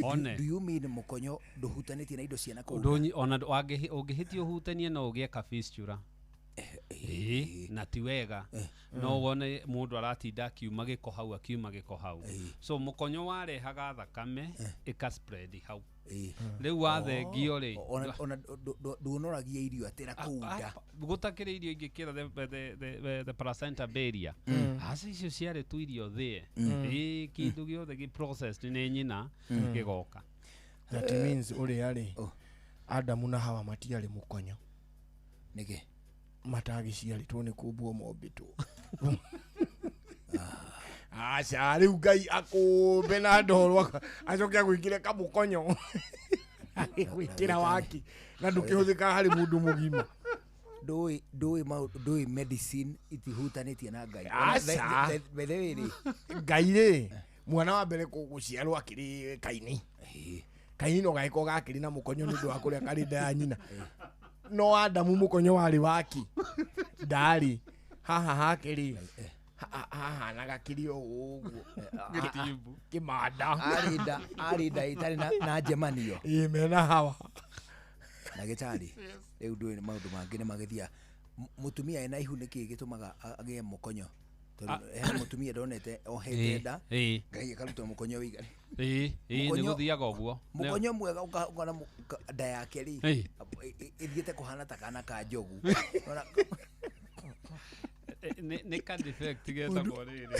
One. Do you mean mũkonyo ndũhutanĩtie na indo cia na kũu? Ona ũngĩhĩtia ũhutanie no ũgĩe ka fistula. Na ti wega no wone mũndũ aratinda akiuma gĩko hau. So mũkonyo warehaga thakame ĩka spread hau. Rĩu wathengio rĩ ona nduonoragia irio atĩra kũu nda gũtakĩrĩ irio ingĩkĩra the placenta barrier. Aca icio ciarĩ tu irio thĩe kĩndũ gĩothe gĩ processed nĩ nyina gĩgoka. That means ũrĩa rĩ Adamu na Hawa matiarĩ mũkonyo nĩkĩ matagĩciarĩtwo nĩ kũmbwo mombĩtwo. Aca rĩu Ngai akũmbe na ndorwa acoke agwĩkĩre kamũkonyo gwĩkĩra waki na ndũkĩhũthĩka harĩ mũndũ mũgima. Ndũĩ medicine itihutanĩtie na Ngai. Ngai rĩ mwana wa mbere gũciarwo akĩrĩ Kaini no gagĩkorwo gakĩrĩ na mũkonyo nĩ ũndũ wa kũrĩa karĩ nda ya nyina. No Adamu mũkonyo warĩ waki ndarĩ haha hakĩrĩ haha na gakĩrĩ o ũguo kĩmanda arĩ nda itarĩ na njemanio mena Hawa. Ndagĩtarĩ rĩu ndũĩ maũndũ mangĩ nĩ magĩthia mũtumia ena ihu nĩkĩ gĩtũmaga agĩe mũkonyo? Tondũ mũtumia ndonete ohete nda Ngai akaruta mũkonyo wĩigane. Nĩ gũthiaga ũguo mũkonyo mwega ũkona nda yake rĩ ĩthiĩte kũhana ta kana ka njogu. Nĩ ka defect getagwo rĩrĩ.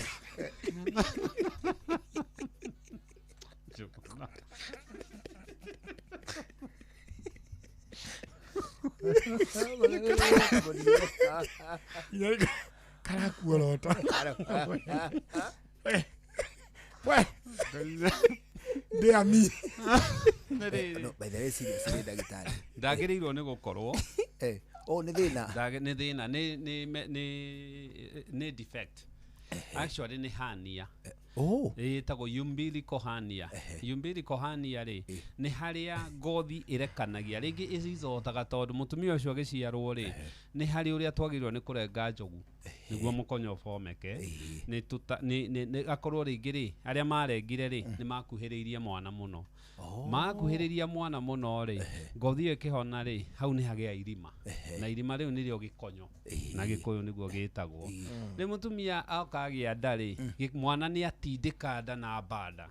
Karakuorota. Deami. By the way seriously ndagĩtarĩ ndagĩrĩirwo nĩ gũkorwo nĩ thĩna nĩ defect. Actually nĩ hernia. Ĩtagwo umbilical hernia. Umbilical hernia rĩ nĩ harĩa ngothi ĩrekanagia rĩngĩ ĩcicotaga tondũ mũtumia ũcio agĩciarwo rĩ nĩ harĩ ũrĩa twagĩrĩirwo nĩ kũrenga njogu nĩguo mũkonyo ũbomeke. Nĩ akorwo rĩngĩ rĩ arĩa marengire rĩ nĩ makuhĩrĩirie mwana mũno. Makuhĩrĩria mwana mũno rĩ ngothi ĩyo ĩkĩhona rĩ hau nĩ hagĩa irima na irima rĩu nĩrĩo gĩkonyo na gĩkũyũ nĩguo gĩtagwo. Rĩ mũtumia akagĩa nda rĩ mwana nĩ atindĩka nda na banda.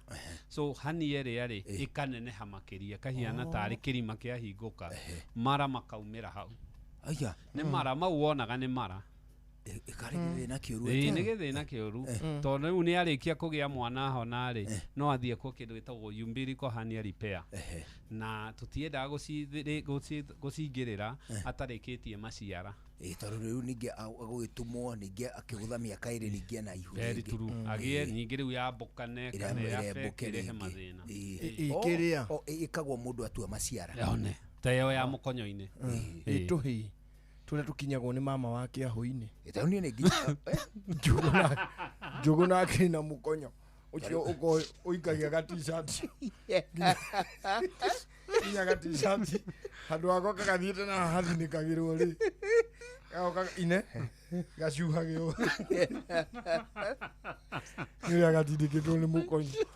So hernia ĩrĩa rĩ ĩkaneneha makĩria kahiana tarĩ kĩrima kĩahingũka mara makaumĩra hau. Aya. Nĩ mara mau wonaga nĩ mara. Ikarĩ gĩthĩna kĩũru. Nĩ gĩthĩna kĩũru. Tondũ rĩu nĩ arĩkia kũgĩa mwana honarĩ, no athiĩ kwa kĩndũ gĩtagwo umbilical hernia repair. Na tũtiendaga gũcingĩrĩra atarĩkĩtie maciara. Tondũ rĩu ningĩ agũgĩtumwo ningĩ akĩgũtha mĩaka ĩrĩ ningĩ na ihu. Very true. Agĩe ningĩ rĩu yambũkane kana yabekĩrehe mathĩna. Ikĩrĩa. Ĩkagwo mũndũ atua maciara. Yone. Ta ĩyo ya mũkonyo-inĩ. Ĩtũhĩ. Tũrĩa tũkinyagwo nĩ mama wake ahũ-inĩ. Ĩtau nĩ nginya Njũgũ nake na mũkonyo. Ũcio ũikagia ga t-shirt. Nginya ga t-shirt. Handũ wako kagathiĩte na hathinĩkagĩrwo rĩ. Gaoka ine. Gacuhagĩrwo. Nĩrĩa gatindĩkĩtwo nĩ mũkonyo.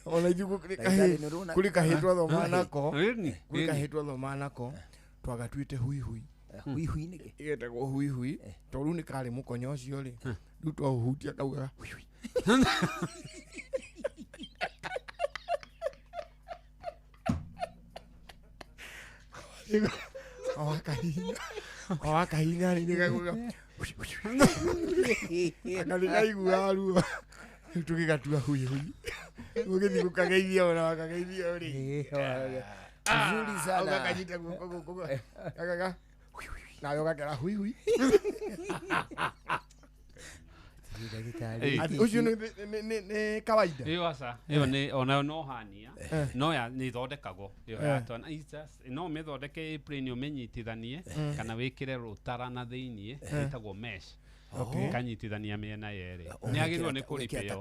Ona ithuĩ kũrĩ kahĩtwo thoma nako. Kũrĩ kahĩtwo thoma nako. Twagatuĩte hui. Hui nĩkĩ? Ĩgetagwo hui. Tondũ nĩ karĩ mũkonyo ũcio rĩ. Rĩu twahutia kaugaga hui. Wakahinya nĩ gaguga. Akalikaigua ruo. Tũgĩgatua hui. Ũgĩthiĩ gũkageithia ona wakageithia rĩ. Nzuri sana. Ukakanyita guko. Kaka. Nayo gakera hui. Ucio nĩ kawaida. Ĩyo aca. Ĩyo nĩ ona no hania. No ya nĩ thondekagwo. Ĩyo ya twana no mĩthondeke plane ũmenyitithanie kana wĩkĩre rũtara na thĩiniĩ ĩtagwo mesh. Kanyitithania mĩena yerĩ. Nĩ agĩrĩirwo nĩ kũrĩpĩyo.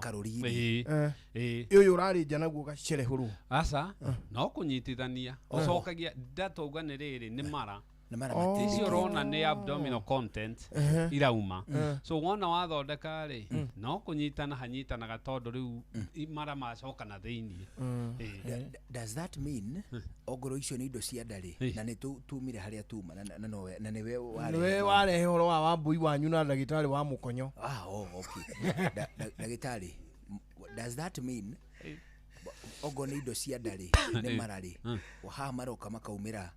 Ũyũ ũrarĩnja naguo gacerehũrwo. Aca no kũnyitithania. Ũcokagia ndatauga nĩ rĩrĩ nĩ mara. Icio ũrona nĩ abdominal content irauma. So wona wathondeka rĩ no kũnyitana hanyitanaga tondũ rĩu mara macoka na thĩiniĩ. Does that mean ongoro icio nĩ indo cia ndarĩ na nĩ tumire harĩa tuma na nĩwe warehe ũhoro wa Wambui wanyu na ndagĩtarĩ wa mũkonyo? Okay. Ndagĩtarĩ, does that mean ogo nĩ indo cia ndarĩ nĩ mararĩ haha maroka makaumĩra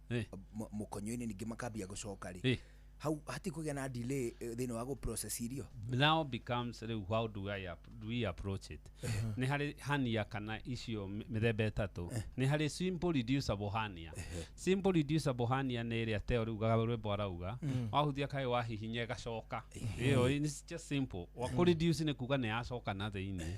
mũkonyo-inĩ ningĩ makambia gũcoka rĩ hau hatikũgĩa na delay thĩinĩ wa gũ-process irio? Now becomes how do we approach it? Nĩ harĩ hernia kana icio mĩthemba ĩtatũ. Nĩ harĩ simple reducible hernia. Simple reducible hernia nĩ ĩrĩa Teo rĩu rwĩmbo arauga wahutia kaĩ wahihinya ĩgacoka. Ĩyo is just simple. Wa kũ-reduce nĩ kuga nĩ yacoka na thĩinĩ.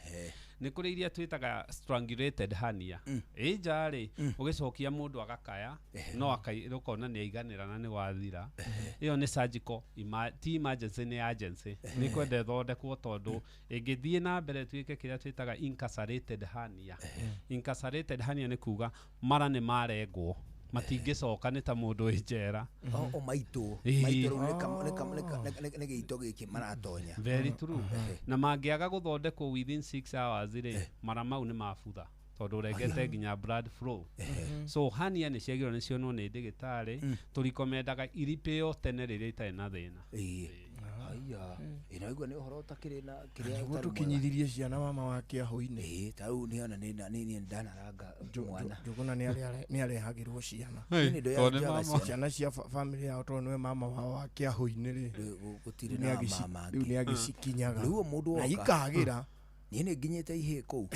Nĩ kũrĩ iria twĩtaga strangulated hernia. Ĩnja-rĩ ũgĩcokia mũndũ agakaya no ũkona nĩ aiganĩra na nĩ wathira. Ĩyo nĩ surgical ti emergency nĩ agency. Nĩ kwenda ĩthondekwo tondũ ĩngĩthiĩ na mbere twĩke kĩrĩa twĩtaga incarcerated hernia. Incarcerated hernia nĩ kuga mara nĩ marengwo matingĩcoka nĩ ta mũndũ wĩ njera. Maitũ nĩ gĩito gĩkĩ maratonya. Very true. Na mangĩaga gũthondekwo within 6 hours rĩ mara mau nĩ mabutha tondũ ũregete nginya blood flow. So hernia nĩ ciagĩrĩirwo nĩ cionwo nĩ ndagĩtarĩ. Tũrikomendaga iripĩyo tene rĩrĩa itarĩ na thĩna. Inaigua nĩ ũhoro ũtakĩrĩ na kĩrĩa ũtarĩ tũkinyithirie ciana mama wake ahũ-inĩ. Ta rĩu nĩona nĩ ndanaranga mwana. Njũgũna nĩ arehagĩrwo ciana. Ciana cia family yao tondũ nĩwe mama wao wake ahũ-inĩ rĩ. Gũtirĩ na mama angĩ. Rĩu nĩ agĩcikinyaga. Rĩu mũndũ na ikagĩra. Niĩ nĩ nginyĩte ihĩ kũu.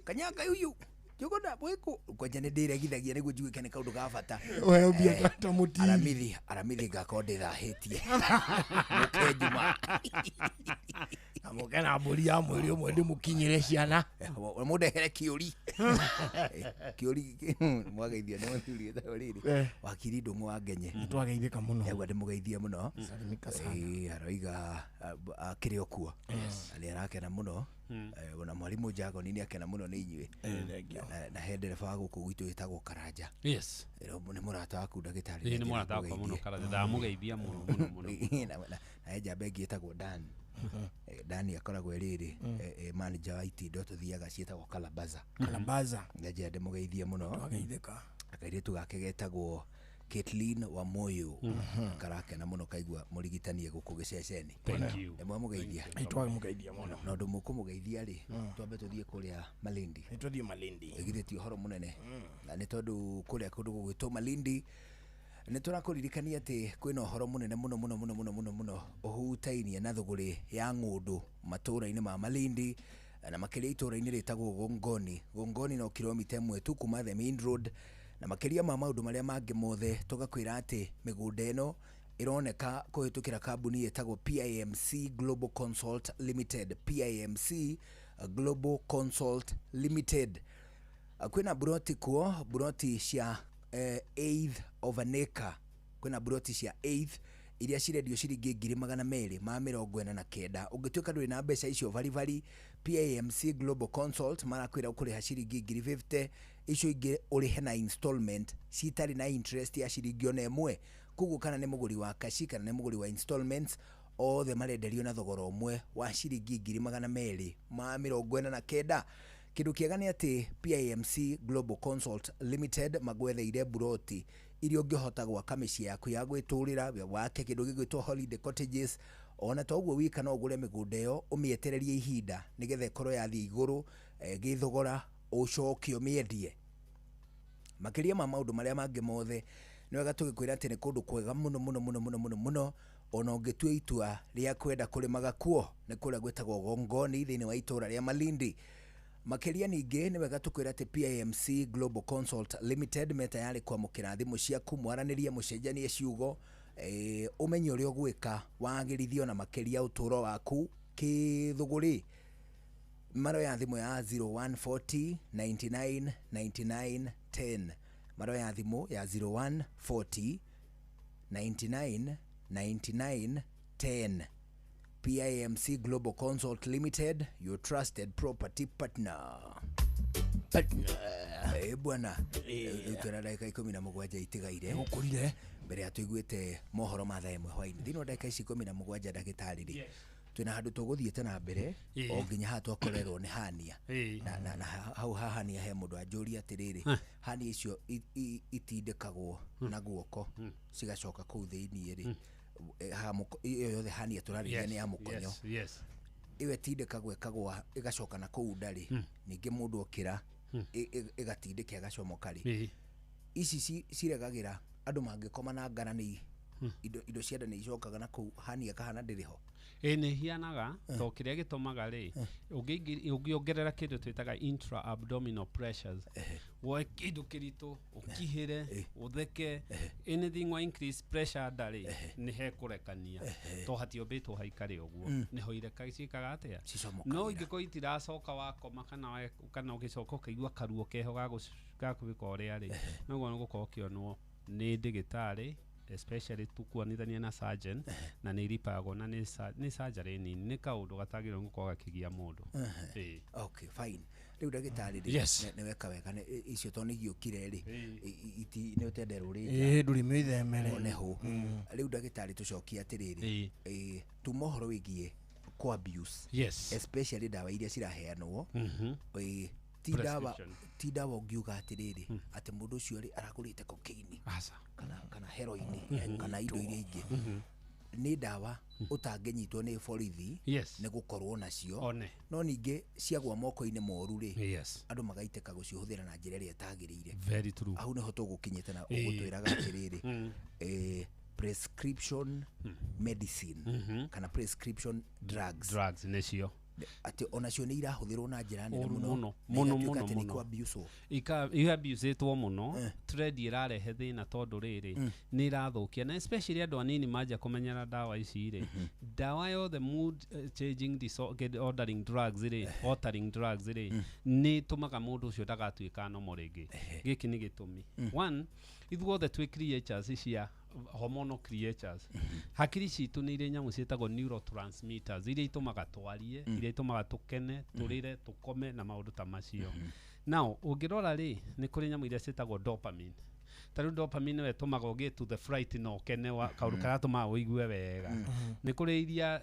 Kanyanga yuyu. Njũgũna bwĩkũ kwanja nĩ ndĩregithagia nĩguo njuĩke nĩ kaũndũ ga bata. Wewe mbia ta mũtiri. Aramithi ngakorwo ndĩthahĩtie. Mũkenjuma. Amoke na mbũri ya mwĩrĩ ũmwe ndĩmũkinyĩre ciana. Mũndehere kĩũri. Kĩũri mwageithia nĩ mũthuri wĩtagwo rĩrĩ. Wakiri Ndũng'ũ wa Ngenye. Nĩtwageithĩka mũno. Egua ndĩmũgeithie mũno. Aroiga akĩrĩ o kuo. Nĩ arakena mũno. Ona mwarimũ Njagoni nĩ akena mũno nĩ inyuĩ. Na he ndereba wa gũkũ gwitũ wĩtagwo Karanja. Yes. Nĩ mũrata waku ndagĩtarĩ. Nĩ mũrata wakwa mũno Karanja. Ndamũgeithia mũno. Na he njamba ĩngĩ ĩtagwo Dan. Dani akoragwo rĩrĩ manager wa Itindo tũthiaga ciĩtagwo Kalabaza. Nja ndĩmũgeithie mũno. Twageithĩka. Akairĩtu gake getagwo Caitlin wa Moyo. Karakena mũno kaigua mũrigitanie gũkũ gĩceceni. Thank you. Mwamũgeithia. Nĩtwamũgeithia mũno. Na ũndũ mũkũmũgeithia rĩ twambe tũthiĩ kũrĩa Malindi. Nĩtũthiĩ Malindi. Ĩgithĩtio ũhoro mũnene. Na nĩ tondũ kũrĩa kũndũ gũgwĩtwo Malindi nä tå rakå ririkania atä kwä na å horo må nene må no må no må no må no må no må no å hutainie na thå gå rä ya ng'å ndå matå ra-inä ma Malindi na makä ria itå ra-inä rä tagwo Gongoni no kilomita 1 tu kuma the main road na makä ria ma maå ndå marä a mangä mothe tå gakwä ra atä mä gå nda ä no ä roneka kå hä tå kä ra kambuni ĩtagwo PIMC Global Consult Limited. PIMC Global Consult Limited kwä na buroti kuo, buroti cia 8th of an acre. Kwä na buroti cia 8th iria cirendio ciringi 249,000. Ũngĩtuĩka ndũrĩ na mbeca icio varivari, PIMC Global Consult marakwĩra ũkũrĩha ciringi 50,000, icio ingĩ ũrĩhe na installment citarĩ na interest ya ciringi ona ĩmwe. Koguo kana nĩ mũgũri wa kashi kana nĩ mũgũri wa installments, othe marenderio na thogora ũmwe wa ciringi 249,000. Kĩndũ kĩega nĩ atĩ PIMC Global Consult Limited magwetheire buroti iria ũngĩhota gwaka mĩciĩ yaku ya gwĩtũrĩra, wake kĩndũ gĩgwĩtwo holiday cottages. Ona to ũguo wika no ũgũre mĩgũnda ĩyo ũmĩetererie ihinda nĩgetha ĩkorwo yathiĩ igũrũ gĩthogora ũcoke ũmĩendie. Makĩria ma maũndũ marĩa mangĩ mothe nĩ wega tũgĩkwĩra atĩ nĩ kũndũ kwega mũno mũno mũno mũno mũno mũno. Ona ũngĩtua itua rĩa kwenda kũrĩmaga kuo nĩ kũrĩa gwĩtagwo Gongoni thĩinĩ wa itũra rĩa Malindi. Makiria ningĩ nĩ wega tũkwĩra atĩ PIMC Global Consult Limited me tayari kwamũkĩra thimũ ciaku, mwaranĩrie, mũcenjanie ciugo, ũmenye ũrĩa ũgwĩka wagĩrithio na makĩria ũtũro waku kĩthũgũrĩ. Maroya thimũ ya 0140 99 99 10. Maroya thimũ ya 0140 99 99 10. PIMC Global Consult Limited, your trusted property partner. Bwana, tuna dakika 17 itigaire gukurire mbere ya tuiguite mohoro ma thaa imwe hwaini. Thino dakika 17 ndagĩtarĩ rĩ, twina handu tũgũthiĩte na mbere o nginya ha twakorerwo nĩ hania na hau hahania he mũndũ anjũria atĩrĩrĩ, hania icio itindĩkagwo na guoko cigacoka kũu thĩinĩ rĩ, iyo yothe hania tũrarĩria nĩ ya mũkonyo, iwe tindĩkagwo ĩkagwa ĩgacoka na kũu ndarĩ, ningĩ mũndũ okĩra ĩgatindĩka ĩgacomoka rĩ. Ici ciregagĩra andũ mangĩkoma na ngarani indo cienda nĩ icokaga na kũu hania kahana ndĩrĩho. Nĩ hianaga to kĩrĩa gĩtũmaga rĩ, ũngĩongerera kĩndũ twĩtaga intra abdominal pressures, woe kĩndũ kĩritũ ũkihĩre ũtheke, anything wa increase pressure ndarĩ nĩ hekũrekania, to hatiombĩtwo haikare ũguo, nĩho ireka ciĩkaga atĩa. No ingĩkorwo itiracoka wakoma kana ũgĩcoka ũkaigua karuo keho gagũbĩka ũrĩa rĩ, noguo nĩ gũkorwo ũkĩonwo nĩ ndagĩtarĩ, especially tukuanithania na surgeon, na nĩ iripagwo na nĩ surgery nini, nĩ kaũndũ gatagĩrĩirwo gũkorwo gakĩgia mũndũ. Okay, fine. Rĩu ndagĩtarĩ nĩ weka wega icio to nĩ igĩũkire rĩ, nĩ ũtenderwo rĩ ndũrĩ mĩthemere neho. Rĩu ndagĩtarĩ tũcokie atĩrĩrĩ, tuma ũhoro wĩgiĩ kwa abuse, especially ndawa iria ciraheanwo, ti ndawa ũngiuga atĩrĩrĩ atĩ mũndũ ũcio aragũrĩte cocaine kana heroin kana indo iria ingĩ, nĩ ndawa ũtangĩnyitwo nĩ borithi nĩ gũkorwo nacio, no ningĩ ciagwa moko-inĩ moru rĩ, andũ magaitĩka gũcihũthĩra na njĩra ĩrĩa ĩtagĩrĩire. Hau nĩho tũgũkinyĩte na ũgũtwĩraga atĩrĩrĩ, prescription medicine kana prescription drugs nĩcio ati onacio nĩ irahũthĩrwo na njĩra nene mũno mũno abuse-ĩtwo mũno. Trend ĩrarehe thĩna tondũ rĩrĩ nĩ ĩrathũkia, na especially andũ anini manja kũmenyera ndawa ici rĩ, ndawa yothe mood changing altering drugs rĩ, nĩ tũmaga mũndũ ũcio ndagatuĩka normal rĩngĩ. Gĩkĩ nĩ gĩtũmi. One, ithuothe twĩ creatures cia hormonal creatures. Hakiri citũ nĩ irĩ nyamũ ciĩtagwo neurotransmitters iria itũmaga twarie, iria itũmaga tũkene, tũrĩre, tũkome na maũndũ ta macio. Now ũngĩrora rĩ, nĩ kũrĩ nyamũ iria ciĩtagwo dopamine. Tarĩu dopamine we tũmaga ũgĩe to the fright na ũkene kaũndũ karatũmaga ũigue wega. Nĩ kũrĩ iria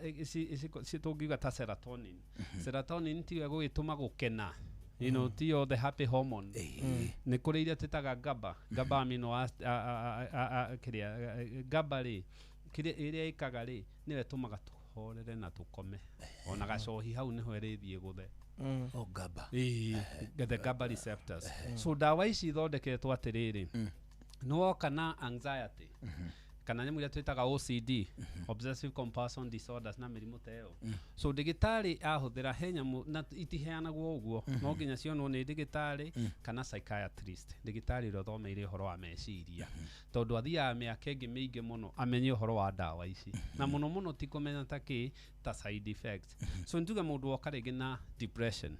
tũngiuga ta serotonin. Serotonin tiyo gũgĩtũma gũkena, you know, tiyo the happy hormone. Nĩ kũrĩ iria twĩtaga GABA amino GABA rĩ, ĩrĩa ĩkaga rĩ, nĩwe tũmaga tũhorere na tũkome, ona gacohi hau nĩho ĩrĩthiĩ gũthe. GABA, the GABA receptors. So ndawa ici ithondeketwo atĩrĩrĩ, no kana anxiety kana nyamu iria twitaga OCD obsessive compulsion disorders na mĩrimũ ta ĩyo so ndagĩtarĩ ahũthĩra he nyamũ na itiheanagwo ũguo no nginya cionwo nĩ ndagĩtarĩ kana psychiatrist ndagĩtarĩ ũrĩa ũthomeire ũhoro wa meciria tondũ athiaga mĩaka ĩngĩ mĩingĩ mũno amenye ũhoro wa ndawa ici na mũno mũno ti kũmenya ta side effects so ntuge mũndũ woka rĩngĩ na depression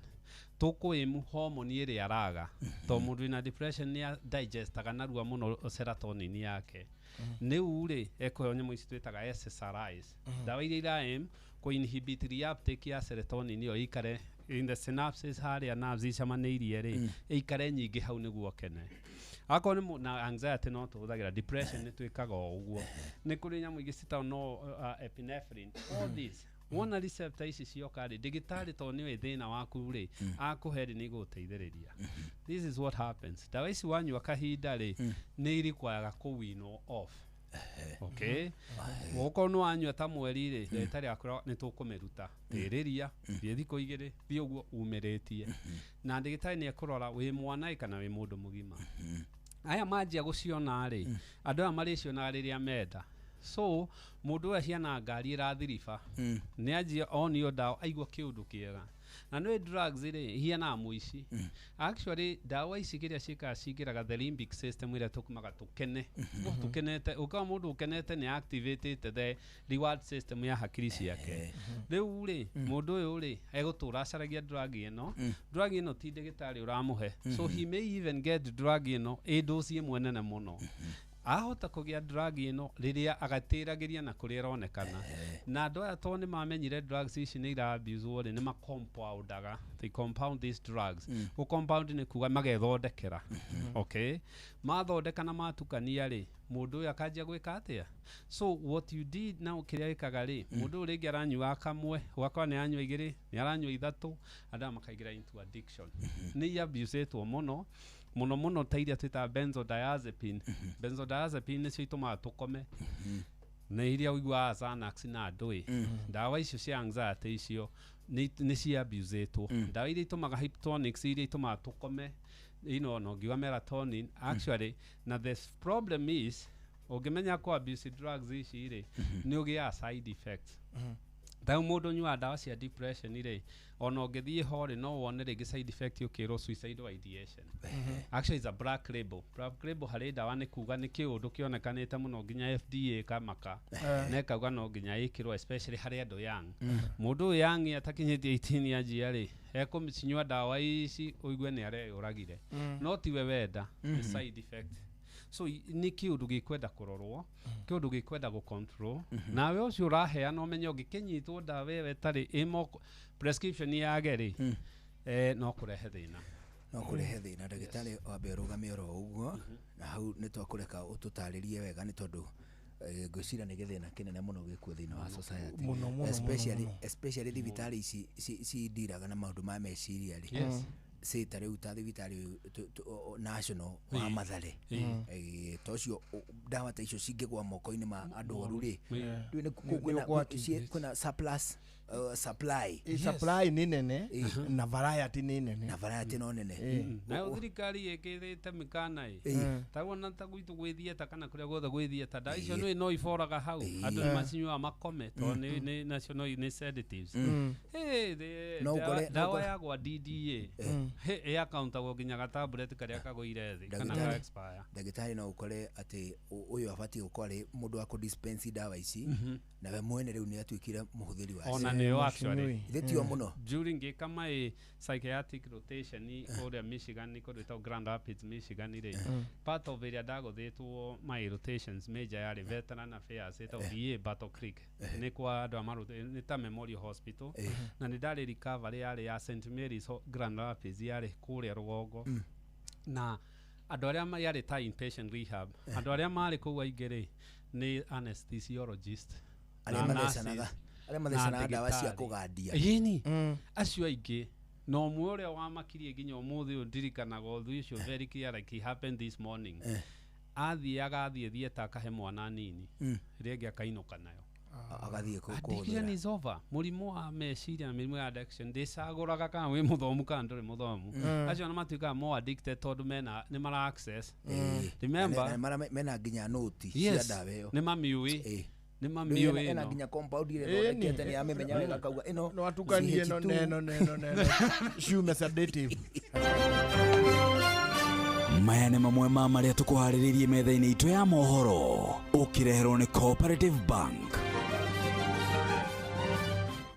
tukwĩmu hormone ĩrĩa araga to mũndũ wĩna depression nĩ digestaga narua mũno serotonin yake nĩu rĩ ekoyo nyamũ ici twĩtaga SSRIs ndawa iria iraem ku inhibit reuptake ya serotonin ĩyo ikare in the synapses harĩa nerves icamanĩirie rĩ ikare nyingĩ hau nĩguo kene akorwo nĩ na anxiety no tũhũthagĩra depression nĩ twĩkaga ũguo nĩ kũrĩ nyamũ ingĩ citagwo no epinephrine all this wona receptor ici cioka rĩ ndagĩtarĩ to nĩwe thĩna waku rĩ akũhe nĩ gũteithĩrĩria this is what happens ndawa ici wanyua kahinda rĩ nĩ irikwaga kũwinwo off okay woko no wanyua ta mweri rĩ ndagĩtarĩ akũra nĩ tũkũmĩruta tĩrĩria thiĩ thikũ igĩrĩ thiĩ ũguo umĩrĩtie na ndagĩtarĩ nĩ ekũrora wĩ mwana kana wĩ mũndũ mũgima aya manjia gũciona rĩ andũ aya marĩcionaga rĩrĩa menda so mũndũ ũyũ ciana ngari ĩrathiriba nĩ anjia onio ndawa aigua kĩũndũ kĩega na nĩ drugs rĩ hiana mũici actually ndawa ici kĩrĩa ciĩkaga the limbic system ĩrĩa tũkumaga tũkene tũkenete ũkawa mũndũ ũkenete nĩ activated the reward system ya hakiri ciake rĩu rĩ mũndũ ũyũ rĩ egũtũra acaragia drug ĩno ti ndagĩtarĩ ũramũhe so he may even get drug ĩno ĩndũcie mwenene mũno ahota kũgĩa drug ĩno rĩrĩa agatĩragĩria na kũrĩa ĩronekana na andũ aya to nĩ mamenyire drugs ici nĩ ira-abuse rĩ nĩ macompoundaga they compound these drugs compound nĩ kuga magethondekera okay mathondeka na matukania rĩ mũndũ ũyũ akanjia gwĩka atĩa so what you did now kĩrĩa ĩkaga rĩ mũndũ ũyũ rĩngĩ aranyua kamwe ũgakora nĩ aranyua igĩrĩ nĩ aranyua ithatũ andũ aya makaingĩra into addiction nĩ i-abusetwo mũno ta iria twĩtaga benzodiazepine nĩcio itũmaga tũkome na iria ũiguaga Xanax na ndũĩ ndawa icio cia anxiety icio nĩ cia-abusetwo ndawa iria itũmaga hypotonics iria itũmaga tũkome no ngiuga melatonin actually na the problem is ũngĩmenya kũ-abuse drugs ici rĩ nĩ ũgĩaga side effects Tau mũndũ nyua ndawa cia depression rĩ ona ũngĩthiĩ ho rĩ no wone rĩngĩ side effect ũkĩrwo suicidal ideation. Actually it's a black label. Black label harĩ ndawa nĩ kuga nĩ kĩũndũ kĩonekanĩte mũno nginya FDA kamaka na ĩkauga no nginya ĩkĩrwo especially harĩ andũ young. Mũndũ ũyũ young atakinyĩtie 18 yanjia rĩ ekũmĩcinyua ndawa ici ũigue nĩ areyũragire no tiwe wenda nĩ side effect. So ni kiundu gikwenda kurorwo kiundu gikwenda go control nawe ucio uraheana umenye ũngĩkĩnyitwo ndawa wewe tarĩ imo prescription yageri no kurehe thina ndagĩtarĩ wambe ũrũgame oro ũguo na hau nĩ twakũreka ũtũtarĩrie wega nĩ tondũ ngwĩciria nĩ gĩthĩna kĩnene mũno gĩkuo thĩinĩ wa society especially thibitarĩ ici cindiraga na maũndũ ma meciria rĩ sita rĩu ta thibitarĩ national wa Mathare tocio ndawa ta icio cingĩgwa moko-inĩ ma andũ oru rĩ kwĩna supply ni nene na variety ni nene no nene na thirikari ĩkĩrĩte mĩkana ta wona ta gwitũ gwĩthieta kana kũrĩa guothe gwĩthieta ndawa icio no iboraga hau andũ nĩ macinyuaga makome tondũ nĩ national nĩ sedatives ndawa yagwa DDA accountable nginya ga tablet karĩa kagũire thĩ kana ka expire. Ndagĩtarĩ no ũkore atĩ ũyũ abatiĩ gũkorwo arĩ mũndũ wa kũ-dispense ndawa ici na we mwene rĩu nĩ atuĩkire mũhũthĩri wacio. Ona nĩyo actually thĩtio mũno during kama psychiatric rotation kũrĩa Michigan kũrĩa ta Grand Rapids Michigan rĩ part of ĩrĩa ndagũthĩtwo my rotations major yarĩ veteran affairs ĩtagwo VA Battle Creek nĩ kwa andũ nĩ ta Memorial Hospital na nĩ ndarĩ recovery yarĩ ya St Mary's Grand Rapids yarĩ kũrĩa rũgongo na andũ arĩa yarĩ ta inpatient rehab andũ arĩa marĩ kũu aingĩ rĩ nĩ anesthesiologist arĩa mathecanaga ndawa cia kũgandia yini acio aingĩ no ũmwe ũrĩa wamakirie nginya ũmũthĩ ũyũ ndirikanaga ũndũ ũcio very clear like he happened this morning athiaga thieta akahe mwana nini rĩngĩ akainũka nayo agathie addiction is over. Murimu wa meciria, mirimu ya addiction ndicaguraga kana wi muthomu kana nduri muthomu. Acio na matuika more addicted tondu mena ni mara access. Remember mena nginya note cia dawa iyo. Ni mamiui. Ni mamiui. Ena nginya compound ile ndekete ni amemenya wega kauga ino. No atukanie no neno. Shume sedative. Maya nĩ mamwe ma marĩa tũkũharĩrĩirie metha-inĩ itũ ya mohoro ũkĩreherwo nĩ Cooperative Bank.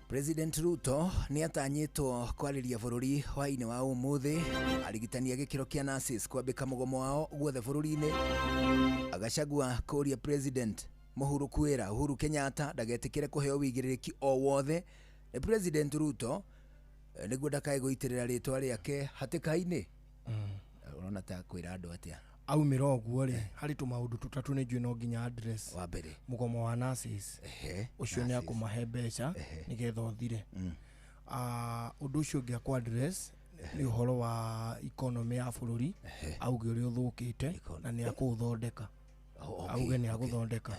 President Ruto nĩ atanyĩtwo kwarĩria bũrũri hwaĩ-inĩ wa ũmũthĩ arigitania gĩkĩro kĩa nurses kwambĩka mũgomo wao guothe bũrũri-inĩ. Agachagua kũria President Mũhuru kwĩra Uhuru Kenyatta ndagetĩkĩre kũheo wĩigĩrĩrĩki o wothe nĩ President Ruto nĩguo ndakae gũitĩrĩra rĩtwa rĩake hatĩka-inĩ. Urona ta kwĩra andũ atia aumĩra ũguo rĩ harĩ tũmaũndũ tũtatũ nĩ njũĩ no nginya address. Wa mbere mũgomo wa nurses ũcio nĩ akũmahe mbeca nĩgetha ũthire. Ũndũ ũcio ũngĩ akũ address nĩ ũhoro wa economy ya bũrũri auge ũrĩa ũthũkĩte na nĩ akũũthondeka. Auge nĩ agũthondeka.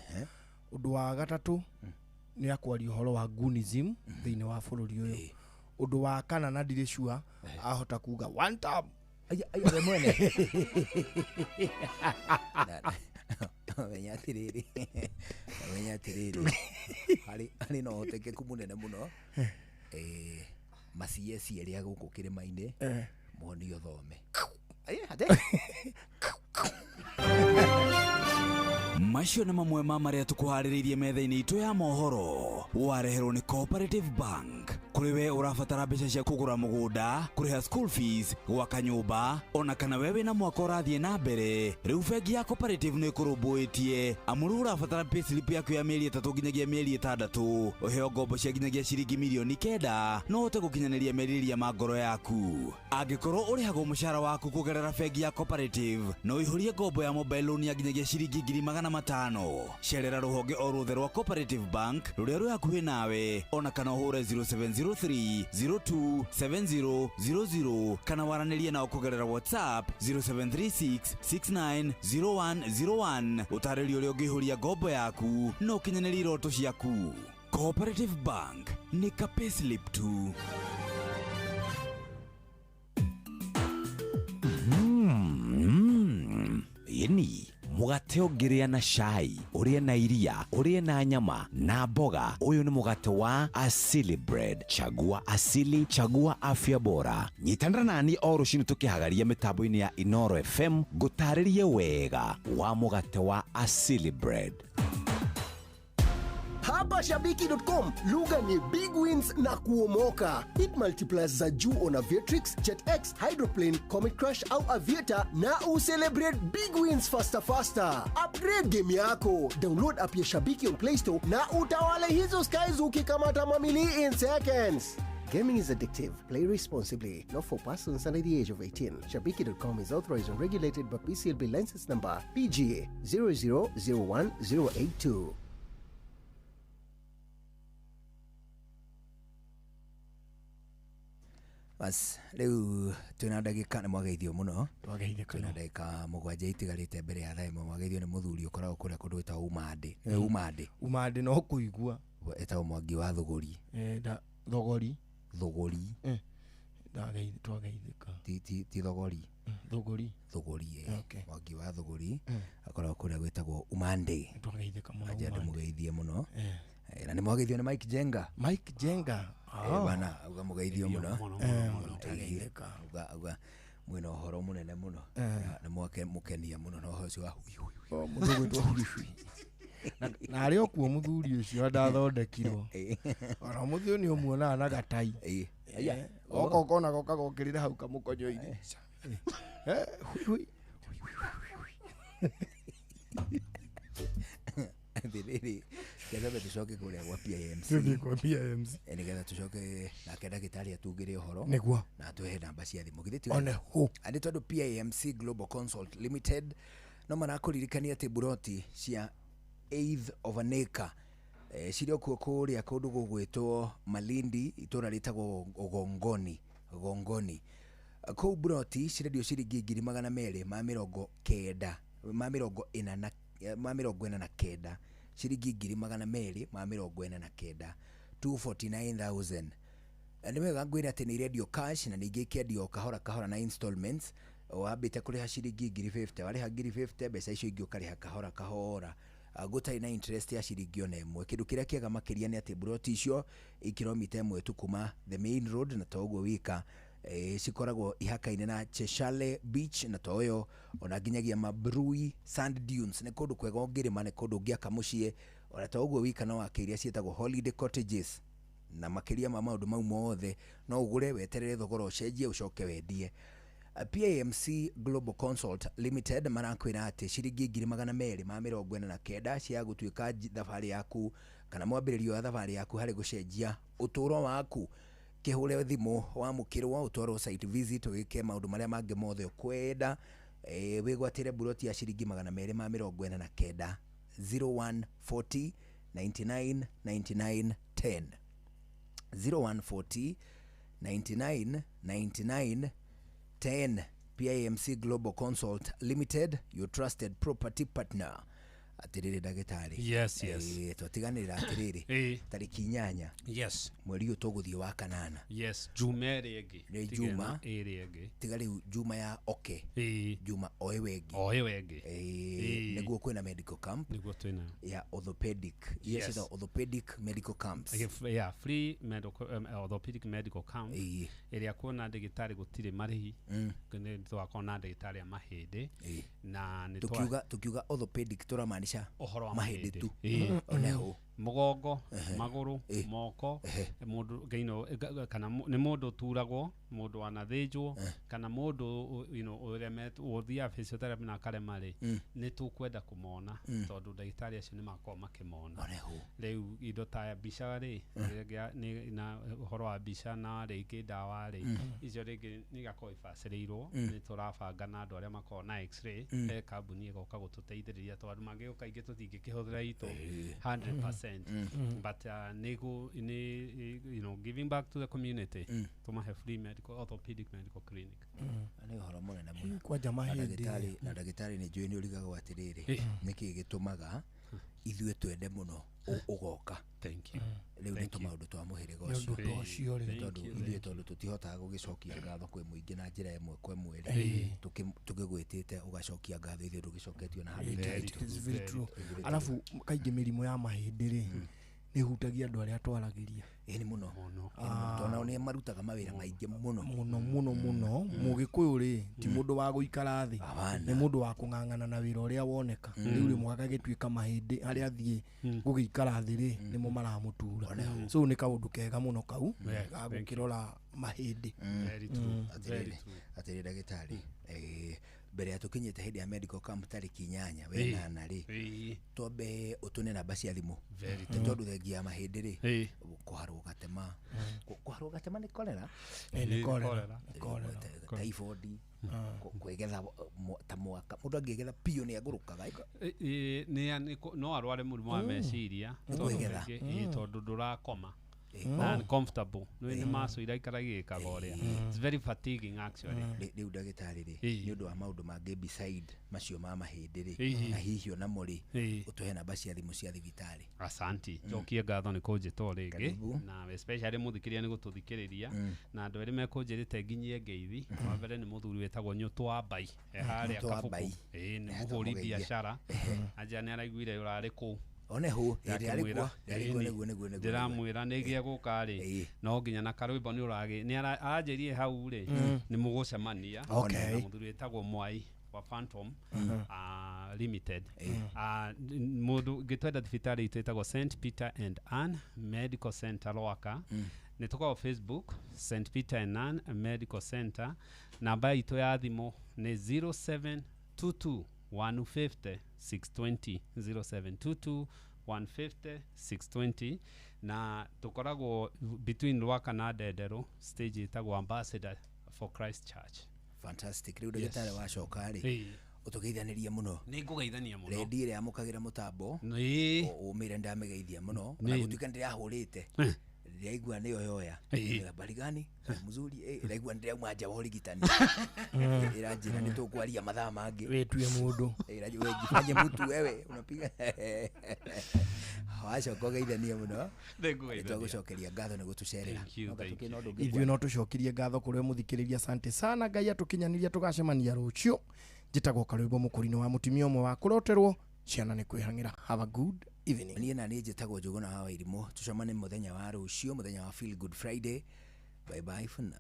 Ũndũ wa gatatũ nĩ akwaria ũhoro wa goonism thĩinĩ wa bũrũri ũyũ. Ũndũ wa kana na ndirĩ sure ahota kuga one time Ay, mwene. Menya tiriri. Hari no hotekeku munene muno. Macieci eria guku kirima-ini. Moni othome. Ate. Macio nĩ mamwe ma marĩa tũkũharĩrĩirie metha-inĩ itũ ya mohoro wareherwo nĩ Cooperative Bank. Kũrĩ we ũrabatara mbeca cia kũgũra mũgũnda, kũrĩha school fees, gwaka nyũmba, ona kana we wĩna mwaka ũrathiĩ na mbere, rĩu bengi ya Cooperative nĩ ĩkũrũmbũĩtie amu rĩu ũrabatara payslip yaku ya mĩeri 3 nginyagia mĩeri 6, ũheo ngombo cia nginyagia ciringi mirioni 9 no ũhote gũkinyanĩria merirĩria ma ngoro yaku. Angĩkorwo ũrĩhagwo mũcara waku kũgerera bengi ya Cooperative no ũihũrie ngombo ya mobile loan ya nginyagia ciringi 500,000. Cerera rũhonge o ruothe rwa Cooperative Bank rũrĩa rwĩ hakuhĩ nawe, ona kana ũhũre 0703027000 kana waranĩrie nao kũgerera WhatsApp 0736690101 ũtarĩrie ũrĩa ũngĩihũria ngombo yaku no ũkinyanĩrie iroto ciaku. Cooperative Bank nĩ ka payslip tu. Yeni mugate ũngĩrĩa na cai, ũrĩe na iria, ũrĩe na nyama na mboga. Ũyũ nĩ mugate wa Asili Bread. Chagua asili, chagua afya bora. Nyitanĩra nani o rũciinĩ tũkĩhagaria mĩtambo-inĩ ya Inoro FM ngũtarĩrie wega wa mugate wa Asili Bread. Hapa Shabiki.com, lugha ni big wins na kuomoka. Hit multipliers za juu on Aviatrix, JetX, Hydroplane, Comet Crush au Aviator na ucelebrate big wins faster. Upgrade game yako. Download app ya Shabiki on Play Store na utawale hizo skies ukikamata mamili in seconds. Gaming is addictive. Play responsibly. Not for persons under the age of 18. Shabiki.com is authorized and regulated by PCLB license number PGA 0001082. Bas, rĩu twĩna ndagĩka nĩ mwageithio mũno. Twĩna ndagĩka 7 itigarĩte mbere ya thaa 1. Mwageithio nĩ mũthuri ũkoragwo kũrĩa kũndũ gwĩtagwo Umande. Umande no kũigua. Etagwo Mwangi wa Thũgũri. Thũgũri. Twageithĩka. Ti Thũgũri. Thũgũri. Mwangi wa Thũgũri akoragwo kũrĩa gwĩtagwo Umande. Twageithĩka mũno. Aja ndĩmũgeithie mũno. Na nĩ mwageithio nĩ Mike Jenga. Bana uga mugeithio muno uga mwina uhoro munene muno na mwake mukenia muno no hocio wa muthugwitwo huihui na ari okuo muthuri ucio ndathondekirwo ona muthio ni umuonaga na gatai oko na goka gokirira hau kamukonyo-ini huihui Ndiri ketha tucoke kuria gwa PIMC. Kwa PIMC. Nigetha tucoke na kenda gitari atungire uhoro. Niguo. Na tuhe namba cia thimu. Githiti. One hu. Andi tondu PIMC Global Consult Limited no marakuririkania ati buroti cia 1/8 of an acre. Cirio kuria kundu gugwitwo Malindi itura ritagwo Gongoni. Kou buroti cirendio ciringi 249 ma 49 ciringi 249 249,000. Nĩ wega ngwĩra atĩ nĩ irendio cash na ningĩ ikendio kahora kahora na installments. Wambĩte kũrĩha ciringi 50,000 warĩha 50,000 mbeca icio ingĩ ũkarĩha kahora kahora gũtarĩ na interest ya ciringi ona ĩmwe. Kĩndũ kĩrĩa kĩega makĩria nĩ atĩ buroti icio kilomita 1 tu kuma the main road, na to ũguo wika cikoragwo ihaka-inĩ na Cheshire Beach, na to yo ona nginyagia Mabrui Sand Dunes. Nĩ kũndũ kwega ũngĩrĩma, nĩ kũndũ ũngĩaka mũciĩ, ona to ũguo wika no wake iria ciĩtagwo holiday cottages, na makĩria ma maũndũ mau mothe no ũgũre weterere thogora ũcenjie ũcoke wendie. PAMC Global Consult Limited marakwĩra atĩ ciringi 249 cia gũtuĩka thabarĩ yaku kana mwambĩrĩrio wa thabarĩ yaku harĩ gũcenjia ũtũũro waku. Kĩhũre thimũ wamũkĩrwo ũtwarwo site visit wĩke maũndũ marĩa mangĩ mothe ũkwenda, wĩgwatĩre buroti ya ciringi 249 0140 99 99 10 0140 99 99 10. PAMC Global Consult Limited, your trusted property partner. Atiriri ndagĩtarĩ. Yes. Twatiganĩrĩra atiriri. Tariki 8. Yes. Mweri ũyũ tũgũthiĩ wa 8. Yes. Juma ĩrĩa ĩngĩ. Nĩ Juma ĩrĩa ĩngĩ. Tiga rĩu Juma ya Juma oewe ĩngĩ. Nĩguo kwĩna medical camp. Nĩguo twĩna ya orthopedic. Yes, it's orthopedic medical camps. Yeah, free medical orthopedic medical camp. Ĩrĩa kuona ndagĩtarĩ gũtirĩ marĩhi. Nĩ twakorwo na ndagĩtarĩ a mahĩndĩ. Na nĩ tukiuga orthopedic turamaanisha ohoro wa mahĩndĩ tu. Oneho mugongo, maguru, moko, mundu kana nĩ mundu turagwo, mundu wanathĩnjwo, kana mundu uremet uthia physiotherapy na karemari, nĩ tukwenda kumona tondu ndagĩtarĩ acio nĩ makorwo makimona. Rĩu indo ta mbica rĩ, na uhoro wa mbica na rĩngĩ ndawa rĩ, icio rĩngĩ nĩ gakorwo ibacĩrĩirwo, nĩ turabanga na andũ arĩa makorwo na x-ray, kambuni ĩgoka gũtũteithĩrĩria tondu mangĩũka ingĩ tũtingĩkĩhũthĩra itũ 100%. But giving back to the community, to have free medical orthopedic medical clinic. Ani horo mũnene mũno. Kwanja mahĩndĩ na ndagĩtarĩ nĩ njũĩ nĩ ũrigagwo atĩrĩrĩ, nĩkĩ gĩtũmaga ithuĩ twende mũno ũgoka. Thank you. Rĩu nĩ tũmaũndũ twa mũhĩrĩga ũcio tondũ ithuĩ tondũ tũtihotaga gũgĩcokia ngatho kwĩ mũingĩ na njĩra ĩmwe kwa ĩmwe tũkĩgwĩtĩte ũgacokia ngatho ithuĩ ndũgĩcoketio na handũ. Arabu kaingĩ mĩrimũ ya mahĩndĩ rĩ nĩ hutagia andũ arĩa twaragĩria. Nĩ mũno tondũ nĩ marutaga mawĩra maingĩ mũno Mũgĩkũyũ rĩ ti mũndũ wa gũikara thĩ, nĩ mũndũ wa kũng'ang'ana na wĩra ũrĩa woneka. Rĩu rĩmwe agagĩtuĩka mahĩndĩ harĩa athiĩ gũgĩikara thĩ rĩ nĩmo maramũtura. So nĩ kaũndũ kega mũno kau ga gũkĩrora mahĩndĩ. Atĩrĩ ndagĩtarĩ, mbere ya tũkinyĩte hĩndĩ ya medical camp tarĩki 8 wenana rĩ, twambe ũtũne namba cia thimũ tondũ thengia ya mahĩndĩ rĩ kũharwo gatema nĩ kolera, typhoid, kwĩgetha ta mwaka mũndũ angĩgetha piũ nĩ agũrũkaga no arware mũrimũ wa meciria tondũ ndũrakoma uncomfortable nĩ maso iraikaraga ikaga ũrĩa. It's very fatiguing actually. Rĩu ndagĩtarĩ rĩ nĩ ũndũ wa maũndũ mangĩ beside macio ma mahĩndĩ rĩ, na hihi ona mũrĩ ũtũhe namba cia thimũ cia thibitarĩ. Asanti, njokie ngatho nĩ kũnjĩtwo rĩngĩ, na especially mũthikĩria nĩ gũtũthikĩrĩria, na andũ erĩ mekũnjĩrĩte nginyie ngeithi. Wa mbere nĩ mũthuri wĩtagwo Nyũtũ Mbai harĩa Kabuku, nĩ mũhũri biacara, anja nĩ araiguire ũrarĩ kũ oneho ndiramwĩra nĩgie gũka rĩ no nginya na karwĩmbo nĩ ũrage nĩ aranjĩrie hau rĩ nĩ mũgũcemania na mũthuri wĩtagwo Mwai wa Phantom Limited. Mũndũ ngĩtwenda thibitarĩ itũ ĩtagwo St Peter and Ann Medical Center Rwaka. Nĩ tũkoragwo Facebook St Peter and Ann Medical Center. Namba itũ ya thimũ nĩ 0722 150 620 0722 150 620 na tukoragwo between Rwaka na Ndenderu, stage itagwo Ambassador for Christ Church. Fantastic. Rĩu ndagĩtarĩ wacoka rĩ ũtũgeithanĩrie mũno. Nĩ ngũgeithania mũno. Rendi ĩrĩa amũkagĩra mũtambo ũmĩre ndamĩgeithia mũno na gũtuĩka ndĩrahũrĩte Ndaigua ndio yoya. Habari gani? Mzuri. Ndaigua ndio mwaja wa urigitani. Irajira ni tukwaria mathaa mangi. Wetue mundu. Irajira jifanye mtu wewe unapiga. Hawacha kogeithania muno. Twagucokeria ngatho ni gutucerera. Ithuĩ no tucokirie ngatho kũrĩ mũthikĩrĩria. Asante sana. Ngai atukinyanĩria tugacemania rũciũ. Njĩtagwo Karũimbo mũkũrinũ wa mũtumia ũmwe wa kũroterwo ciana nĩ kwĩhang'ĩra. Have a good evening. Niĩ na niĩ njĩtagwo Njũgũna wa Wairimũ. Tucemane mũthenya wa rũciũ, mũthenya wa Feel Good Friday. Bye bye for now.